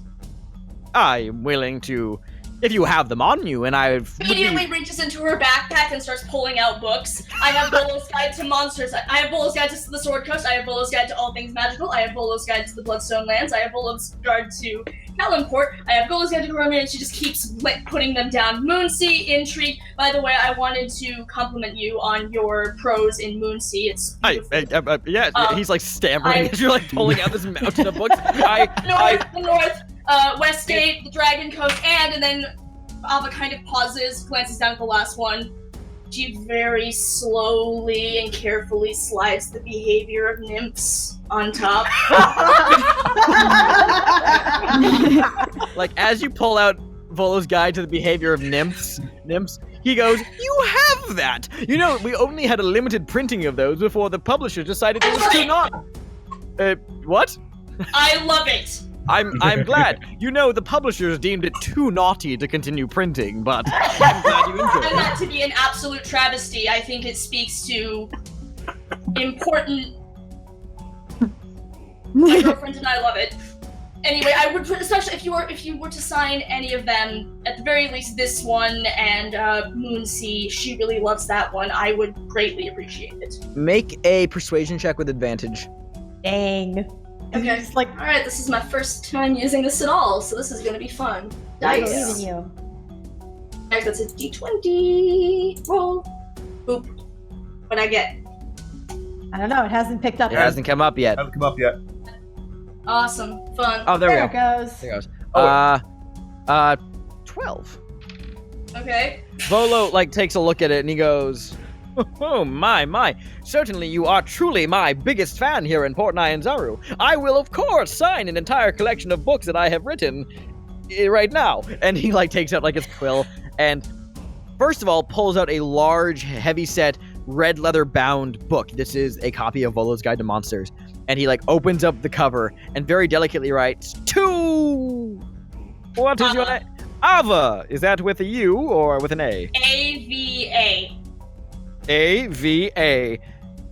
I'm willing to, if you have them on you, and I immediately reaches into her backpack and starts pulling out books. I have Volo's Guide to Monsters. I have Volo's Guide to the Sword Coast. I have Volo's Guide to All Things Magical. I have Volo's Guide to the Bloodstone Lands. I have Volo's Guide to Kalenport. I have Volo's Guide to Coromir, and she just keeps putting them down. Moonsea, Intrigue. By the way, I wanted to compliment you on your prose in Moonsea. It's beautiful. he's like stammering as you're like pulling out this mountain of books. The North, Westgate, the Dragon Coast, and then Ava kind of pauses, glances down at the last one. She very slowly and carefully slides the behavior of nymphs on top. Like, as you pull out Volo's Guide to the Behavior of Nymphs, he goes, "You have that! You know, we only had a limited printing of those before the publisher decided it was too not." What? I love it. I'm glad. You know, the publishers deemed it too naughty to continue printing, but I'm glad you I enjoyed find it. that to be an absolute travesty. I think it speaks to important. My girlfriend and I love it. Anyway, I would, especially if you were to sign any of them, at the very least this one and Moonsea, she really loves that one. I would greatly appreciate it. Make a persuasion check with advantage. Dang. Okay. Just like, Alright, this is my first time using this at all, so this is gonna be fun. I Dice. believe in you. Alright, that's a d20 roll. Boop. What'd I get? I don't know. It hasn't picked up. It hasn't come up yet. Haven't come up yet. Awesome. Fun. Oh, there we There go. it goes. There it goes. Oh, 12. Okay. Volo, takes a look at it and he goes, oh, my. Certainly you are truly my biggest fan here in Port Nyanzaru. I will, of course, sign an entire collection of books that I have written right now. And he, takes out, his quill and, first of all, pulls out a large, heavy-set, red leather-bound book. This is a copy of Volo's Guide to Monsters. And he, opens up the cover and very delicately writes, to... What is your name? Ava! Is that with a U or with an A? A-V-A. A-V-A.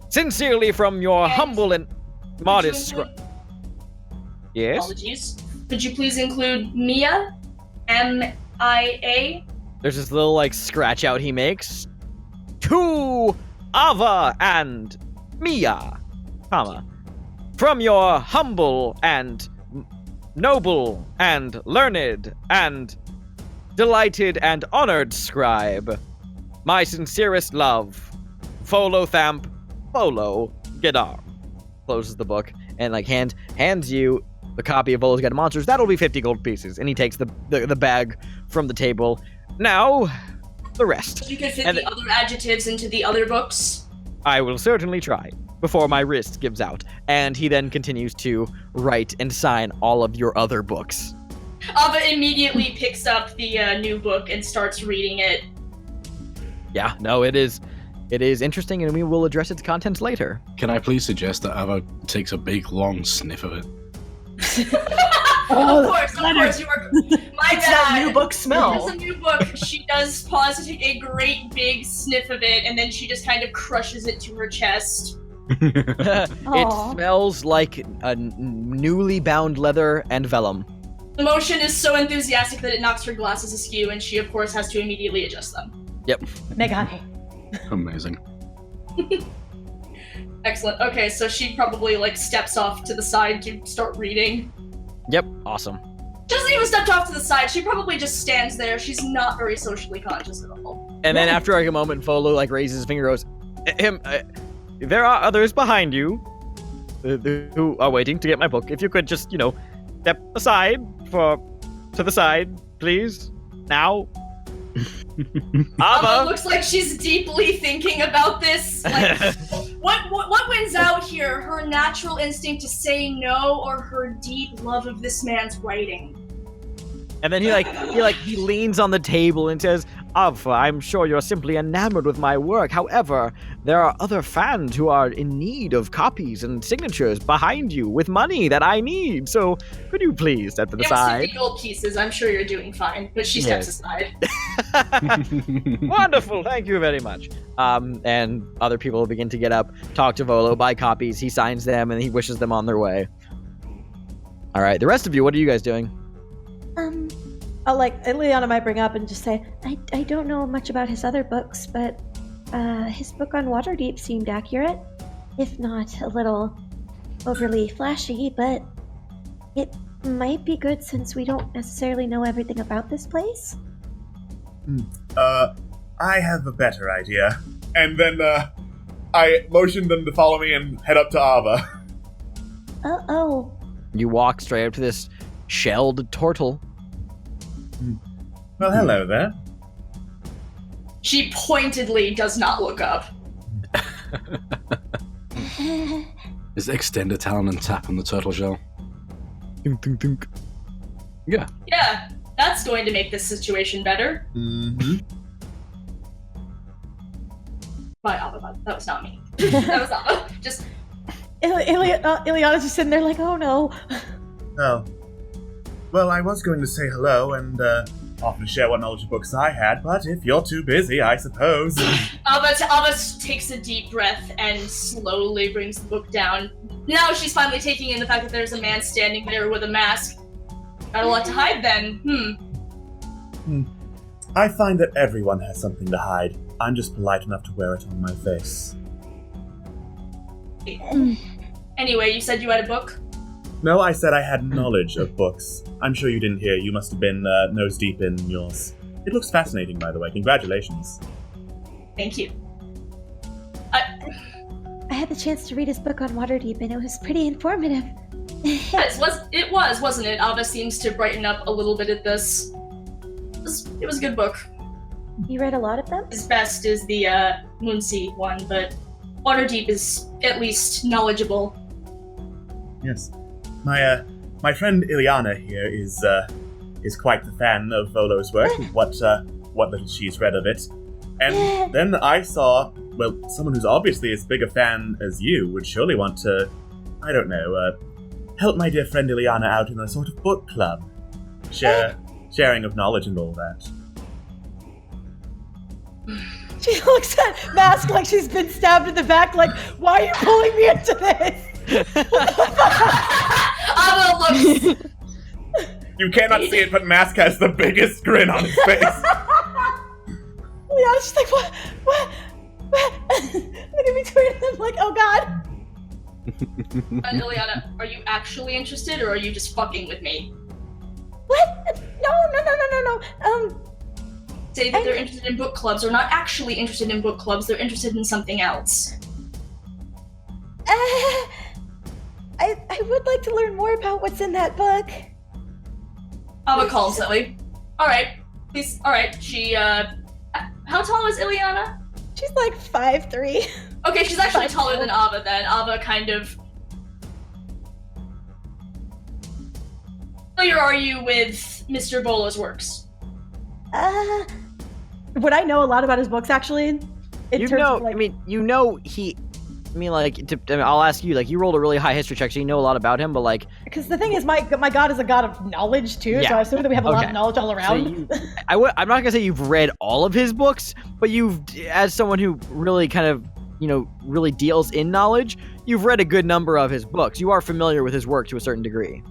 Sincerely from your And humble and modest... Could you include- Yes? Apologies. Could you please include Mia? M-I-A? There's this little, scratch out he makes. To Ava and Mia, comma. From your humble and noble and learned and delighted and honored scribe, my sincerest love, Volo Thamp, Volo Gedar. Closes the book and hands you the copy of Volo's Guide to Monsters. That'll be 50 gold pieces. And he takes the bag from the table. Now, the rest. You could fit the other adjectives into the other books. I will certainly try before my wrist gives out. And he then continues to write and sign all of your other books. Ava immediately picks up the new book and starts reading it. Yeah, no, it is interesting, and we will address its contents later. Can I please suggest that Ava takes a big, long sniff of it? Oh, of course, you are. My It's bad. that new book smell. It's a new book. She does pause to take a great big sniff of it, and then she just kind of crushes it to her chest. It Aw. smells like a newly bound leather and vellum. The motion is so enthusiastic that it knocks her glasses askew, and she, of course, has to immediately adjust them. Yep. Megane. Amazing. Excellent. Okay, so she probably steps off to the side to start reading. Yep, awesome. She doesn't even step off to the side. She probably just stands there. She's not very socially conscious at all. And then after a moment, Volo raises his finger and goes, there are others behind you who are waiting to get my book. If you could just, step aside to the side, please. Now. Ava looks like she's deeply thinking about this. What wins out here? Her natural instinct to say no, or her deep love of this man's writing? And then he leans on the table and says, Ava, I'm sure you're simply enamored with my work. However, there are other fans who are in need of copies and signatures behind you with money that I need. So could you please step to the side? 50 gold pieces. I'm sure you're doing fine. But she steps aside. Wonderful. Thank you very much. And other people begin to get up, talk to Volo, buy copies. He signs them and he wishes them on their way. All right. The rest of you, what are you guys doing? Ileana might bring up and just say, I don't know much about his other books, but his book on Waterdeep seemed accurate. If not a little overly flashy, but it might be good since we don't necessarily know everything about this place. I have a better idea. And then, I motion them to follow me and head up to Ava. Oh. You walk straight up to this shelled turtle. Well, hello there. She pointedly does not look up. Is extend a talon and tap on the turtle shell? Dunk, dunk, dunk. Yeah. Yeah, that's going to make this situation better. Mm-hmm. By Ava, that was not me. That was Ava. Just Ileana's just sitting there like, oh no. Oh. Well, I was going to say hello and offer to share what knowledge of books I had, but if you're too busy, I suppose. Abba takes a deep breath and slowly brings the book down. Now she's finally taking in the fact that there's a man standing there with a mask. Got a lot to hide then, I find that everyone has something to hide. I'm just polite enough to wear it on my face. Anyway, you said you had a book? No, I said I had knowledge of books. I'm sure you didn't hear. You must have been nose deep in yours. It looks fascinating, by the way. Congratulations. Thank you. I had the chance to read his book on Waterdeep, and it was pretty informative. Yes, it was, wasn't it? Abba seems to brighten up a little bit at this. It was a good book. You read a lot of them? As best as the Moonsea one, but Waterdeep is at least knowledgeable. Yes. My friend Ileana here is quite the fan of Volo's work, what little she's read of it. And then I saw, well, someone who's obviously as big a fan as you would surely want to, I don't know, help my dear friend Ileana out in a sort of book club. Sharing of knowledge and all that. She looks at Mask like she's been stabbed in the back, like, why are you pulling me into this? Abba looks... You cannot see it, but Mask has the biggest grin on his face. Yeah, she's like, what? Look at me tweeting them like, oh god. Ileana, are you actually interested, or are you just fucking with me? What? No. Say that they're interested in book clubs, or not actually interested in book clubs, they're interested in something else. I would like to learn more about what's in that book. Abba calls Lily. Alright, please, alright, she, how tall is Ileana? She's like 5'3". Okay, she's actually taller than Abba then. Abba kind of... How familiar are you with Mr. Volo's works? Would I know a lot about his books, actually? I'll ask you, like, you rolled a really high history check, so you know a lot about him, but, like... Because the thing is, my god is a god of knowledge, too, so I assume that we have a lot of knowledge all around. So I'm not gonna say you've read all of his books, but as someone who really kind of, really deals in knowledge, you've read a good number of his books. You are familiar with his work to a certain degree.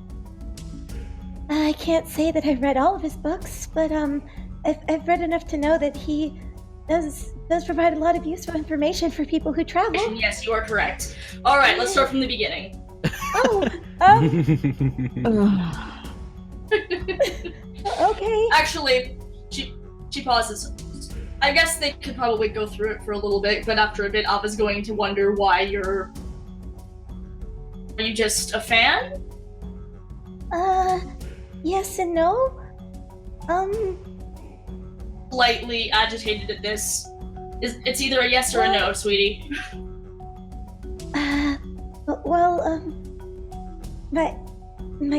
I can't say that I've read all of his books, but I've read enough to know that he does provide a lot of useful information for people who travel. Yes, you are correct. All right, let's start from the beginning. Okay. Actually, she pauses. I guess they could probably go through it for a little bit, but after a bit, Abba's going to wonder why Are you just a fan? Yes and no. Slightly agitated at this. It's either a yes or a no, sweetie. My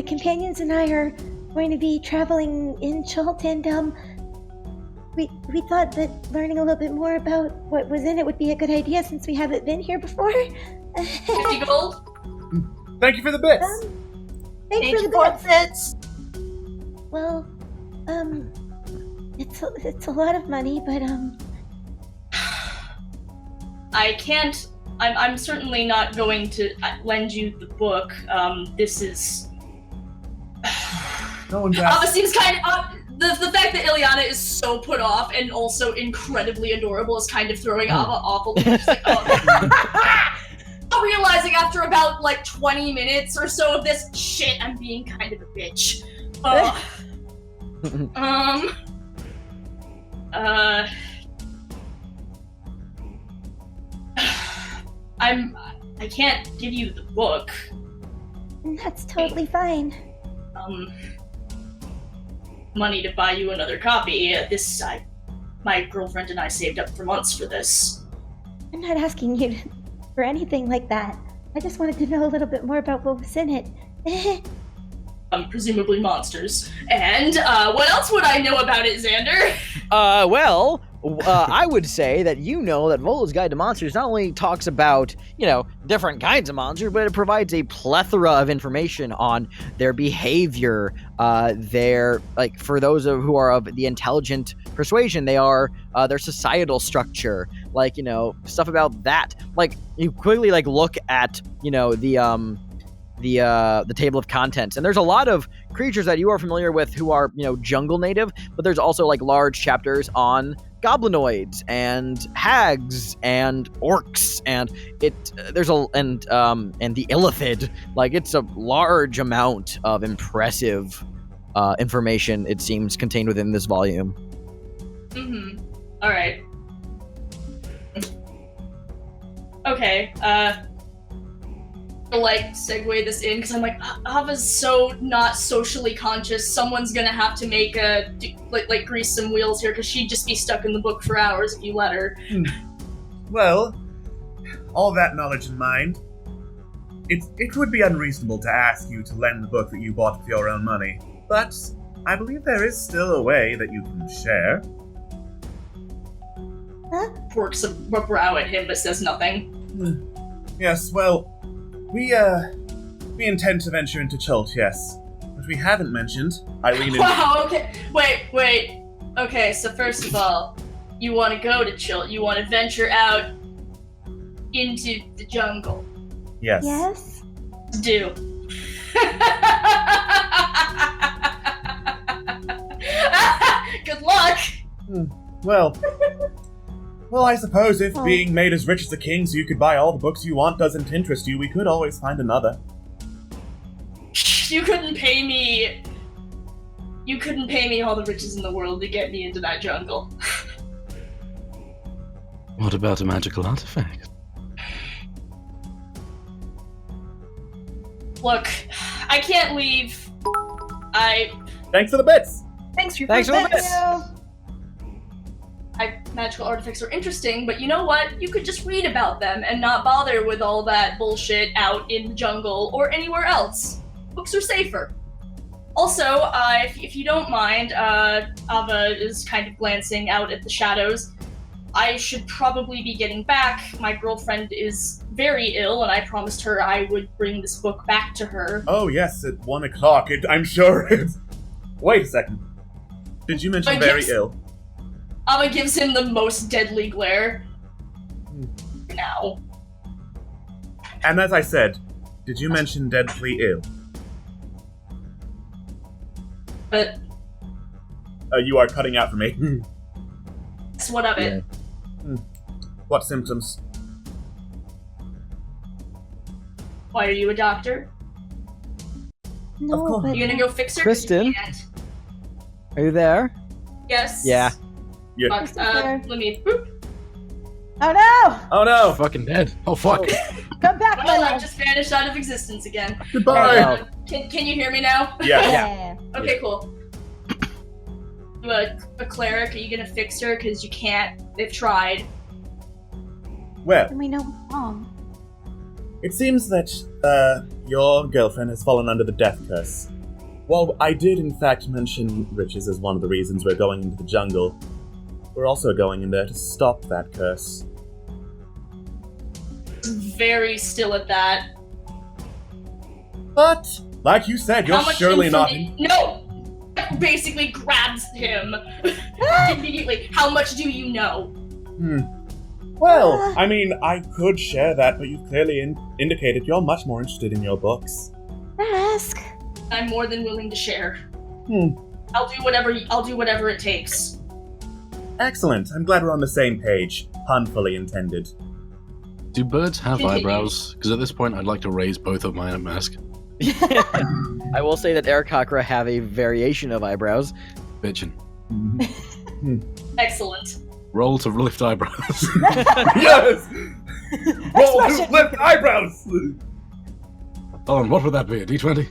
companions and I are going to be traveling in Chult, and we thought that learning a little bit more about what was in it would be a good idea since we haven't been here before. 50 gold? Thank you for the bits! Thanks for the bits! Well, it's a lot of money, but I can't. I'm certainly not going to lend you the book. This is. No one's Abba seems kind of. The fact that Ileana is so put off and also incredibly adorable is kind of throwing Abba off a little. Just like, realizing after about 20 minutes or so of this, shit, I'm being kind of a bitch. I can't give you the book. That's totally fine. Money to buy you another copy. My girlfriend and I saved up for months for this. I'm not asking you for anything like that. I just wanted to know a little bit more about what was in it. Presumably monsters. And, what else would I know about it, Xander? I would say that that Volo's Guide to Monsters not only talks about, different kinds of monsters, but it provides a plethora of information on their behavior, for those who are of the intelligent persuasion, their societal structure, stuff about that. You quickly, look at, the table of contents, and there's a lot of creatures that you are familiar with who are jungle native, but there's also large chapters on goblinoids and hags and orcs, and the illithid. It's a large amount of impressive information, it seems, contained within this volume. All right. Okay. Segue this in because I'm Ava's so not socially conscious. Someone's gonna have to make grease some wheels here because she'd just be stuck in the book for hours if you let her. Well, all that knowledge in mind, it would be unreasonable to ask you to lend the book that you bought with your own money, but I believe there is still a way that you can share. Works a brow at him but says nothing. Yes, well, we intend to venture into Chult, yes. What we haven't mentioned, Eileen. Wow, okay. Wait. Okay, so first of all, you want to go to Chult. You want to venture out into the jungle. Yes. Yes? Do. Good luck! Well, I suppose if being made as rich as a king so you could buy all the books you want doesn't interest you, we could always find another. You couldn't pay me all the riches in the world to get me into that jungle. What about a magical artifact? Look, I can't leave. Thanks for the bits! Thanks for the bits! Magical artifacts are interesting, but you know what? You could just read about them and not bother with all that bullshit out in the jungle or anywhere else. Books are safer. Also, if you don't mind, Ava is kind of glancing out at the shadows. I should probably be getting back. My girlfriend is very ill, and I promised her I would bring this book back to her. Oh yes, at 1 o'clock. I'm sure it's... Wait a second. Did you mention very ill? Ava gives him the most deadly glare. Now. And as I said, did you mention deadly ill? But... you are cutting out for me. That's what of it. What symptoms? Why, are you a doctor? No, but... You gonna go fix her? Kristen? Are you there? Yes. Yeah. Fuck, let me... Boop. Oh no! Oh no! Fucking dead. Oh fuck. Come back, my Well, I love. just vanished out of existence again. Goodbye! Can you hear me now? Yeah. Okay, cool. A cleric, are you gonna fix her? Because you can't. They've tried. Well, And we know what's wrong. it seems that, your girlfriend has fallen under the death curse. While I did in fact mention riches as one of the reasons we're going into the jungle, we're also going in there to stop that curse. Very still at that. But, like you said, you're surely not... No! Basically grabs him immediately. How much do you know? Well, I mean, I could share that, but you've clearly indicated you're much more interested in your books. Ask. I'm more than willing to share. I'll do whatever it takes. Excellent. I'm glad we're on the same page. Pun fully intended. Do birds have eyebrows? Because at this point, I'd like to raise both of mine at mask. I will say that Aarakocra have a variation of eyebrows. Bitchin'. Excellent. Roll to lift eyebrows. Yes! Roll to lift eyebrows! Hold on, what would that be? A d20?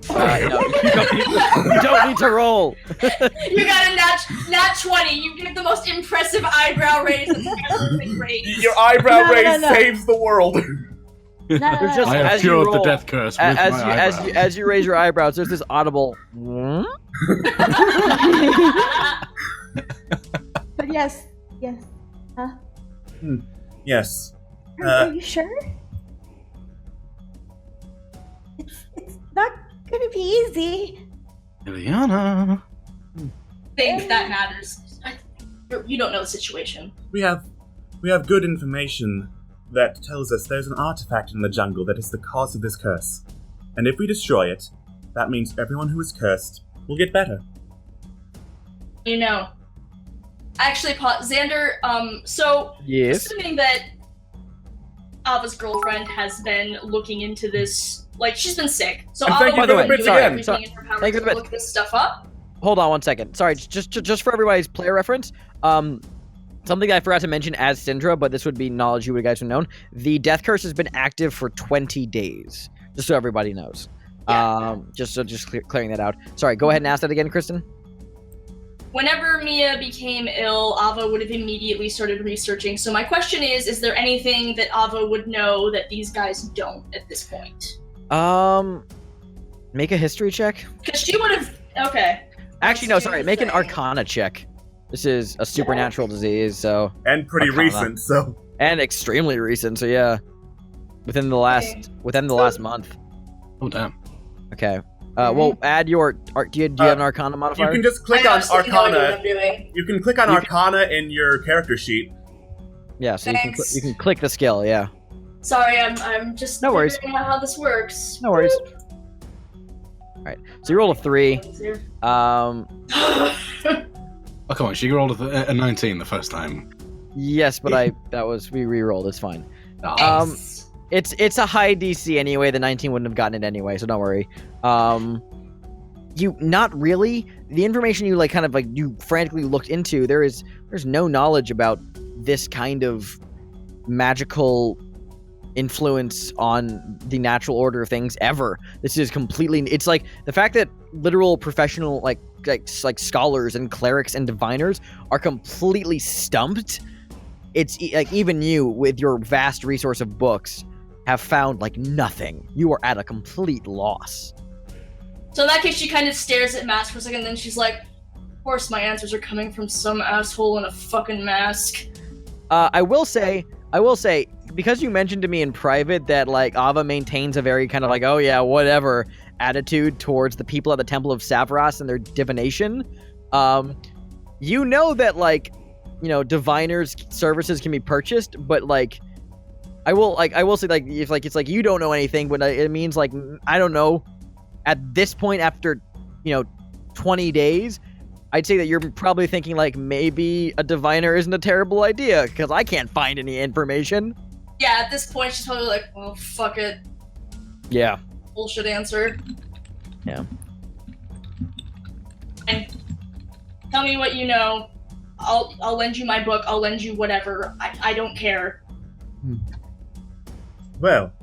No, you don't need to roll. You got a nat 20. You give the most impressive eyebrow raise that's ever been raised. Your eyebrow raise saves the world. Just, I have cured the death curse with my eyebrows. As you raise your eyebrows, there's this audible... But Yes. Yes. Are you sure? It's not gonna be easy. Ileana. Think that matters. You don't know the situation. We have good information that tells us there's an artifact in the jungle that is the cause of this curse. And if we destroy it, that means everyone who is cursed will get better. You know. Actually, Xander, so Yes. assuming that Ava's girlfriend has been looking into this, like, she's been sick. So And Ava thank you would for the be bits doing again. everything in her power Thank you for to the look this stuff up. Hold on one second. Sorry, just for everybody's player reference. Something I forgot to mention as Syndra, but this would be knowledge you guys would have known. The death curse has been active for 20 days, just so everybody knows. Yeah. Just clearing that out. Sorry, go ahead and ask that again, Kristen. Whenever Mia became ill, Ava would have immediately started researching. So my question is there anything that Ava would know that these guys don't at this point? Make a history check. Because she would have... Okay. Actually, no, sorry. Make an Arcana check. This is a supernatural disease, so... And pretty Arcana. recent, so... And extremely recent, so yeah. Within the last month. Oh, damn. Okay. Well, add your... Do you have an Arcana modifier? You can just click I on absolutely know what Arcana. I'm doing. You can click on Arcana in your character sheet. Yeah, so Thanks. you can click the skill, yeah. Sorry, I'm just No worries. figuring out how this works. No worries. Alright, so you rolled a 3. Oh, come on, she rolled a 19 the first time. Yes, but we re-rolled, it's fine. Thanks. It's a high DC anyway, the 19 wouldn't have gotten it anyway, so don't worry. Not really. The information you frantically looked into, there's no knowledge about this kind of magical influence on the natural order of things ever. This is completely, it's like the fact that literal professional like scholars and clerics and diviners are completely stumped. It's like even you with your vast resource of books have found like nothing. You are at a complete loss. So in that case, she kind of stares at Mask for a second, and then she's like, of course my answers are coming from some asshole in a fucking mask. I will say, because you mentioned to me in private that like Ava maintains a very kind of like, oh yeah, whatever attitude towards the people at the Temple of Savras and their divination, you know that like, you know, diviners' services can be purchased, but like, I will say like, if like it's like you don't know anything, but it means like I don't know. At this point, after 20 days, I'd say that you're probably thinking like maybe a diviner isn't a terrible idea because I can't find any information. Yeah, at this point, she's probably like, well, fuck it. Yeah. Bullshit answer. Yeah. And tell me what you know. I'll lend you my book. I'll lend you whatever. I don't care. Well,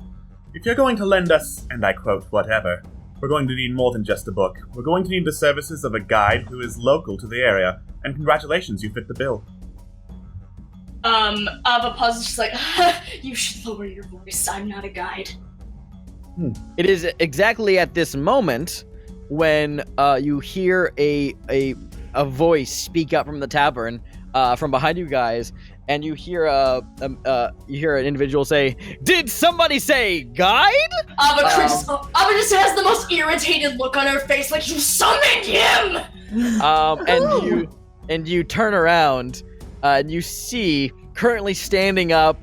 if you're going to lend us, and I quote, whatever, we're going to need more than just a book. We're going to need the services of a guide who is local to the area, and congratulations, you fit the bill. Ava pauses, she's like, you should lower your voice, I'm not a guide. It is exactly at this moment when you hear a voice speak up from the tavern from behind you guys, and you hear an individual say, "Did somebody say guide?" Ava just has the most irritated look on her face, like you summoned him. And you turn around, and you see currently standing up,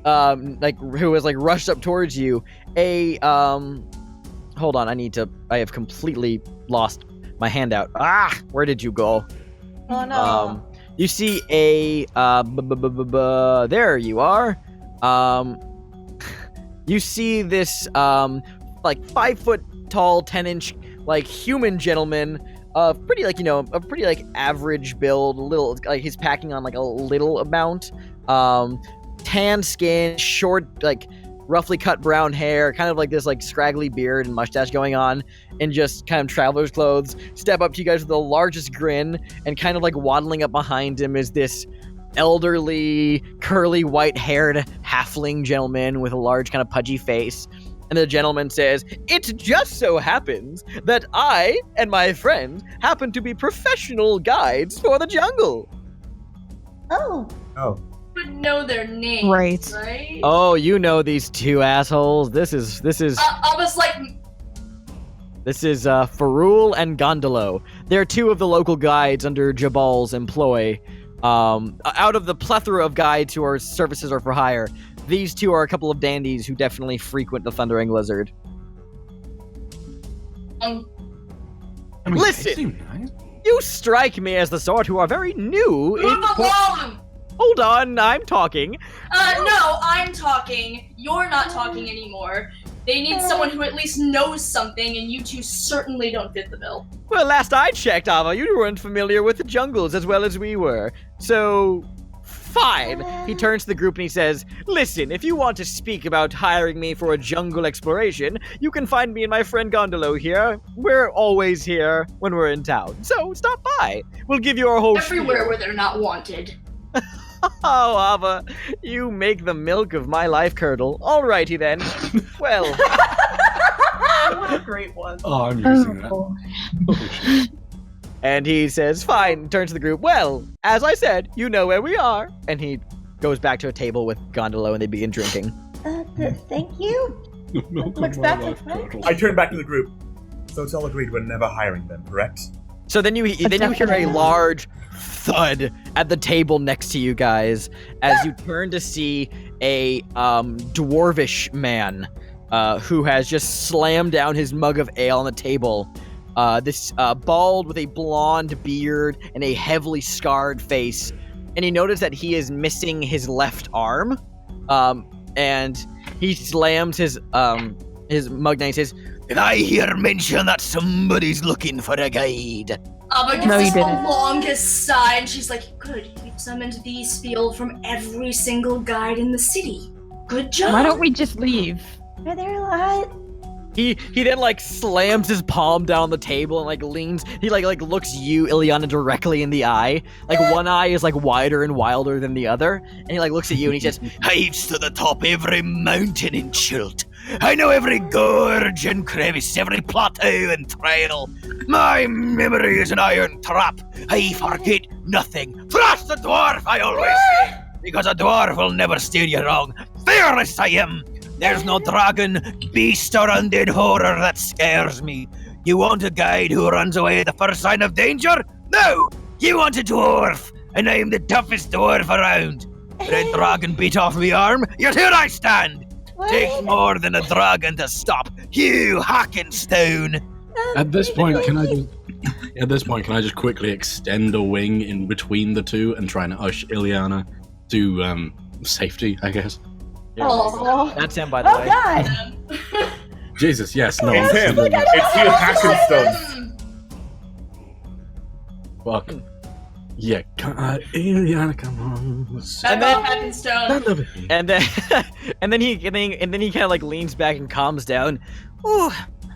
like who has like rushed up towards you. Hold on, I have completely lost my handout. Where did you go? Oh no. You see there you are. You see this like 5 foot tall, 10-inch like human gentleman, pretty like a pretty like average build, a little like he's packing on like a little amount, tan skin, short like roughly cut brown hair, kind of like this like scraggly beard and mustache going on, and just kind of traveler's clothes, step up to you guys with the largest grin, and kind of like waddling up behind him is this elderly, curly, white-haired halfling gentleman with a large kind of pudgy face. And the gentleman says, "It just so happens that I and my friend happen to be professional guides for the jungle." Oh. Oh. Would know their names, right? Oh, you know these two assholes. This is I was like, Farul and Gondolo. They're two of the local guides under Jabal's employ. Out of the plethora of guides who are services or for hire, these two are a couple of dandies who definitely frequent the Thundering Lizard. Listen, you strike me as the sort who are very new. move along! Hold on, I'm talking. No, I'm talking. You're not talking anymore. They need someone who at least knows something, and you two certainly don't fit the bill. Well, last I checked, Ava, you weren't familiar with the jungles as well as we were. So, fine. He turns to the group and he says, listen, if you want to speak about hiring me for a jungle exploration, you can find me and my friend Gondolo here. We're always here when we're in town. So, stop by. We'll give you our whole Everywhere where they're not wanted. Oh, Ava, you make the milk of my life curdle. Alrighty then. Well. What a great one. Oh, I'm using that. And he says, fine, turns to the group. Well, as I said, you know where we are. And he goes back to a table with Gondolo and they begin drinking. Thank you. Looks back at Frank. I turn back to the group. So it's all agreed we're never hiring them, correct? So then you hear a large thud at the table next to you guys as you turn to see a dwarvish man who has just slammed down his mug of ale on the table. This bald with a blonde beard and a heavily scarred face. And you notice that he is missing his left arm. And he slams his mug down and says, Did I hear mention that somebody's looking for a guide? Ava gives the longest sigh, and she's like, good, you've summoned the spiel from every single guide in the city. Good job. Why don't we just leave? Are there a lot? He then slams his palm down the table and leans. He looks you, Ileana, directly in the eye. One eye is wider and wilder than the other, and he looks at you and he says, Hides to the top every mountain in Chult. I know every gorge and crevice, every plateau and trail. My memory is an iron trap. I forget nothing. Trust the dwarf, I always say, because a dwarf will never steer you wrong. Fearless I am. There's no dragon, beast, or undead horror that scares me. You want a guide who runs away at the first sign of danger? No! You want a dwarf, and I'm the toughest dwarf around. Red dragon beat off my arm, yet here I stand. Takes more than a dragon to stop you, Hackenstone. At this point, can I just quickly extend a wing in between the two and try and ush Ileana to safety, I guess? Yeah. That's him, by the way. God! Jesus, yes, no. It's him. It's you, Hackenstone. Fuck. Yeah, Ileana, come on. And then he kind of leans back and calms down. Ooh.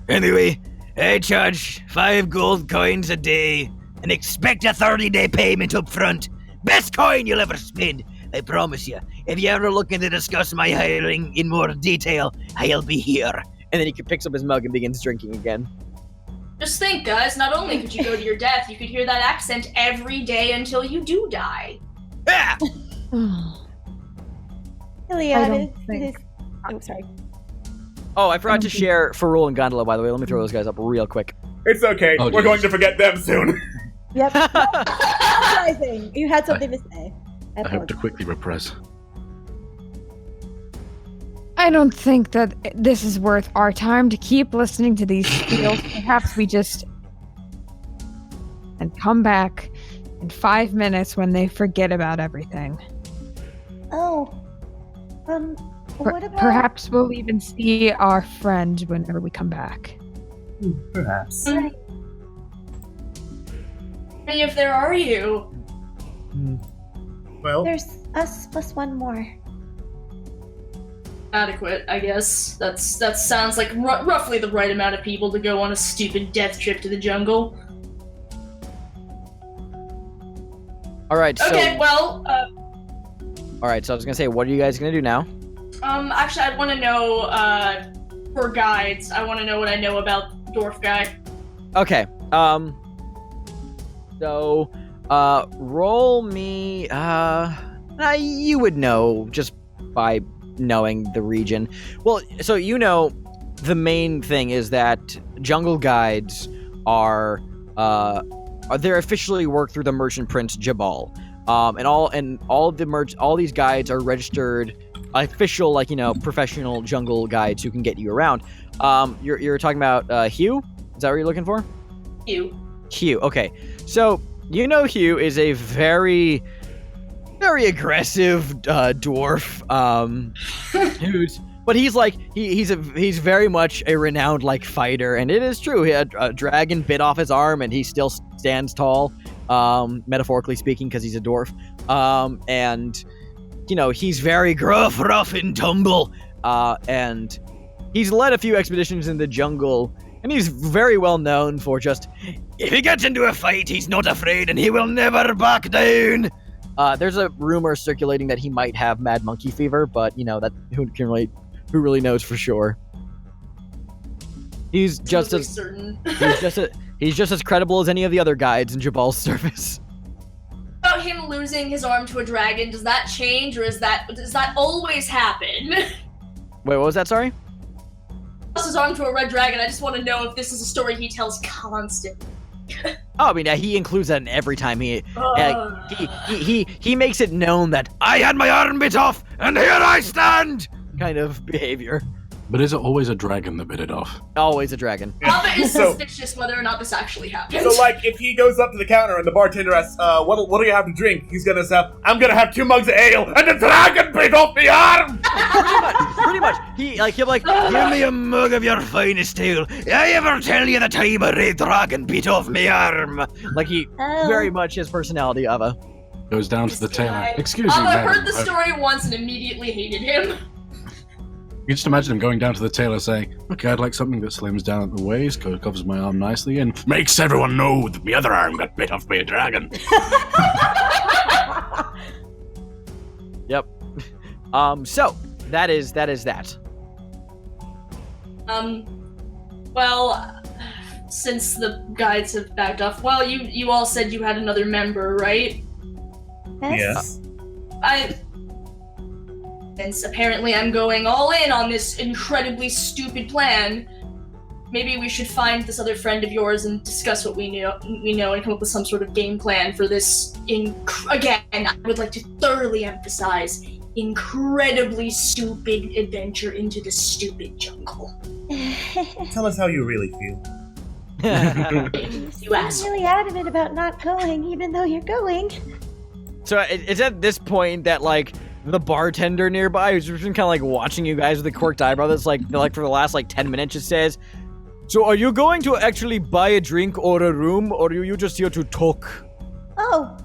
Anyway, I charge 5 gold coins a day and expect a 30-day payment up front. Best coin you'll ever spend, I promise you. If you're ever looking to discuss my hiring in more detail, I'll be here. And then he picks up his mug and begins drinking again. Just think, guys, not only could you go to your death, you could hear that accent every day until you do die. Ah! Ileana, I'm sorry. Oh, I forgot to share Farul and Gondola, by the way. Let me throw those guys up real quick. It's okay. We're going to forget them soon. Yep. Surprising. You had something to say. I hope to quickly repress. I don't think that this is worth our time to keep listening to these spiels. Perhaps we just... and come back in 5 minutes when they forget about everything. Oh. What about... Perhaps we'll even see our friend whenever we come back. Perhaps. Right. And if there are you? Well... There's us plus one more. Adequate, I guess. That sounds like roughly the right amount of people to go on a stupid death trip to the jungle. Alright, so... Okay, well, Alright, so I was gonna say, what are you guys gonna do now? Actually, I want to know, for guides, I want to know what I know about Dwarf Guy. Okay, so... Roll me. You would know just by knowing the region. Well, so the main thing is that jungle guides are they're officially work through the merchant prince Jabal. And all these guides are registered official, professional jungle guides who can get you around. You're talking about Hugh? Is that what you're looking for? Hugh. Okay. So Hugh is a very, very aggressive dwarf. But he's very much a renowned fighter, and it is true. He had a dragon bit off his arm, and he still stands tall, metaphorically speaking, because he's a dwarf. And he's very gruff, rough, and tumble. And he's led a few expeditions in the jungle, and he's very well known for just, if he gets into a fight, he's not afraid, and he will never back down. There's a rumor circulating that he might have mad monkey fever, but that who really knows for sure. He's just as certain. he's just as credible as any of the other guides in Jabal's service. About him losing his arm to a dragon, does that change, or does that always happen? Wait, what was that? Sorry. Lost his arm to a red dragon. I just want to know if this is a story he tells constantly. Oh, I mean, he includes that in every time he makes it known that I had my arm bit off, and here I stand, kind of behavior. But is it always a dragon that bit it off? Always a dragon. Alba is suspicious whether or not this actually happened. So, if he goes up to the counter and the bartender asks, what do you have to drink? He's gonna say, I'm gonna have 2 mugs of ale, and the dragon bit off the arm! Pretty much. He'll be like, give me a mug of your finest ale. I ever tell you the time a red dragon bit off my arm? Very much his personality, Ava. Goes down to the tailor. Excuse me, Ava madam. heard the story once and immediately hated him. You can just imagine him going down to the tailor saying, okay, I'd like something that slims down at the waist, covers my arm nicely, and makes everyone know that my other arm got bit off by a dragon. Yep. So, that is that. Well, since the guides have backed off, you all said you had another member, right? Yes. Since apparently I'm going all in on this incredibly stupid plan, maybe we should find this other friend of yours and discuss what we know and come up with some sort of game plan for this, again, I would like to thoroughly emphasize, incredibly stupid adventure into the stupid jungle. Tell us how you really feel. You asked. I'm really adamant about not going, even though you're going. So it's at this point that, the bartender nearby, who's just been kind of watching you guys with a quirked eyebrow, that's for the last 10 minutes, just says, so are you going to actually buy a drink or a room, or are you just here to talk? Oh.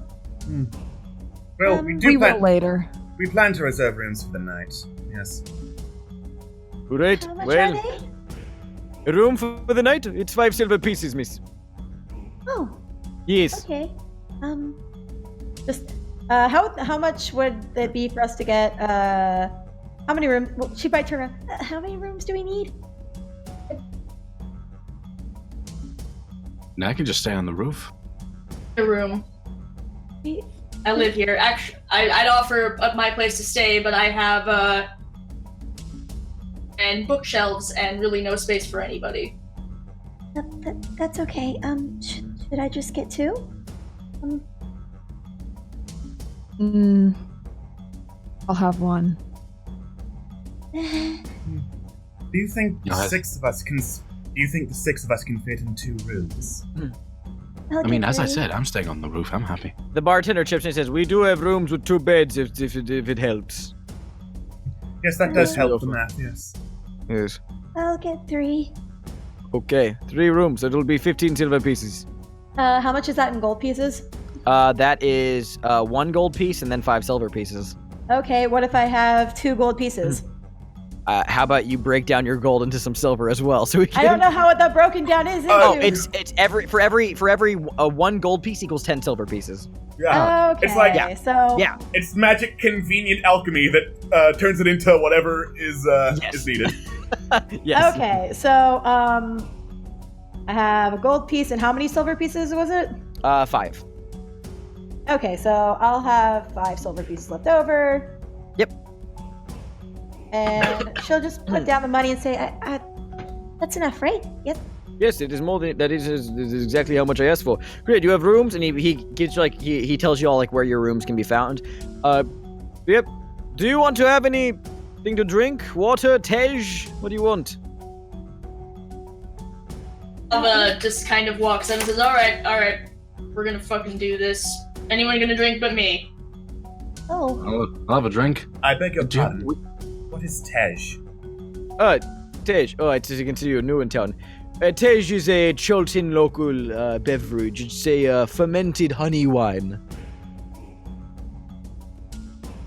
Well, we will later. We plan to reserve rooms for the night, yes. Great, How much well, are they? a room for the night? It's 5 silver pieces, miss. Oh. Yes. Okay. How much would it be for us to get, how many rooms? Well, she might turn around. How many rooms do we need? Now I can just stay on the roof. A room. I live here. Actually, I'd offer up my place to stay, but I have, and bookshelves and really no space for anybody. That's okay. Should I just get 2? I'll have 1. Do you think the 6 of us can? Do you think the 6 of us can fit in 2 rooms? I mean, as I said, I'm staying on the roof. I'm happy. The bartender chips in and says, we do have rooms with 2 beds if it helps. Yes, that does help the math. Yes. Yes. I'll get 3. Okay, 3 rooms. It'll be 15 silver pieces. How much is that in gold pieces? That is 1 gold piece and then 5 silver pieces. Okay, what if I have 2 gold pieces? How about you break down your gold into some silver as well, so we can. I don't know how that broken down is. It's for every 1 gold piece equals 10 silver pieces. Yeah. Okay. It's it's magic convenient alchemy that turns it into whatever is needed. Yes. Okay, so I have a gold piece, and how many silver pieces was it? 5. Okay, so I'll have 5 silver pieces left over. Yep. And she'll just put down the money and say, That's enough, right? Yep. Yes, it is more than that. Is exactly how much I asked for. Great, you have rooms, and he gives he tells you all like where your rooms can be found. Yep. Do you want to have anything to drink? Water, tej? What do you want? Just kind of walks up and says, all right, we're gonna fucking do this. Anyone gonna drink but me? Oh. I'll have a drink. I beg your pardon. What is tej? Tej. Oh, it's as you can see, you're new in town. Tej is a Chultan local beverage. It's a fermented honey wine.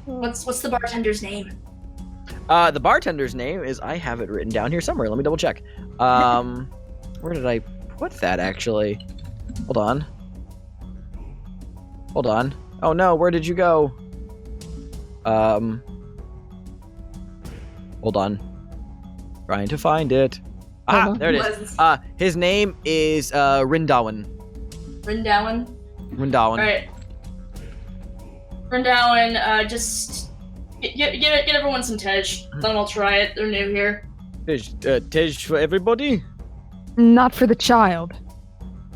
What's the bartender's name? The bartender's name is, I have it written down here somewhere. Let me double check. Where did I put that actually? Hold on. Oh no, where did you go? Hold on. Trying to find it. Ah, there it is. His name is Rindawan. Rindawan? Alright. Rindawan, just get everyone some tej. Then I'll try it. They're new here. Tej for everybody? Not for the child.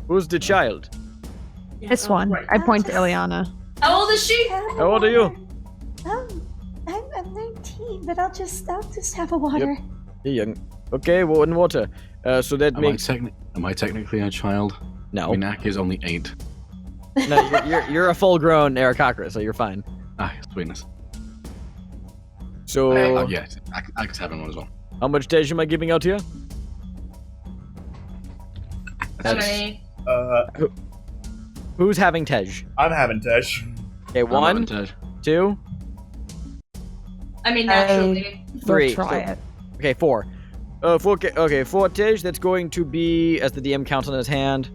Who's the child? This one. Right. I point to Ileana. How old is she? How old are you? I'm 19, but I'll just have a water. Yep. You're young. Okay, well, and water. So that makes. Am I technically a child? No. Minak is only 8. No, you're a full-grown Aarakocra, so you're fine. Ah, sweetness. So. Oh yeah, I could have one as well. How much tej am I giving out here? How many? Who's having tej? I'm having tej. Okay, 1, 2. I mean, naturally. 3. Try it. Okay, 4. 4 tej. That's going to be, as the DM counts on his hand.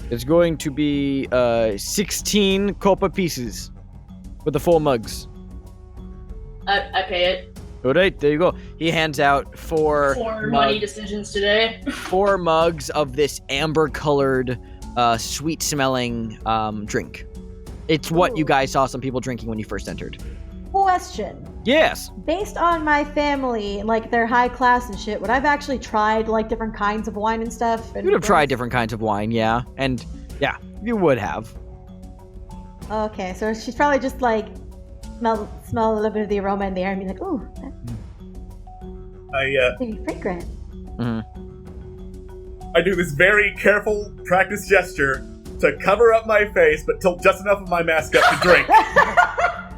It's going to be 16 copper pieces with the 4 mugs. I pay it. All right, there you go. He hands out 4 money decisions today. 4 mugs of this amber-colored, sweet-smelling drink. It's what you guys saw some people drinking when you first entered. Question. Yes. Based on my family and like their high class and shit, would I've actually tried like different kinds of wine and stuff? You'd have tried different kinds of wine, yeah. And yeah, you would have. Okay, so she's probably just like smell a little bit of the aroma in the air and be like, ooh, that's very fragrant. I do this very careful practice gesture to cover up my face, but tilt just enough of my mask up to drink.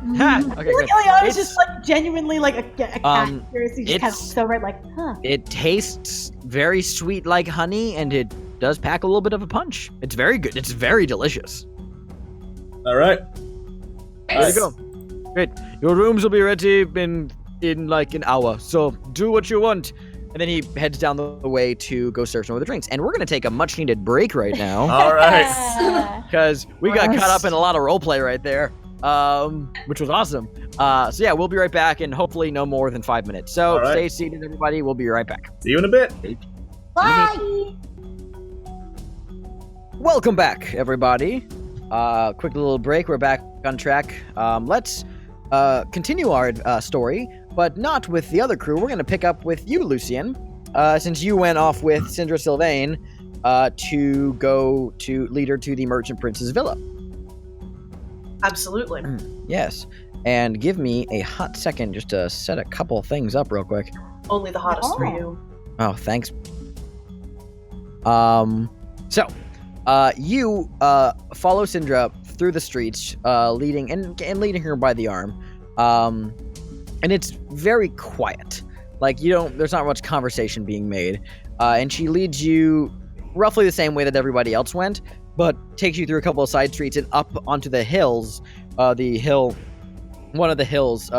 Okay, like Ileana's just like genuinely like a cat seriously just kind of so right like, huh. It tastes very sweet like honey, and it does pack a little bit of a punch. It's very good. It's very delicious. All right. There you go. Great. Your rooms will be ready in like an hour, so do what you want. And then he heads down the way to go serve some of the drinks. And we're going to take a much-needed break right now. All right. Because we got caught up in a lot of roleplay right there, which was awesome. So yeah, we'll be right back, and hopefully no more than 5 minutes. So stay seated, everybody. We'll be right back. See you in a bit. Bye! Welcome back, everybody. Quick little break. We're back on track. Let's continue our story, but not with the other crew. We're going to pick up with you, Lucien, since you went off with Syndra Sylvain to go to lead her to the Merchant Prince's villa. Absolutely. Yes. And give me a hot second just to set a couple things up real quick. Only the hottest for you. Oh, thanks. So, you follow Syndra through the streets, leading her by the arm. And it's very quiet. Like, there's not much conversation being made. And she leads you roughly the same way that everybody else went, but takes you through a couple of side streets and up onto the hills. One of the hills.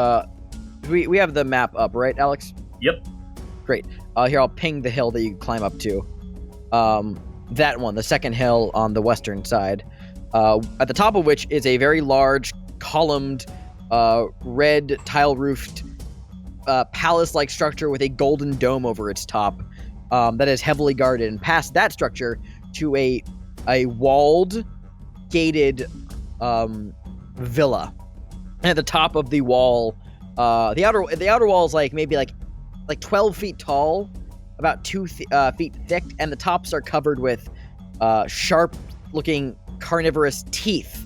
We have the map up, right, Alex? Yep. Great. Here, I'll ping the hill that you can climb up to. That one, the second hill on the western side. At the top of which is a very large, columned, red, tile-roofed, palace-like structure with a golden dome over its top that is heavily guarded. And past that structure to a walled, gated villa. And at the top of the wall, the outer wall is maybe 12 feet tall, about 2 feet thick, and the tops are covered with sharp-looking carnivorous teeth,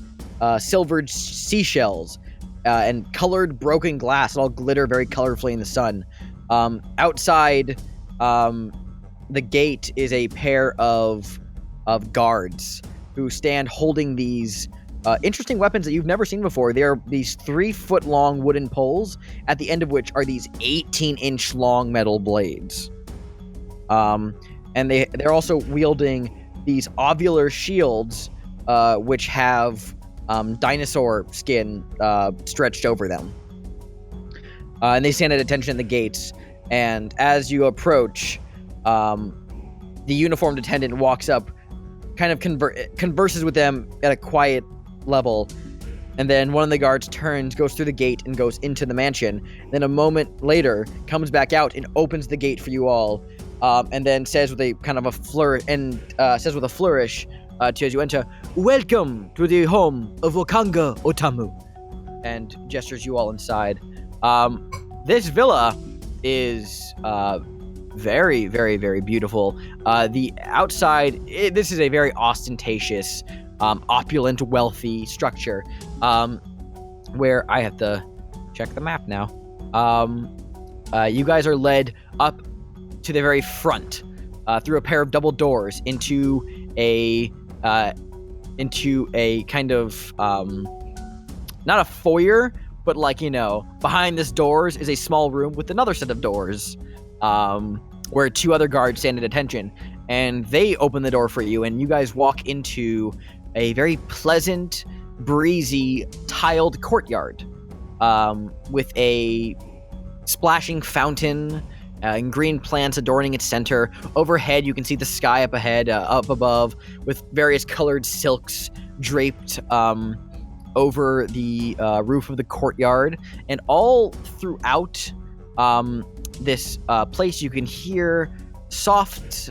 silvered seashells, and colored broken glass that all glitter very colorfully in the sun. Outside the gate is a pair of guards who stand holding these interesting weapons that you've never seen before. They are these 3-foot-long wooden poles, at the end of which are these 18-inch long metal blades. And they're also wielding these ovular shields, which have dinosaur skin stretched over them. And they stand at attention at the gates. And as you approach, the uniformed attendant walks up, kind of converses with them at a quiet level, and then one of the guards turns, goes through the gate, and goes into the mansion. Then a moment later, comes back out and opens the gate for you all, and then says with a kind of a flourish, to as you enter, "Welcome to the home of Wakanga Otamu," and gestures you all inside. This villa is very, very, very beautiful. The outside, this is a very ostentatious, opulent, wealthy structure, where I have to check the map now. You guys are led up to the very front, through a pair of double doors into a kind of, not a foyer, but behind this doors is a small room with another set of doors, where 2 other guards stand at attention, and they open the door for you, and you guys walk into a very pleasant, breezy, tiled courtyard, with a splashing fountain and green plants adorning its center. Overhead, you can see the sky up above, with various colored silks draped over the roof of the courtyard, and all throughout this place you can hear soft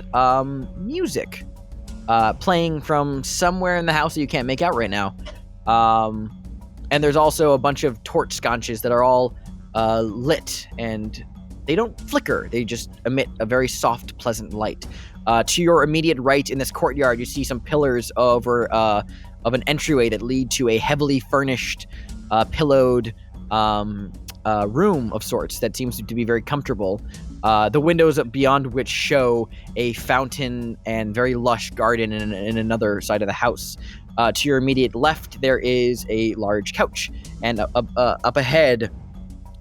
music playing from somewhere in the house that you can't make out right now. And there's also a bunch of torch sconces that are all lit, and they don't flicker. They just emit a very soft, pleasant light. To your immediate right in this courtyard, you see some pillars of an entryway that lead to a heavily furnished, pillowed room of sorts that seems to be very comfortable. The windows beyond which show a fountain and very lush garden in another side of the house. To your immediate left, there is a large couch, and up ahead,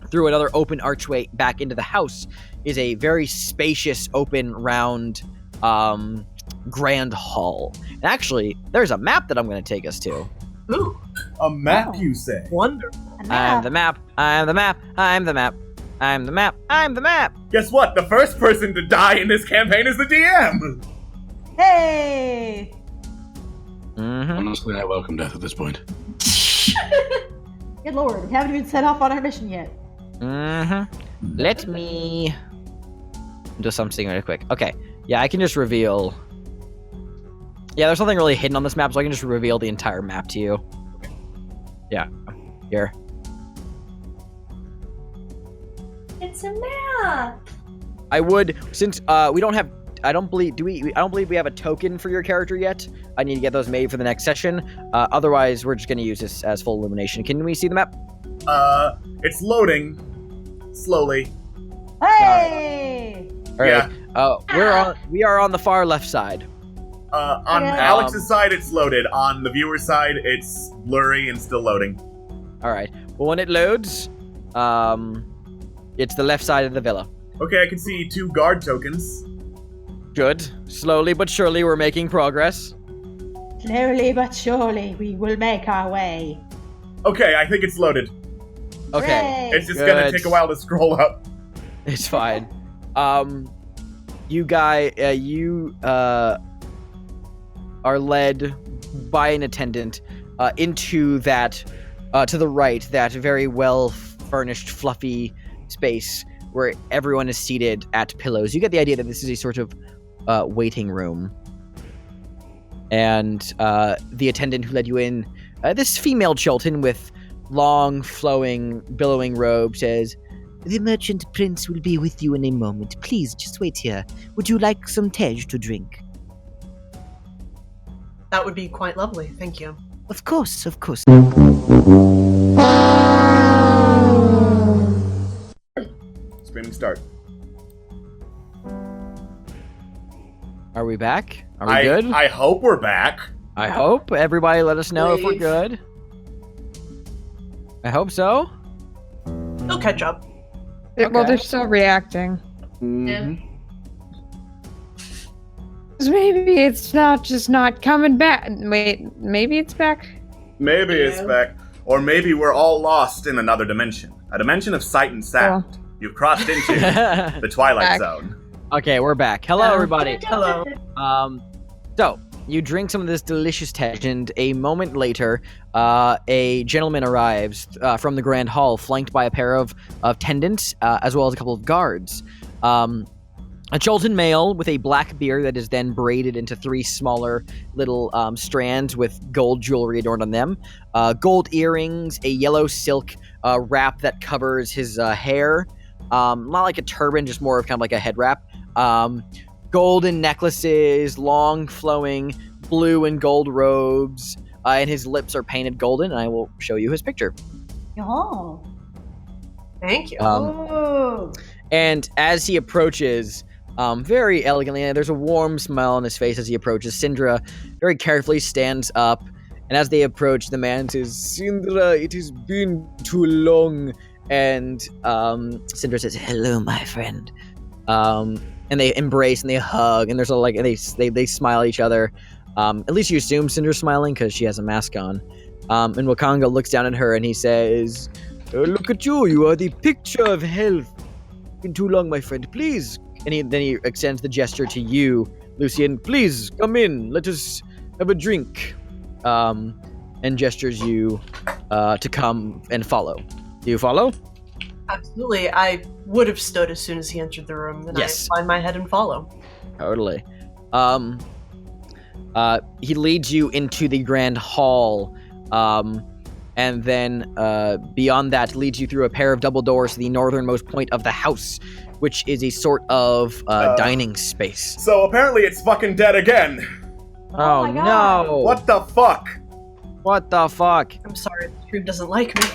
through another open archway back into the house, is a very spacious, open, round, grand hall. And actually, there's a map that I'm going to take us to. Ooh, a map, you say? Wonderful. I'm the map. I'm the map. I'm the map. I'm the map. I'm the map. Guess what? The first person to die in this campaign is the DM. Hey! Honestly, I welcome death at this point. Good lord, we haven't even set off on our mission yet. Let me do something really quick. Okay. Yeah, I can just reveal. Yeah, there's nothing really hidden on this map, so I can just reveal the entire map to you. Yeah. Here. It's a map. I would, since we don't have, I don't believe we have a token for your character yet. I need to get those made for the next session. Otherwise, we're just going to use this as full illumination. Can we see the map? It's loading slowly. Hey! All right. Yeah. We are on the far left side. On Alex's side, it's loaded. On the viewer's side, it's blurry and still loading. All right. Well, when it loads, it's the left side of the villa. Okay, I can see 2 guard tokens. Good. Slowly but surely, we're making progress. Slowly but surely, we will make our way. Okay, I think it's loaded. Okay. It's just gonna take a while to scroll up. It's fine. You are led by an attendant into that, to the right, that very well furnished, fluffy space where everyone is seated at pillows. You get the idea that this is a sort of waiting room. And the attendant who led you in, this female Chultan with long, flowing, billowing robe, says, "The merchant prince will be with you in a moment. Please, just wait here. Would you like some tej to drink?" That would be quite lovely, thank you. Of course, of course. Screaming start. Are we back? Are we good? I hope we're back. I hope. Everybody let us know if we're Please. good. I hope so. They'll catch up. Well, they're still reacting. Mm-hmm. Maybe it's not coming back. Wait, maybe it's back. Maybe it's back. Or maybe we're all lost in another dimension. A dimension of sight and sound. You've crossed into the Twilight Zone. Okay, we're back. Hello, everybody. Hello. So, you drink some of this delicious tej, and a moment later, a gentleman arrives from the Grand Hall, flanked by a pair of attendants, as well as a couple of guards. A Chultan male with a black beard that is then braided into 3 smaller little strands with gold jewelry adorned on them. Gold earrings, a yellow silk wrap that covers his hair. Not like a turban, just more of kind of like a head wrap. Golden necklaces, long flowing blue and gold robes, and his lips are painted golden. And I will show you his picture. Oh. Thank you. And as he approaches, very elegantly, there's a warm smile on his face as he approaches. Syndra very carefully stands up, and as they approach, the man says, "Syndra, it has been too long." And Syndra says, "Hello, my friend." And they embrace and they hug, and there's they smile at each other. At least you assume Syndra's smiling because she has a mask on. And Wakanga looks down at her and he says, "Look at you! You are the picture of health. Been too long, my friend. Please." And then he extends the gesture to you, Lucian. "Please come in. Let us have a drink." And gestures you to come and follow. Do you follow? Absolutely. I would have stood as soon as he entered the room, and Yes. I find my head and follow. Totally. He leads you into the grand hall, and then beyond that leads you through a pair of double doors to the northernmost point of the house, which is a sort of dining space. So apparently it's fucking dead again. Oh no! What the fuck? What the fuck? I'm sorry, the stream doesn't like me.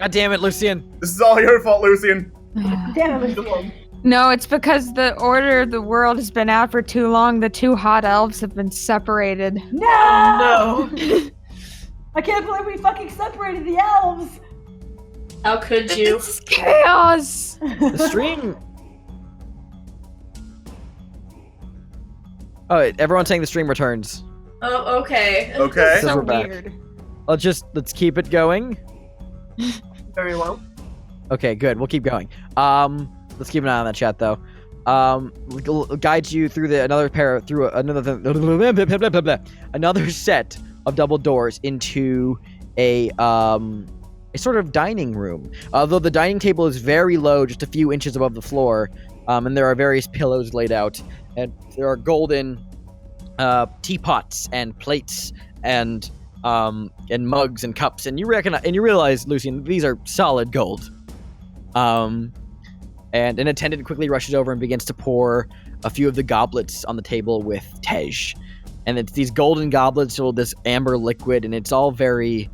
God damn it, Lucian! This is all your fault, Lucian. Damn it. No, it's because the order of the world has been out for too long. The 2 hot elves have been separated. No! I can't believe we fucking separated the elves! How could you? It's chaos! The stream... Oh, everyone's saying the stream returns. Oh, okay. Okay. So we're back. Let's keep it going. Very well. Okay, good. We'll keep going. Let's keep an eye on that chat though. We'll guide you through another set of double doors into a sort of dining room. Although the dining table is very low, just a few inches above the floor, and there are various pillows laid out, and there are golden teapots and plates and mugs and cups, and you realize, Lucian, these are solid gold. And an attendant quickly rushes over and begins to pour a few of the goblets on the table with tej. And it's these golden goblets filled with this amber liquid, and it's all very,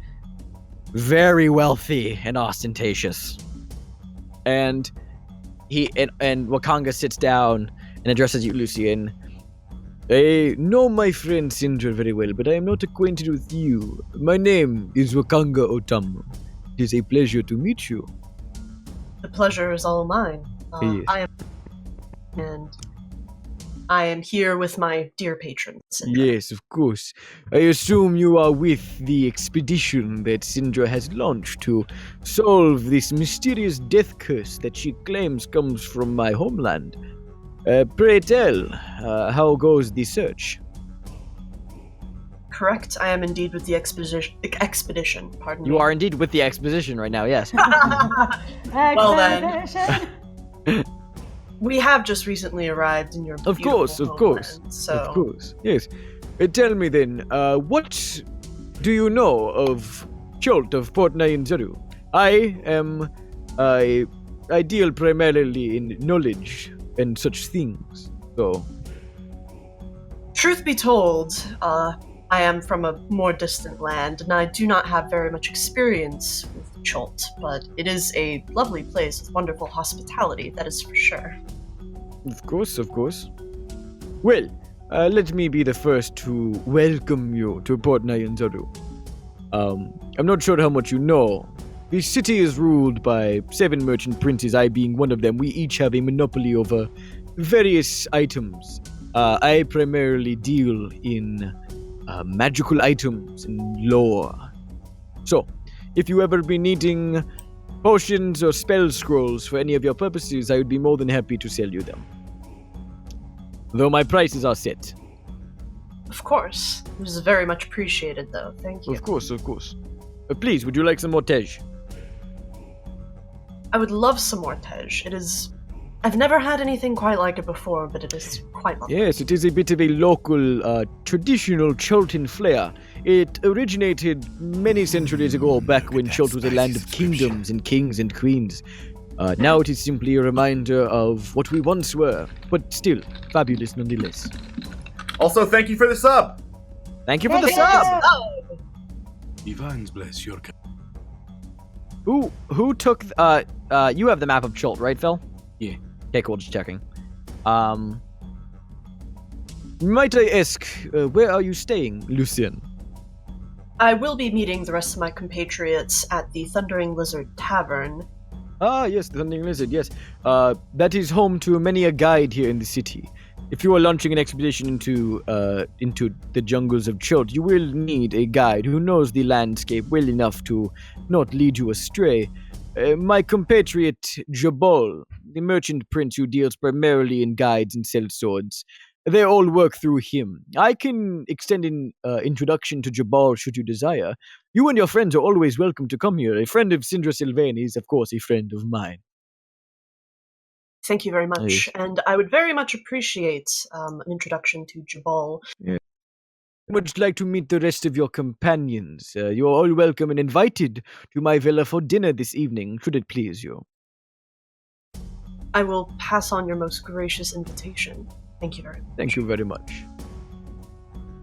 very wealthy and ostentatious. And Wakanga sits down and addresses you, Lucian. "I know my friend Syndra very well, but I am not acquainted with you. My name is Wakanga Otamu. It is a pleasure to meet you." The pleasure is all mine. Yes. I am here with my dear patron, Syndra. Yes, of course. I assume you are with the expedition that Syndra has launched to solve this mysterious death curse that she claims comes from my homeland. Pray tell, how goes the search? Correct, I am indeed with the expedition. Pardon me. You are indeed with the expedition right now, yes. Well then. We have just recently arrived in your Of course, beautiful homeland, so... Of course, yes. Tell me then, what do you know of Chult of Port Nyanzaru? I deal primarily in knowledge and such things, so... Truth be told, I am from a more distant land, and I do not have very much experience with Chult, but it is a lovely place with wonderful hospitality, that is for sure. Of course, of course. Well, let me be the first to welcome you to Port Nyanzaru. I'm not sure how much you know. The city is ruled by 7 merchant princes, I being one of them. We each have a monopoly over various items. I primarily deal in magical items and lore. So, if you ever be needing potions or spell scrolls for any of your purposes, I would be more than happy to sell you them. Though my prices are set. Of course. This is very much appreciated, though. Thank you. Of course, of course. Please, would you like some more tej? I would love some more tej. It is... I've never had anything quite like it before, but it is quite lovely. Yes, it is a bit of a local, traditional Chultan flair. It originated many centuries ago, back when Chult was a land of kingdoms and kings and queens. Now it is simply a reminder of what we once were, but still, fabulous nonetheless. Also, thank you for the sub! Thank you for the sub! Divines bless your... Who took, you have the map of Chult, right, Phil? Yeah. Okay, cool, just checking. Might I ask, where are you staying, Lucien? I will be meeting the rest of my compatriots at the Thundering Lizard Tavern. Ah, yes, the Thundering Lizard, yes. That is home to many a guide here in the city. If you are launching an expedition into the jungles of Chult, you will need a guide who knows the landscape well enough to not lead you astray. My compatriot Jabal, the merchant prince who deals primarily in guides and sells swords, they all work through him. I can extend an introduction to Jabal should you desire. You and your friends are always welcome to come here. A friend of Syndra Sylvain is, of course, a friend of mine. Thank you very much, and I would very much appreciate an introduction to Jabal. Yeah. I would like to meet the rest of your companions. You are all welcome and invited to my villa for dinner this evening, should it please you. I will pass on your most gracious invitation. Thank you very much. Thank you very much.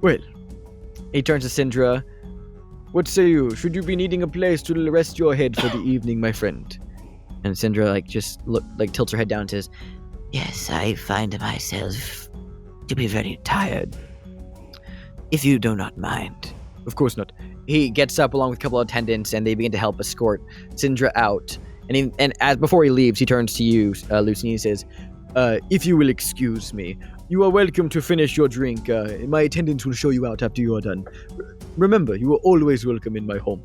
Well, he turns to Syndra. What say you? Should you be needing a place to rest your head for the evening, my friend? And Syndra tilts her head down and says, Yes, I find myself to be very tired. If you do not mind. Of course not. He gets up along with a couple of attendants, and they begin to help escort Syndra out. And as before he leaves, he turns to you, Lucy, and he says, if you will excuse me, you are welcome to finish your drink. My attendants will show you out after you are done. Remember, you are always welcome in my home.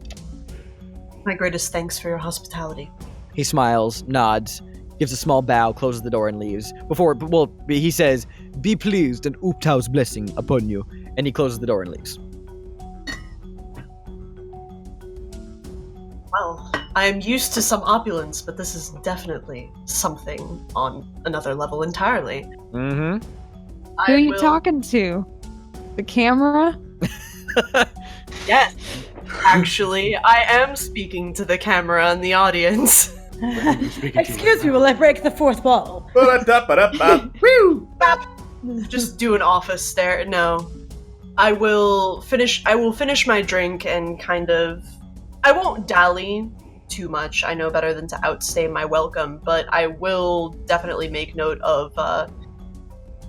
My greatest thanks for your hospitality. He smiles, nods, gives a small bow, closes the door, and leaves. He says, be pleased and Uptau's blessing upon you. And he closes the door and leaves. Well, I am used to some opulence, but this is definitely something on another level entirely. Mm-hmm. Who are you talking to? The camera? Yes. Actually, I am speaking to the camera and the audience. Excuse me, will I break the fourth wall? Woo! Just do an office stare. No. I will finish my drink and I won't dally too much. I know better than to outstay my welcome, but I will definitely make note of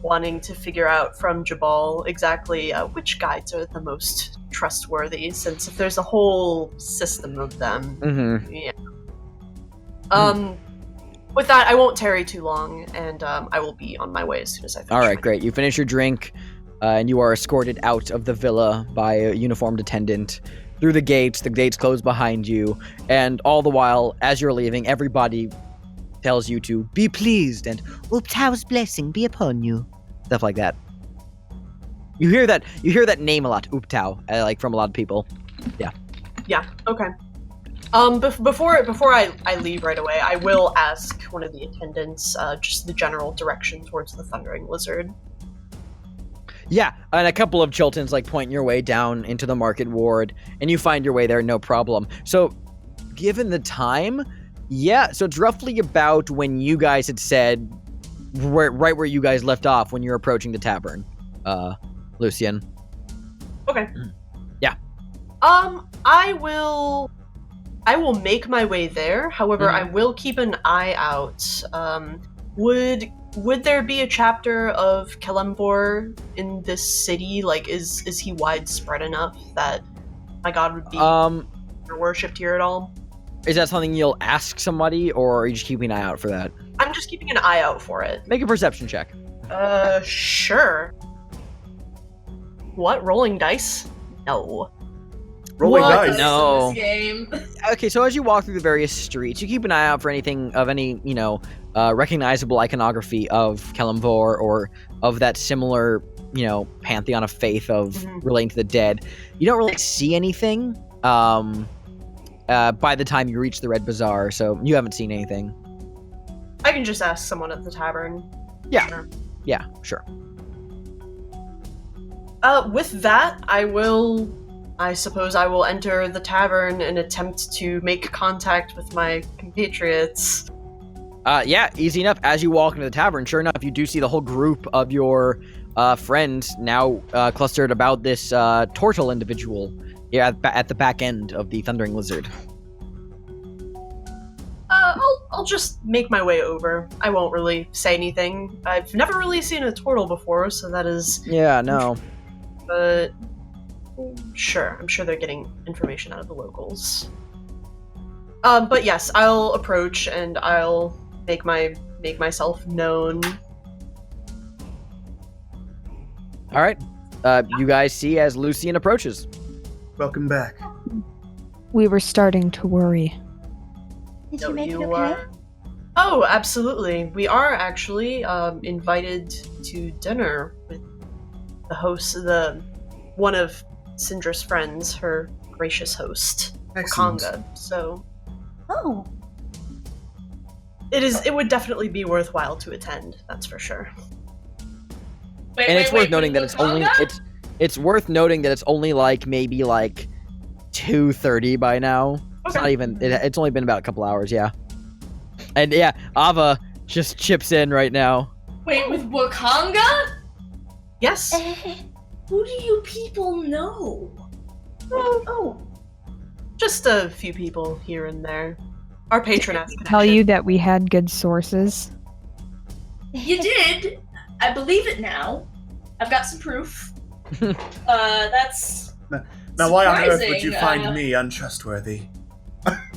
wanting to figure out from Jabal exactly which guides are the most trustworthy, since if there's a whole system of them. Mm-hmm. Yeah. With that, I won't tarry too long, and I will be on my way as soon as I finish. Alright, great. You finish your drink, and you are escorted out of the villa by a uniformed attendant. Through the gates close behind you, and all the while, as you're leaving, everybody tells you to be pleased and Uptau's blessing be upon you. Stuff like that. You hear that name a lot, Uptau, from a lot of people. Yeah. Yeah, okay. Before I leave right away, I will ask one of the attendants just the general direction towards the Thundering Lizard. Yeah, and a couple of Chultans like point your way down into the market ward, and you find your way there, no problem. So, given the time, yeah, so it's roughly about when you guys had said, right where you guys left off when you're approaching the tavern, Lucian. Okay. Yeah. I will make my way there. However, I will keep an eye out. Would there be a chapter of Kelemvor in this city? Like, is he widespread enough that my god would be worshipped here at all? Is that something you'll ask somebody, or are you just keeping an eye out for that? I'm just keeping an eye out for it. Make a perception check. Sure. What? Rolling dice? No. Rolling What? dice? No. This game. Okay, so as you walk through the various streets, you keep an eye out for anything of any, recognizable iconography of Kelemvor or of that similar, pantheon of faith of relating to the dead. You don't really see anything by the time you reach the Red Bazaar, so you haven't seen anything. I can just ask someone at the tavern. Yeah. Sure. Yeah, sure. With that, I suppose I will enter the tavern and attempt to make contact with my compatriots. Yeah, easy enough. As you walk into the tavern, sure enough, you do see the whole group of your friends now clustered about this Tortle individual at the back end of the Thundering Lizard. I'll just make my way over. I won't really say anything. I've never really seen a turtle before, so that is... Yeah, no. But... Sure, I'm sure they're getting information out of the locals. But yes, I'll approach and I'll make myself known. All right. You guys see as Lucian approaches. Welcome back. We were starting to worry. Did you make it okay? Oh, absolutely. We are actually invited to dinner with the host, one of Syndra's friends, her gracious host, Wakanga. So, it would definitely be worthwhile to attend. That's for sure. It's worth noting that it's worth noting that it's only maybe 2:30 by now. It's not even. It's only been about a couple hours. Yeah. And yeah, Ava just chips in right now. Wait, with Wakanga? Yes. Who do you people know? Just a few people here and there. Our patron has tell you that we had good sources. You did. I believe it now. I've got some proof. That's now why on earth would surprising. you find me untrustworthy?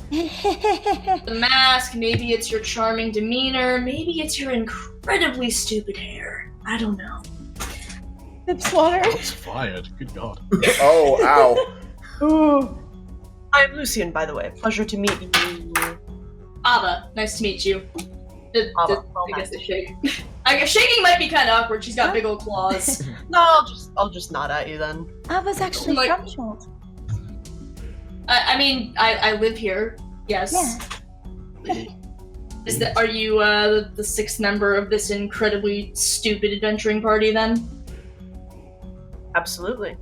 The mask, maybe it's your charming demeanor, maybe it's your incredibly stupid hair. I don't know. Lipswater. Shots fired. Good God. Oh, ow. Ooh. I'm Lucian, by the way. Pleasure to meet you. Ava, nice to meet you. Ava, I guess they shake. I guess shaking might be kind of awkward. She's got big old claws. No, I'll just nod at you then. Ava's actually from Chult. I live here. Yes. Yeah. Are you the sixth member of this incredibly stupid adventuring party then? Absolutely.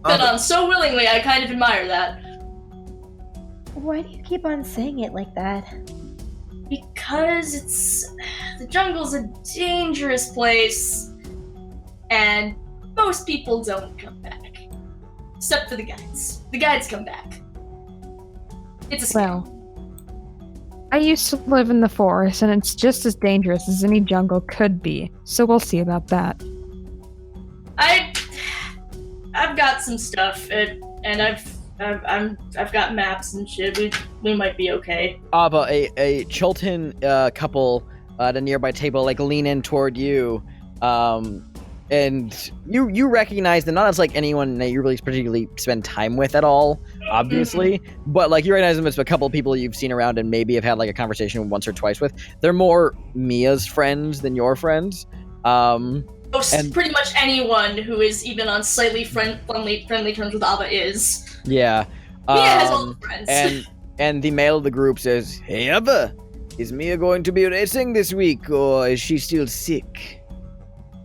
But so willingly, I kind of admire that. Why do you keep on saying it like that? Because the jungle's a dangerous place, and most people don't come back. Except for the guides. The guides come back. It's a scam. Well, I used to live in the forest, and it's just as dangerous as any jungle could be, so we'll see about that. I've got some stuff, and I've got maps and shit. We might be okay. Ava, a Chultan couple at a nearby table lean in toward you, and you recognize them not as anyone that you really particularly spend time with at all, obviously, but you recognize them as a couple of people you've seen around and maybe have had a conversation once or twice with. They're more Mia's friends than your friends. Pretty much anyone who is even on slightly friendly terms with Ava is. Yeah. Mia has all the friends. And the male of the group says, "Hey Ava, is Mia going to be racing this week, or is she still sick?"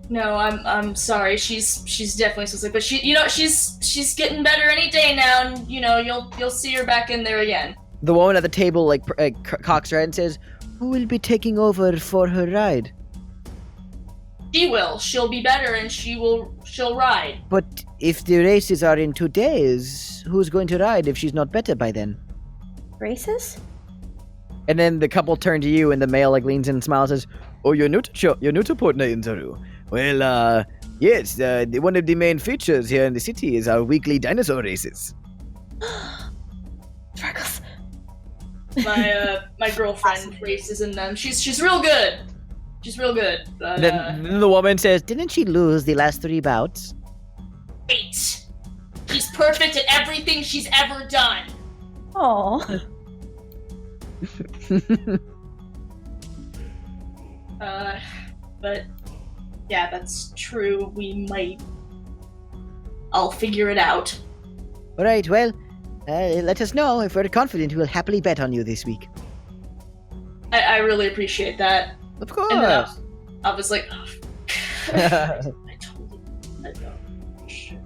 No, I'm sorry. She's definitely so sick, but she's getting better any day now, and you'll see her back in there again. The woman at the table cocks her head and says, "Who will be taking over for her ride?" She will. She'll be better, and she'll ride. But if the races are in 2 days, who's going to ride if she's not better by then? Races? And then the couple turn to you, and the male leans in and smiles and says, "Oh, you're new to Port Nyanzaru. Well, yes, one of the main features here in the city is our weekly dinosaur races." Freckles. My girlfriend races in them. She's real good. She's real good. But, then the woman says, Didn't she lose the last 3 bouts? wait. She's perfect at everything she's ever done. Oh. But yeah, that's true. I'll figure it out. All right, well, let us know. If we're confident, we'll happily bet on you this week. I really appreciate that. Of course. And then I was like, oh, I told you.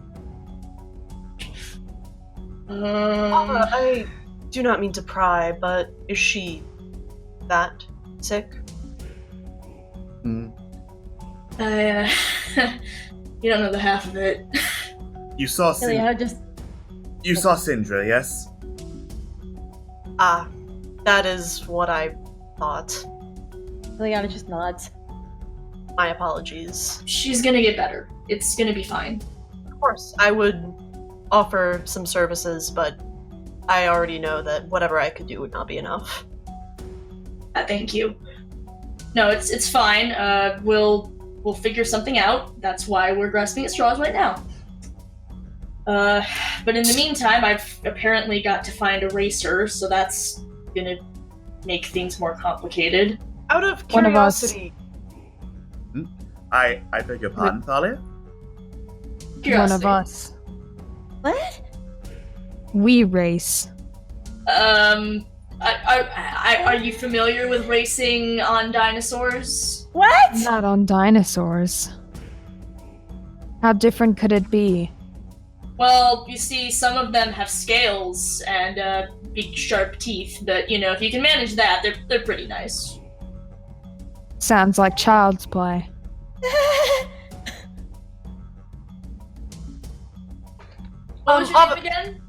I do not mean to pry, but is she that sick? You don't know the half of it. You saw You saw Syndra, yes? Ah, that is what I thought. Ileana just nods. My apologies. She's gonna get better. It's gonna be fine. Of course, I would offer some services, but I already know that whatever I could do would not be enough. Thank you. No, it's fine. We'll figure something out. That's why we're grasping at straws right now. But in the meantime, I've apparently got to find a racer, so that's gonna make things more complicated. Out of curiosity. I beg your pardon, Thalia? One of us. What? We race. Are you familiar with racing on dinosaurs? What? Not on dinosaurs. How different could it be? Well, you see, some of them have scales and big sharp teeth, but if you can manage that, they're pretty nice. Sounds like child's play. What was your name again?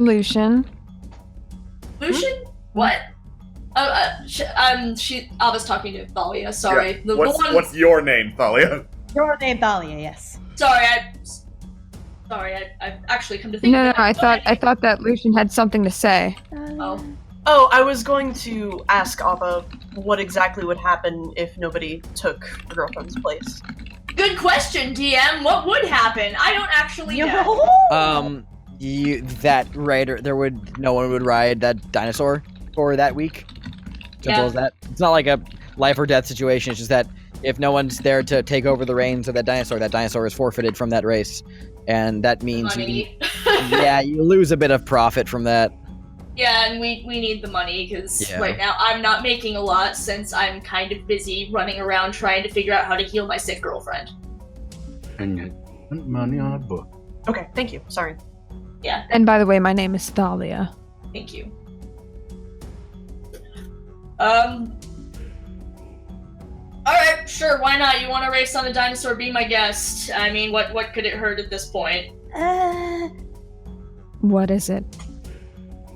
Lucian. Lucian? What? I was talking to Thalia. Sorry. Yeah. What's your name, Thalia? Your name, Thalia, yes. Sorry, I've actually come to think. No, I thought that Lucian had something to say. Oh, I was going to ask Abba what exactly would happen if nobody took her girlfriend's place. Good question, DM. What would happen? I don't actually know. No one would ride that dinosaur for that week. Simple as that. It's not like a life or death situation. It's just that if no one's there to take over the reins of that dinosaur is forfeited from that race, and that means you lose a bit of profit from that. Yeah, and we need the money because right now I'm not making a lot since I'm kind of busy running around trying to figure out how to heal my sick girlfriend. And you spent money on a book. Okay, thank you. Sorry. Yeah. And by the way, my name is Thalia. Thank you. Alright, sure, why not? You want to race on a dinosaur, be my guest. I mean, what could it hurt at this point? What is it?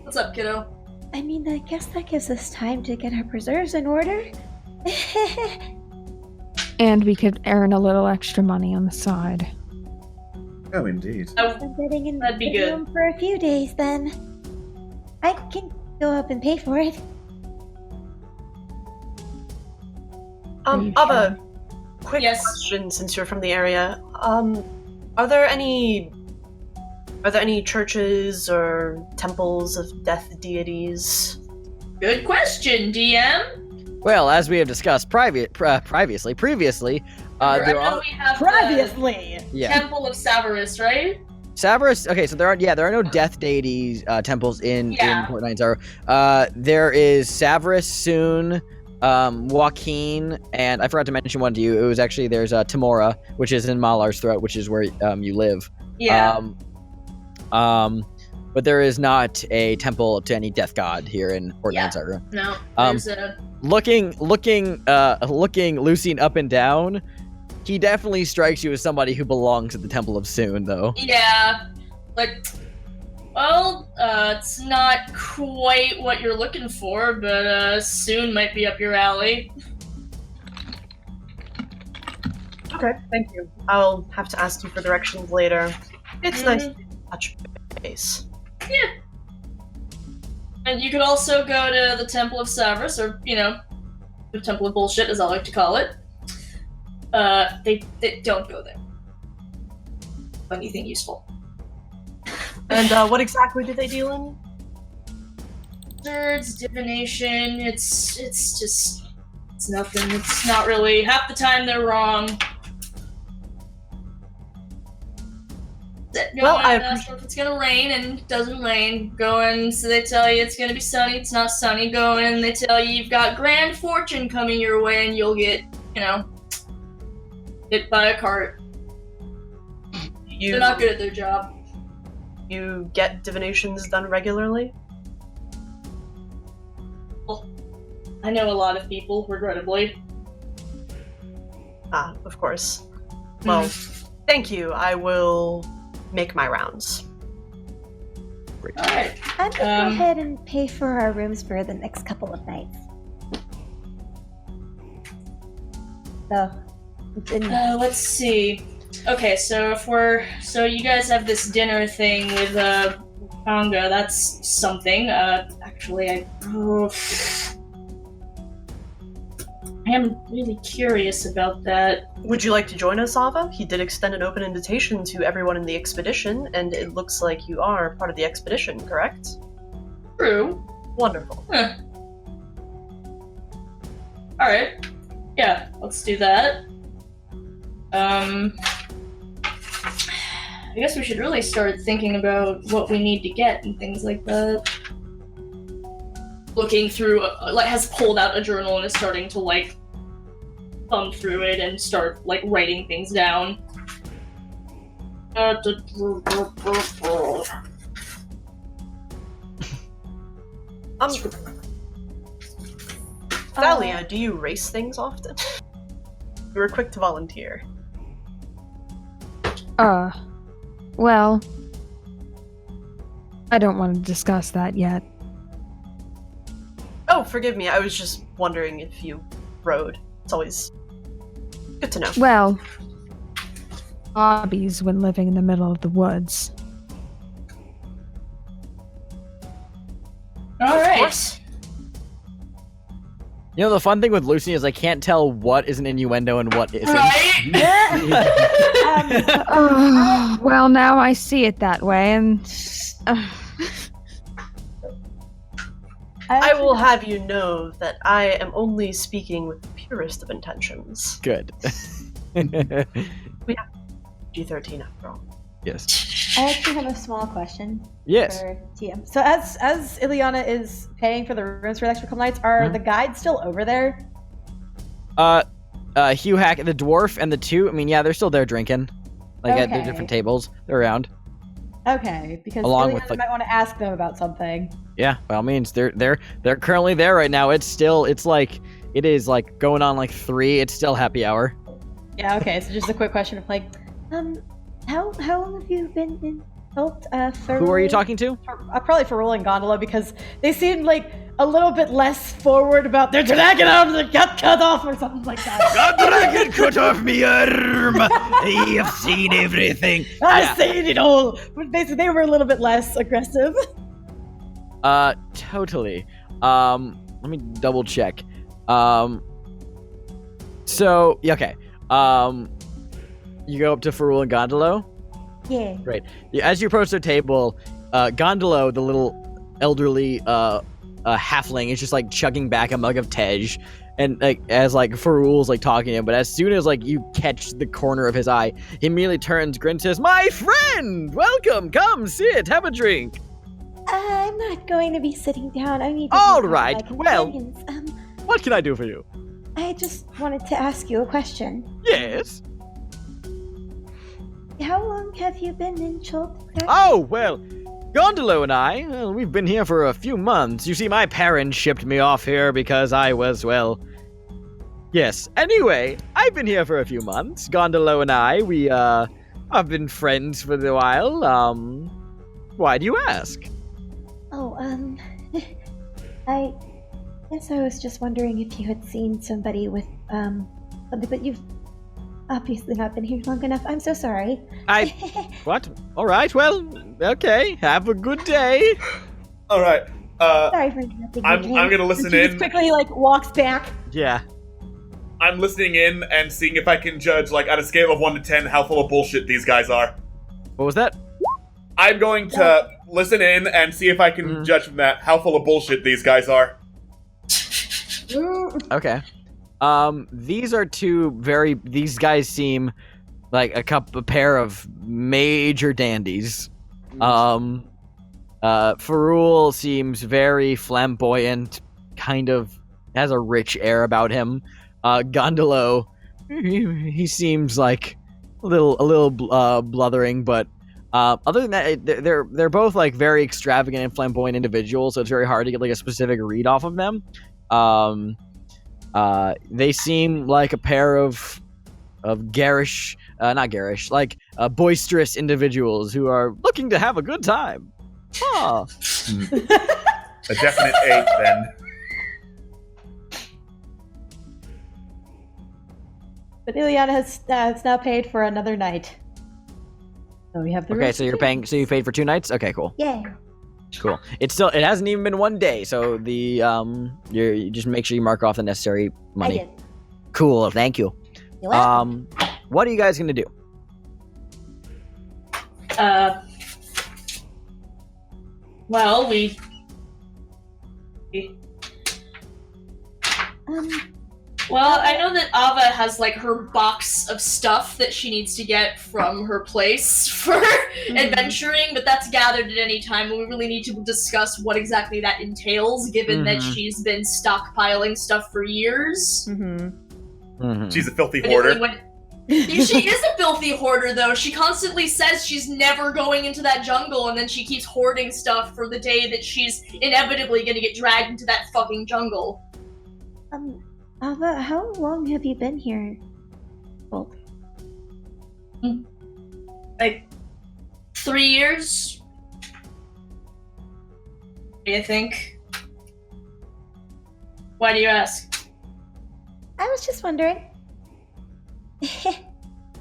What's up, kiddo? I mean, I guess that gives us time to get our preserves in order. And we could earn a little extra money on the side. Oh, indeed. I'm sitting in That'd be the good. room for a few days, then. I can go up and pay for it. Abba, quick question since you're from the area. Are there any churches or temples of death deities? Good question, DM. Well, as we have discussed previously, there are we have Previously. Temple of Savarus, right? Savarus. Okay, so there are no death deities temples in Port Nyanzaru. There is Savarus soon. Joaquin, and I forgot to mention one to you. It was actually there's Tamora, which is in Malar's throat, which is where you live. Yeah. But there is not a temple to any death god here in Port Nyanzaru. No. There's Looking Lucine up and down, he definitely strikes you as somebody who belongs at the Temple of Soon, though. Yeah. Like, well, it's not quite what you're looking for, but Soon might be up your alley. Okay, thank you. I'll have to ask you for directions later. It's nice to touch base. Yeah. And you could also go to the Temple of Savras, or, the Temple of Bullshit, as I like to call it. They don't go there. Anything useful. And what exactly do they deal in? Wizards, divination, it's nothing. It's not really. Half the time they're wrong. Go and ask if it's gonna rain, and it doesn't rain. Go in, so they tell you it's gonna be sunny, it's not sunny. Go in, they tell you you've got grand fortune coming your way, and you'll get, hit by a cart. They're not good at their job. You get divinations done regularly? Well, I know a lot of people, regrettably. Ah, of course. Well, thank you. I will make my rounds. Great. Alright. I'm gonna go ahead and pay for our rooms for the next couple of nights. So, let's see. Okay, so you guys have this dinner thing with Kanga. That's something. Actually, I am really curious about that. Would you like to join us, Ava? He did extend an open invitation to everyone in the expedition, and it looks like you are part of the expedition, correct? True. Wonderful. Huh. Alright. Yeah, let's do that. I guess we should really start thinking about what we need to get and things like that. Looking through, has pulled out a journal and is starting to, thumb through it and start, writing things down. Thalia, do you race things often? You were quick to volunteer. Well, I don't want to discuss that yet. Oh, forgive me. I was just wondering if you rode. It's always good to know. Well, hobbies when living in the middle of the woods. Alright. You know, the fun thing with Lucy is I can't tell what is an innuendo and what isn't. Right? Well, now I see it that way, and... I will have you know that I am only speaking with the purest of intentions. Good. We have G13 after all. Yes. I actually have a small question. Yes. For TM. So as Ileana is paying for the rooms for the extra couple nights, are the guides still over there? Hugh Hack, the dwarf, and the two. I mean, yeah, they're still there drinking, at their different tables. They're around. Okay, because Along Ileana with, might want to ask them about something. Yeah, by all means, they're currently there right now. It is going on 3. It's still happy hour. Yeah. Okay. So just a quick question of how long have you been in Chult? Who are you talking to? Probably for rolling gondola, because they seemed a little bit less forward about their dragon arms that got cut off or something like that. The dragon cut off me arm. I have seen everything. I've seen it all. But basically, they were a little bit less aggressive. Totally. Let me double check. So, okay. You go up to Ferul and Gondolo? Yeah. Right. As you approach their table, Gondolo, the little elderly halfling, is just chugging back a mug of Tej, and as Ferul's talking to him, but as soon as you catch the corner of his eye, he immediately turns, grins, says, "My friend, welcome. Come, sit, have a drink." I'm not going to be sitting down. I need to All talk to right, my well- companions. What can I do for you? I just wanted to ask you a question. Yes. How long have you been in Chult? Oh, well, Gondolo and I, well, we've been here for a few months. You see, my parents shipped me off here because I was, well... Yes. Anyway, I've been here for a few months. Gondolo and I, we, have been friends for a while. Why do you ask? Oh, I guess I was just wondering if you had seen somebody with, something, but you've obviously not been here long enough. I'm so sorry. What? Alright, well, okay. Have a good day. Alright, Sorry for interrupting. I'm gonna listen She in. just quickly walks back. Yeah. I'm listening in and seeing if I can judge, like, on a scale of 1 to 10, how full of bullshit these guys are. What was that? I'm going to listen in and see if I can judge from that how full of bullshit these guys are. Okay. These are these guys seem like a pair of major dandies. Ferrul seems very flamboyant, kind of has a rich air about him. Gondolo, he seems like a little bluthering, but other than that, they're both like very extravagant and flamboyant individuals, so it's very hard to get like a specific read off of them. They seem like a pair of garish, not garish, like boisterous individuals who are looking to have a good time. Ah. A definite 8 then. But Ileana has now paid for another night. So we have the Okay, so you're paying. So you paid for 2 nights. Okay, cool. Yeah. Cool. It hasn't even been 1 day, so the you just make sure you mark off the necessary money. I did. Cool. Thank you. You're welcome. What are you guys gonna do? Well, Well, I know that Ava has, like, her box of stuff that she needs to get from her place for adventuring, but that's gathered at any time, and we really need to discuss what exactly that entails, given that she's been stockpiling stuff for years. She's a filthy hoarder. She is a filthy hoarder, though. She constantly says she's never going into that jungle, and then she keeps hoarding stuff for the day that she's inevitably gonna get dragged into that fucking jungle. Ava, how long have you been here? Well, like 3 years, I think. Why do you ask? I was just wondering.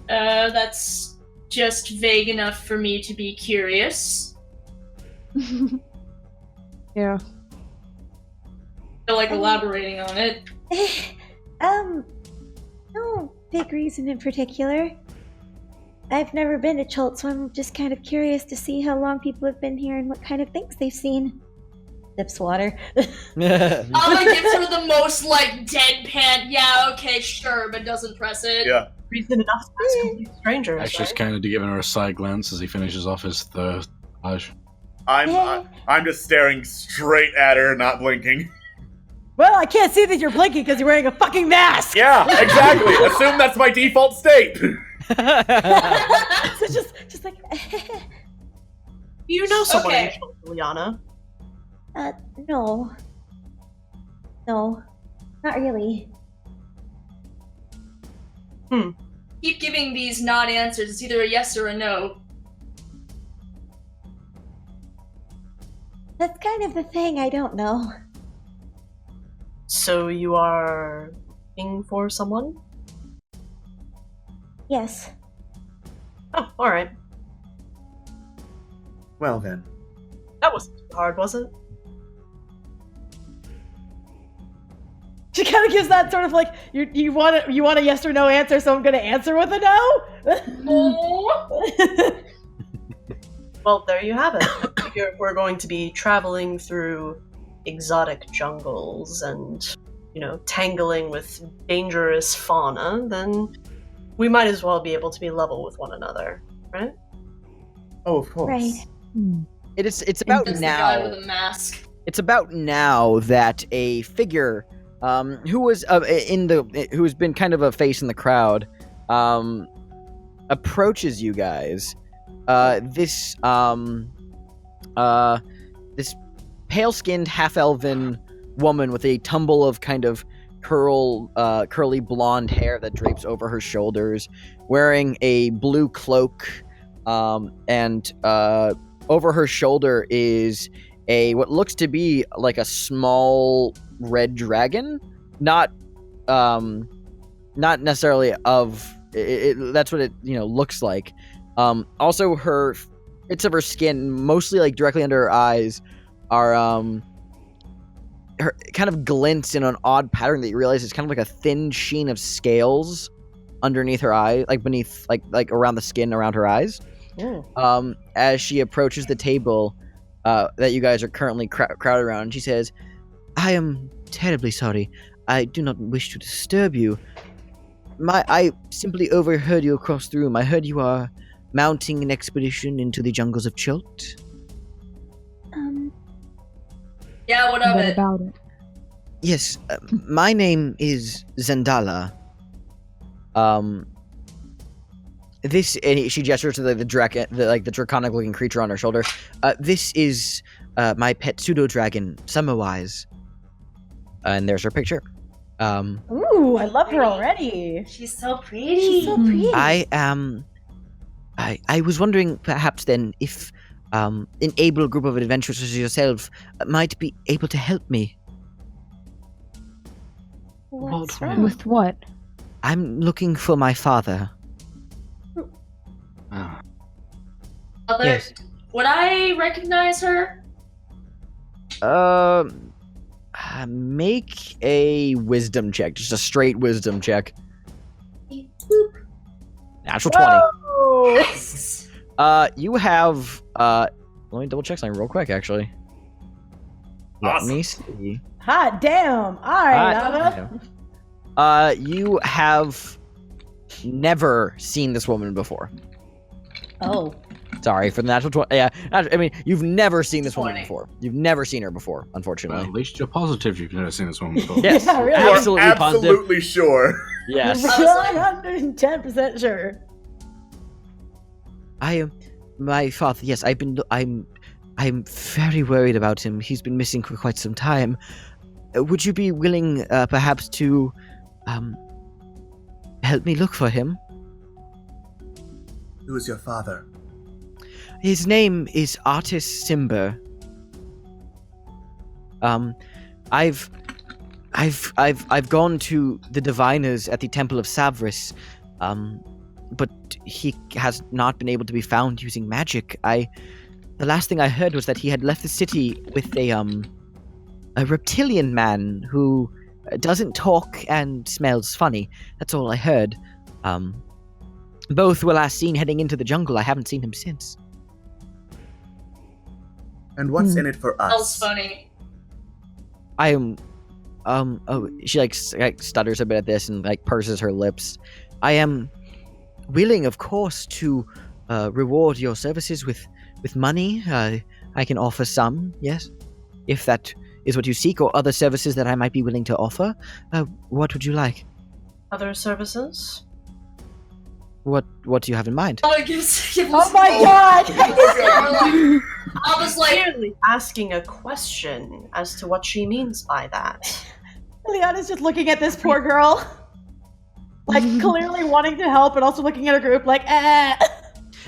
That's just vague enough for me to be curious. Yeah. Feel like elaborating on it. No big reason in particular. I've never been to Chult, so I'm just kind of curious to see how long people have been here and what kind of things they've seen. Sips water. Ava gives her the most, like, deadpan, yeah, okay, sure, but doesn't press it. Yeah. Reason enough to ask complete strangers. Ash is kind of giving her a side glance as he finishes off his third page. I'm just staring straight at her, not blinking. Well, I can't see that you're blinking because you're wearing a fucking mask. Yeah, exactly. Assume that's my default state. So just like. You know someone Okay. in Chult, Liana? No. No. Not really. Keep giving these non-answers. It's either a yes or a no. That's kind of the thing, I don't know. So you are looking for someone? Yes. Oh, alright. Well then. That wasn't too hard, was it? She kind of gives that sort of like you want a yes or no answer, so I'm going to answer with a no. Well, there you have it. I figure if we're going to be traveling through exotic jungles and, tangling with dangerous fauna, then we might as well be able to be level with one another, right? Oh, of course. Right. It's about It's now. the guy with a mask. It's about now that a figure who was who has been kind of a face in the crowd, approaches you guys. This pale-skinned, half-elven woman with a tumble of kind of curly blonde hair that drapes over her shoulders, wearing a blue cloak, and over her shoulder is what looks to be like a small red dragon, not necessarily of it, that's what it looks like. Also, her bits of her skin, mostly like directly under her eyes, are her kind of glints in an odd pattern that you realize is kind of like a thin sheen of scales underneath her eye, like beneath, like around the skin around her eyes. As she approaches the table that you guys are currently crowded around, she says, "I am terribly sorry. I do not wish to disturb you. I simply overheard you across the room. I heard you are mounting an expedition into the jungles of Chult." Yeah, what of it? About it? Yes, my name is Zendala. This, and she gestures to the draconic-looking creature on her shoulder. This is my pet pseudo-dragon, Summerwise. And there's her picture. Ooh, I love her already. She's so pretty. I was wondering, perhaps then, if an able group of adventurers as yourself might be able to help me. What's wrong? With what? I'm looking for my father. Mother, Yes. would I recognize her? Make a wisdom check, just a straight wisdom check. Boop. Natural 20. Yes. You have let me double check something real quick, actually. Awesome. Let me see. Hot damn. All right, Nava. You have never seen this woman before. Oh. Sorry for the natural 20. Yeah, I mean, you've never seen this woman 20. before. You've never seen her before, Well, unfortunately. at least you're positive you've never seen this woman before. Yes, Yeah, really. You are absolutely positive. absolutely sure. Yes. We're 110% sure. I am my father. Yes, I'm very worried about him. He's been missing for quite some time. Would you be willing, perhaps, to help me look for him? Who is your father? His name is Artis Simber. I've gone to the diviners at the Temple of Savris, but he has not been able to be found using magic. The last thing I heard was that he had left the city with a reptilian man who doesn't talk and smells funny. That's all I heard. Both were last seen heading into the jungle. I haven't seen him since. And what's in it for Smells us? funny. I am. She stutters a bit at this and purses her lips. I am willing, of course, to reward your services with money. I can offer some, yes, if that is what you seek, or other services that I might be willing to offer. What would you like? Other services? What do you have in mind? Oh my god! I was like, Clearly asking a question as to what she means by that. Liana's just looking at this poor girl. Like, clearly wanting to help, but also looking at a group like, eh.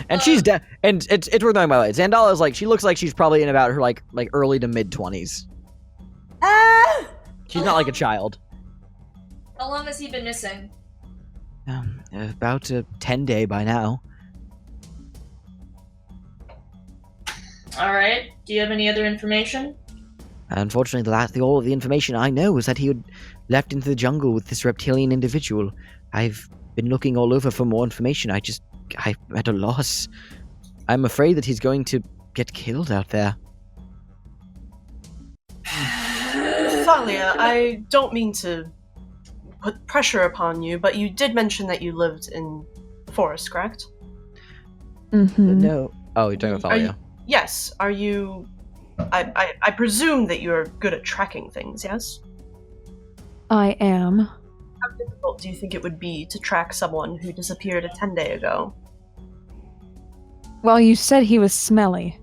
And she's and it's worth knowing, by the way. Zandala is she looks like she's probably in about her like early to mid 20s. Ah! She's not like a child. how long has he been missing? About a 10-day by now. Alright, do you have any other information? Unfortunately, all of the information I know is that he had left into the jungle with this reptilian individual. I've been looking all over for more information. I'm at a loss. I'm afraid that he's going to get killed out there. Thalia, I don't mean to put pressure upon you, but you did mention that you lived in the forest, correct? Mm-hmm. No. Oh, you're talking about Thalia. Yes. Are you... I presume that you're good at tracking things, yes? I am. How difficult do you think it would be to track someone who disappeared a 10-day ago? Well, you said he was smelly.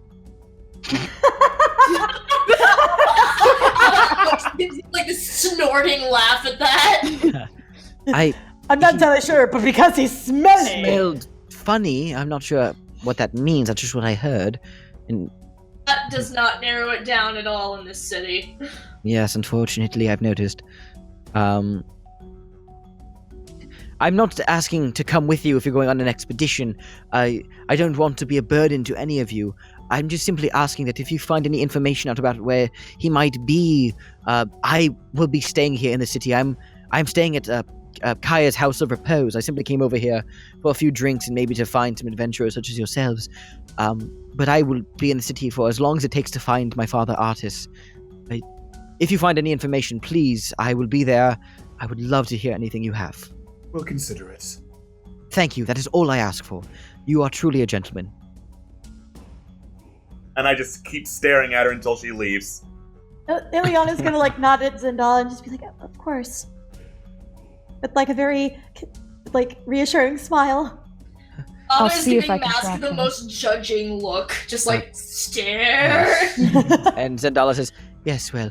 Like the snorting laugh at that. I'm not entirely sure, but because he's smelly. Smelled funny. I'm not sure what that means. That's just what I heard. And That does not narrow it down at all in this city. yes, unfortunately, I've noticed. I'm not asking to come with you if you're going on an expedition. I don't want to be a burden to any of you. I'm just simply asking that if you find any information out about where he might be, I will be staying here in the city. I'm staying at Kaya's House of Repose. I simply came over here for a few drinks and maybe to find some adventurers such as yourselves. But I will be in the city for as long as it takes to find my father, Artis. If you find any information, please, I will be there. I would love to hear anything you have. We'll consider it. Thank you. That is all I ask for. You are truly a gentleman. And I just keep staring at her until she leaves. Ileana's gonna like nod at Zendal and just be like, of course. With like a very like reassuring smile. I'll Ava is see if giving I can Mask track the him. most judging look. Just like, stare. And Zendala says, yes, well,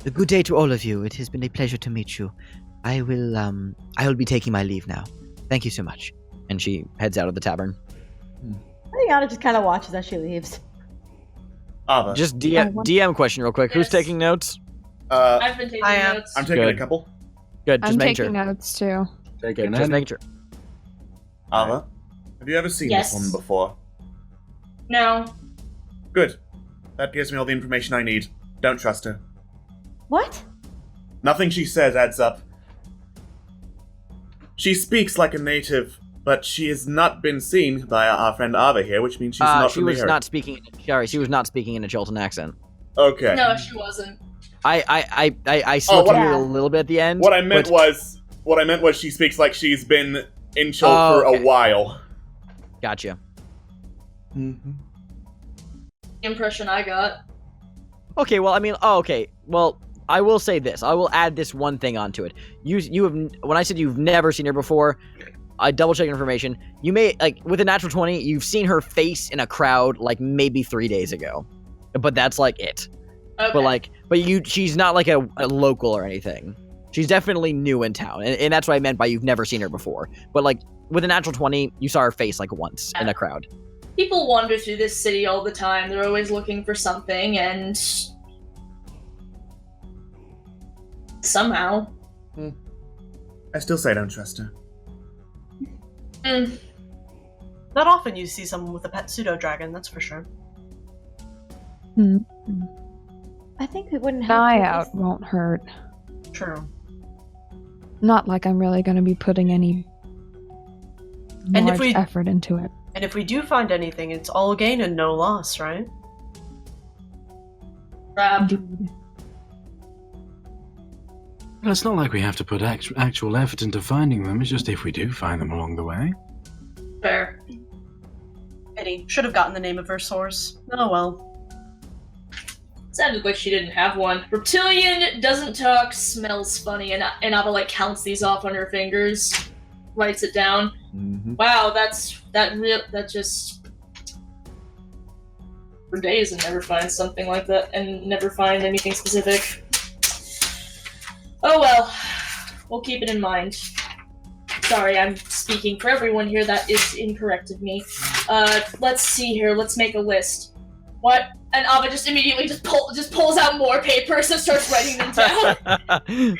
a good day to all of you. It has been a pleasure to meet you. I will be taking my leave now. Thank you so much. And she heads out of the tavern. Ileana just kind of watches as she leaves. Ava. Just DM question real quick. Who's Yes. taking notes? I've been taking notes. I'm taking Good. a couple. Good, just I'm making taking sure. notes too. Taking Just in. making sure. Ava, have you ever seen Yes. this woman before? No. Good. That gives me all the information I need. Don't trust her. What? Nothing she says adds up. She speaks like a native, but she has not been seen by our friend Ava here, which means she's not She from was here. not speaking. Sorry, she was not speaking in a Chultan accent. Okay. No, she wasn't. I slipped what you I- a little bit at the end. What I meant but- was she speaks like she's been in Chult for okay. a while. Gotcha. Mm-hmm. The impression I got. Okay, well, I mean, okay. Well, I will say this. I will add this one thing onto it. You have, when I said you've never seen her before, I double-checked information. You may, like, with a natural 20, you've seen her face in a crowd, like, maybe 3 days ago. But that's, like, it. Okay. But she's not, like, a local or anything. She's definitely new in town, and that's what I meant by you've never seen her before. But, like, with a natural 20, you saw her face, like, once in a crowd. People wander through this city all the time. They're always looking for something, and somehow. I still say don't trust her. Not often you see someone with a pet pseudo-dragon, that's for sure. I think it wouldn't An help. eye to out just- won't hurt. True. Not like I'm really going to be putting any And if large we- effort into it. And if we do find anything, it's all gain and no loss, right? Crap. Indeed. Well, it's not like we have to put actual effort into finding them. It's just if we do find them along the way. Fair. Pity. Should have gotten the name of her source. Oh well. Sounded like she didn't have one. Reptilian, doesn't talk, smells funny, and Ava like counts these off on her fingers, writes it down. Mm-hmm. Wow, that just for days and never find something like that and never find anything specific. Oh well, we'll keep it in mind. Sorry, I'm speaking for everyone here. That is incorrect of me. Let's see here. Let's make a list. What? And Ava just immediately just pulls out more papers and starts writing them down.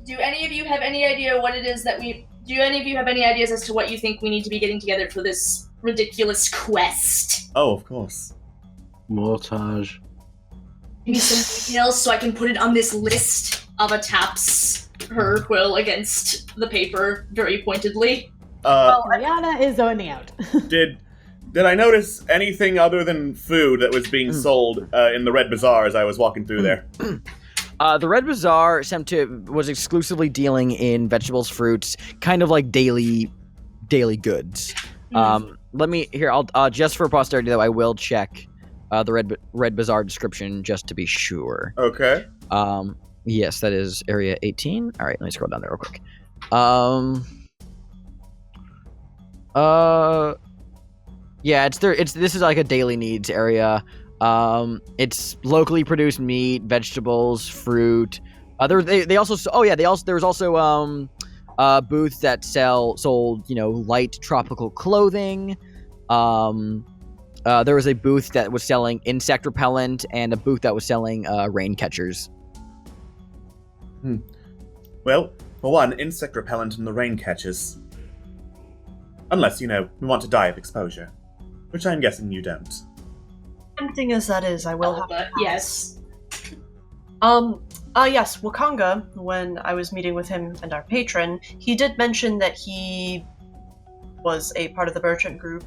Do any of you have any idea what it is that we... Do any of you have any ideas as to what you think we need to be getting together for this ridiculous quest? Oh, of course. Mortage. Give me some details so I can put it on this list. Ava taps her quill against the paper very pointedly. Well, Ariana is zoning out. Did I notice anything other than food that was being sold in the Red Bazaar as I was walking through there? The Red Bazaar was exclusively dealing in vegetables, fruits, kind of like daily goods. Let me here. I'll just for posterity though, I will check the red bazaar description just to be sure. Okay. Yes, that is area 18. All right, let me scroll down there real quick. Yeah, this is like a daily needs area. It's locally produced meat, vegetables, fruit. There was also booths that sold light tropical clothing. There was a booth that was selling insect repellent and a booth that was selling rain catchers. Well, for one, insect repellent and the rain catchers. Unless, we want to die of exposure. Which I'm guessing you don't. Tempting as that is, I will have to pass. Yes. Yes, Wakanga, when I was meeting with him and our patron, he did mention that he was a part of the merchant group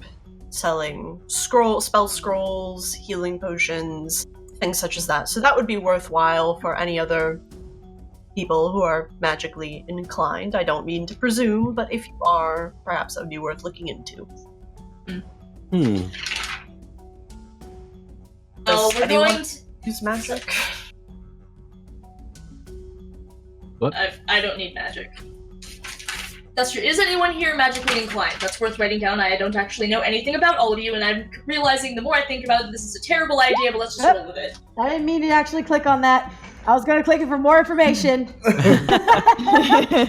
selling spell scrolls, healing potions, things such as that. So that would be worthwhile for any other people who are magically inclined. I don't mean to presume, but if you are, perhaps that would be worth looking into. Oh, we're going to use magic. What? I don't need magic. That's true. Is anyone here magically inclined? That's worth writing down. I don't actually know anything about all of you, and I'm realizing the more I think about it, this is a terrible idea, but let's just roll with it. I didn't mean to actually click on that. I was going to click it for more information.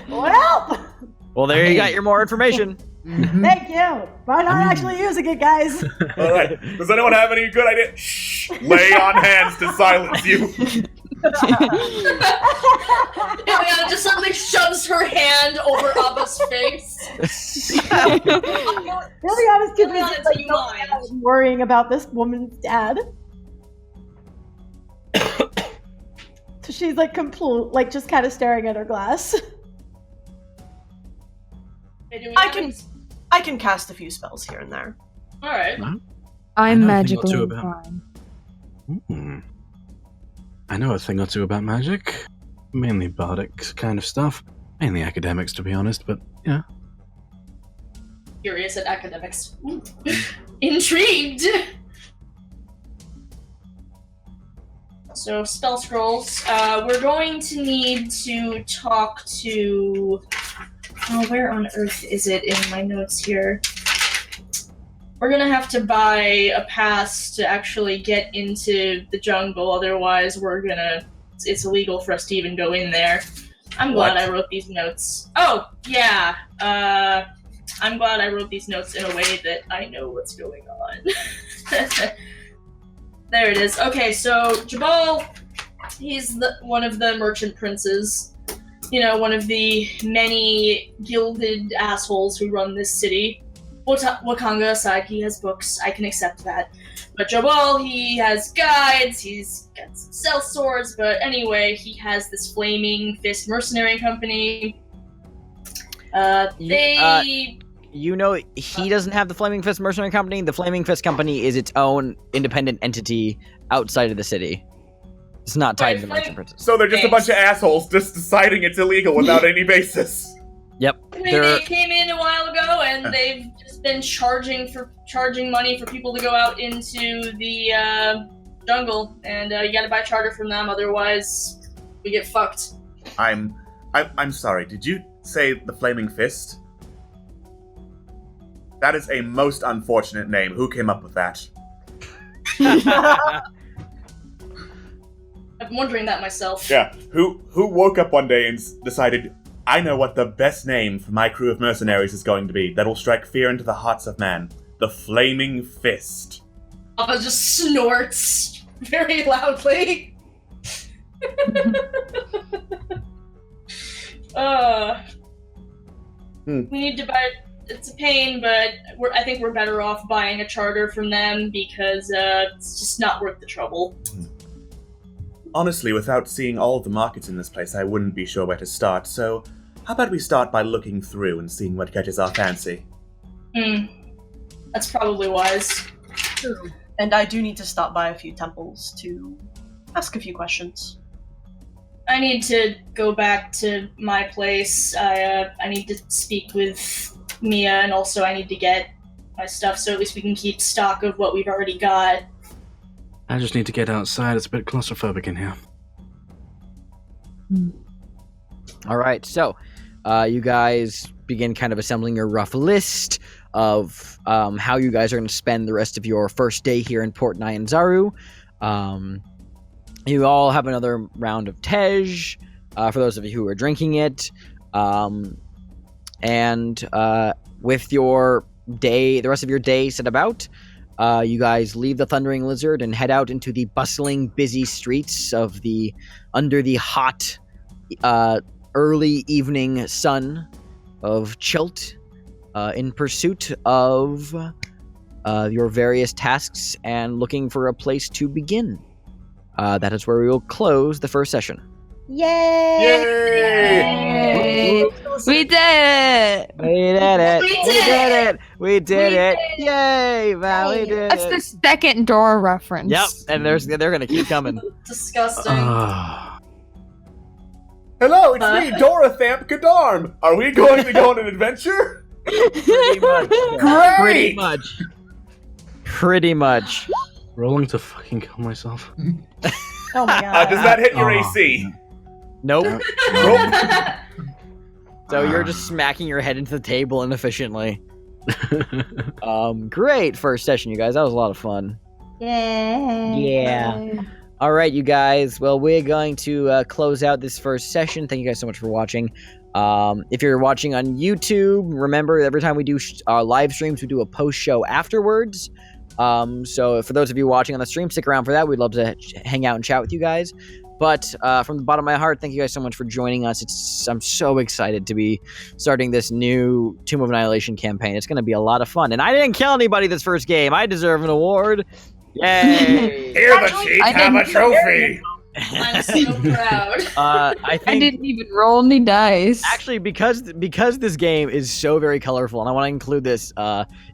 Well, there you got your more information. Thank you. Why not actually using it, guys? All right. Does anyone have any good idea? Shh. Lay on hands to silence you. Ileana just suddenly shoves her hand over Abba's face. Ileana's convinced do you mind? I'm worrying about this woman's dad. So she's like just kind of staring at her glass. I can cast a few spells here and there. All right. I'm magically inclined. I know a thing or two about magic. Mainly bardic kind of stuff. Mainly academics, to be honest, but yeah. Curious at academics. Intrigued! So, spell scrolls. We're going to need to talk to... Oh, where on earth is it in my notes here? We're gonna have to buy a pass to actually get into the jungle, otherwise it's illegal for us to even go in there. I'm glad I wrote these notes. Oh, yeah. I'm glad I wrote these notes in a way that I know what's going on. There it is. Okay, so Jabal, he's one of the merchant princes. One of the many gilded assholes who run this city. Wakanga aside, he has books. I can accept that. But Jabal, he has guides. He's got some sell swords. But anyway, he has this Flaming Fist mercenary company. He doesn't have the Flaming Fist mercenary company. The Flaming Fist company is its own independent entity outside of the city. It's not tied to the merchant princes. So they're just a bunch of assholes just deciding it's illegal without any basis. Yep. They came in a while ago, and they've just been charging money for people to go out into the jungle, and you gotta buy a charter from them, otherwise we get fucked. I'm sorry. Did you say the Flaming Fist? That is a most unfortunate name. Who came up with that? I'm wondering that myself. Yeah. Who woke up one day and decided, I know what the best name for my crew of mercenaries is going to be. That'll strike fear into the hearts of man. The Flaming Fist. Papa just snorts very loudly. We need to buy... It's a pain, but I think we're better off buying a charter from them because it's just not worth the trouble. Honestly, without seeing all of the markets in this place, I wouldn't be sure where to start, so how about we start by looking through and seeing what catches our fancy? That's probably wise. True. And I do need to stop by a few temples to ask a few questions. I need to go back to my place. I need to speak with Mia, and also I need to get my stuff so at least we can keep stock of what we've already got. I just need to get outside. It's a bit claustrophobic in here. All right, so you guys begin kind of assembling your rough list of how you guys are going to spend the rest of your first day here in Port Nyanzaru. You all have another round of Tej, for those of you who are drinking it. And with your day, the rest of your day set about, you guys leave the Thundering Lizard and head out into the bustling, busy streets of under the hot, early evening sun of Chult, in pursuit of your various tasks and looking for a place to begin. That is where we will close the first session. Yay! Yay! We did it! We did it! We did it! We did it! Yay! Val, we did That's it! the second door reference. Yep, and they're gonna keep coming. Disgusting. Hello, it's me, Dorathamp Kadarm. Are we going to go on an adventure? Pretty much. Great! Pretty much. Pretty much. Rolling to fucking kill myself. Oh my god. Does that hit your AC? Nope. Nope. So you're just smacking your head into the table inefficiently. Great first session, you guys. That was a lot of fun. Yeah. All right, you guys. Well, we're going to close out this first session. Thank you guys so much for watching. If you're watching on YouTube, remember every time we do live streams, we do a post show afterwards. So for those of you watching on the stream, stick around for that. We'd love to hang out and chat with you guys. But from the bottom of my heart, thank you guys so much for joining us. I'm so excited to be starting this new Tomb of Annihilation campaign. It's going to be a lot of fun. And I didn't kill anybody this first game. I deserve an award. Yay! Here, the cheat, have a trophy. I'm so proud. I didn't even roll any dice. Actually, because this game is so very colorful, and I want to include this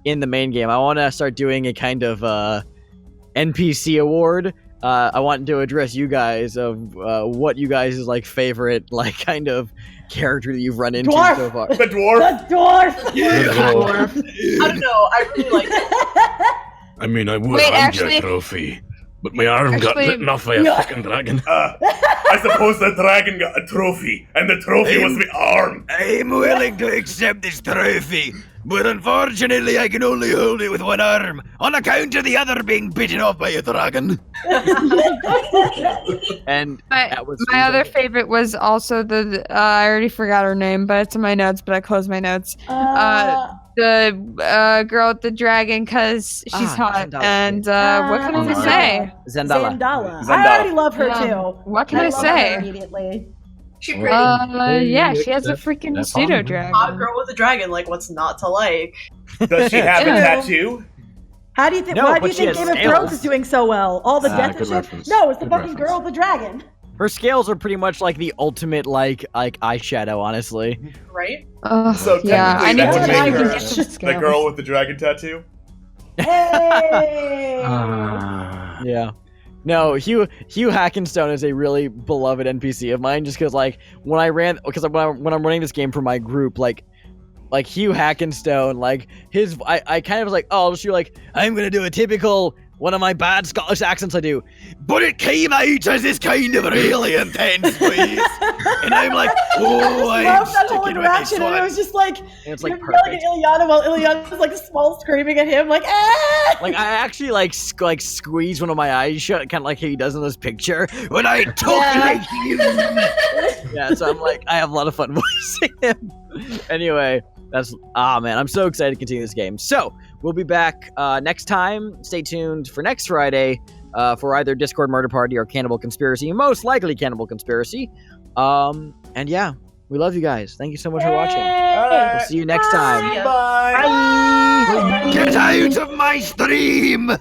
in the main game, I want to start doing a kind of NPC award. I want to address you guys of what you guys' like favorite like kind of character that you've run into so far. The dwarf. The dwarf. Yeah. The dwarf. I don't know. I really like it. I mean, I would hand you a trophy, but my arm got bitten off by a fucking dragon. I suppose the dragon got a trophy, and the trophy was my arm. I'm willing to accept this trophy, but unfortunately I can only hold it with one arm, on account of the other being bitten off by a dragon. And my other favorite was also I already forgot her name, but it's in my notes, but I closed my notes. The girl with the dragon, because she's hot. Zendala. And what can I say? Zendala. I already love her too. What can I say? Immediately. She pretty. Yeah, she has a freaking pseudo dragon. Hot girl with a dragon, like what's not to like? Does she have a tattoo? How do you think? No, why do but you she think has Game of scales. Thrones is doing so well? All the death and good shit. reference. No, it's the Good fucking reference. girl with the dragon. Her scales are pretty much like the ultimate like eyeshadow, honestly. Right? So yeah, I technically need that to would make make her her get the girl with the dragon tattoo. Hey! Yeah. No, Hugh Hackenstone is a really beloved NPC of mine, just because like when I'm running this game for my group, like Hugh Hackenstone, like I kind of was like, oh, I'll just do like I'm gonna do a typical one of my bad Scottish accents I do, but it came out as this kind of really intense voice, and I'm like, oh, I I'm love that whole sticking with this interaction, and it one. was just like, And it's like you're yelling perfect. at Ilyana while Ilyana's like small screaming at him, like, ah! Like I actually like squeeze one of my eyes shut, kind of like he does in this picture when I talk like you. Yeah, so I'm like, I have a lot of fun voicing him. Anyway, man, I'm so excited to continue this game. So we'll be back next time. Stay tuned for next Friday for either Discord Murder Party or Cannibal Conspiracy. Most likely Cannibal Conspiracy. And yeah, we love you guys. Thank you so much for watching. We'll see you next time. Bye. Get out of my stream!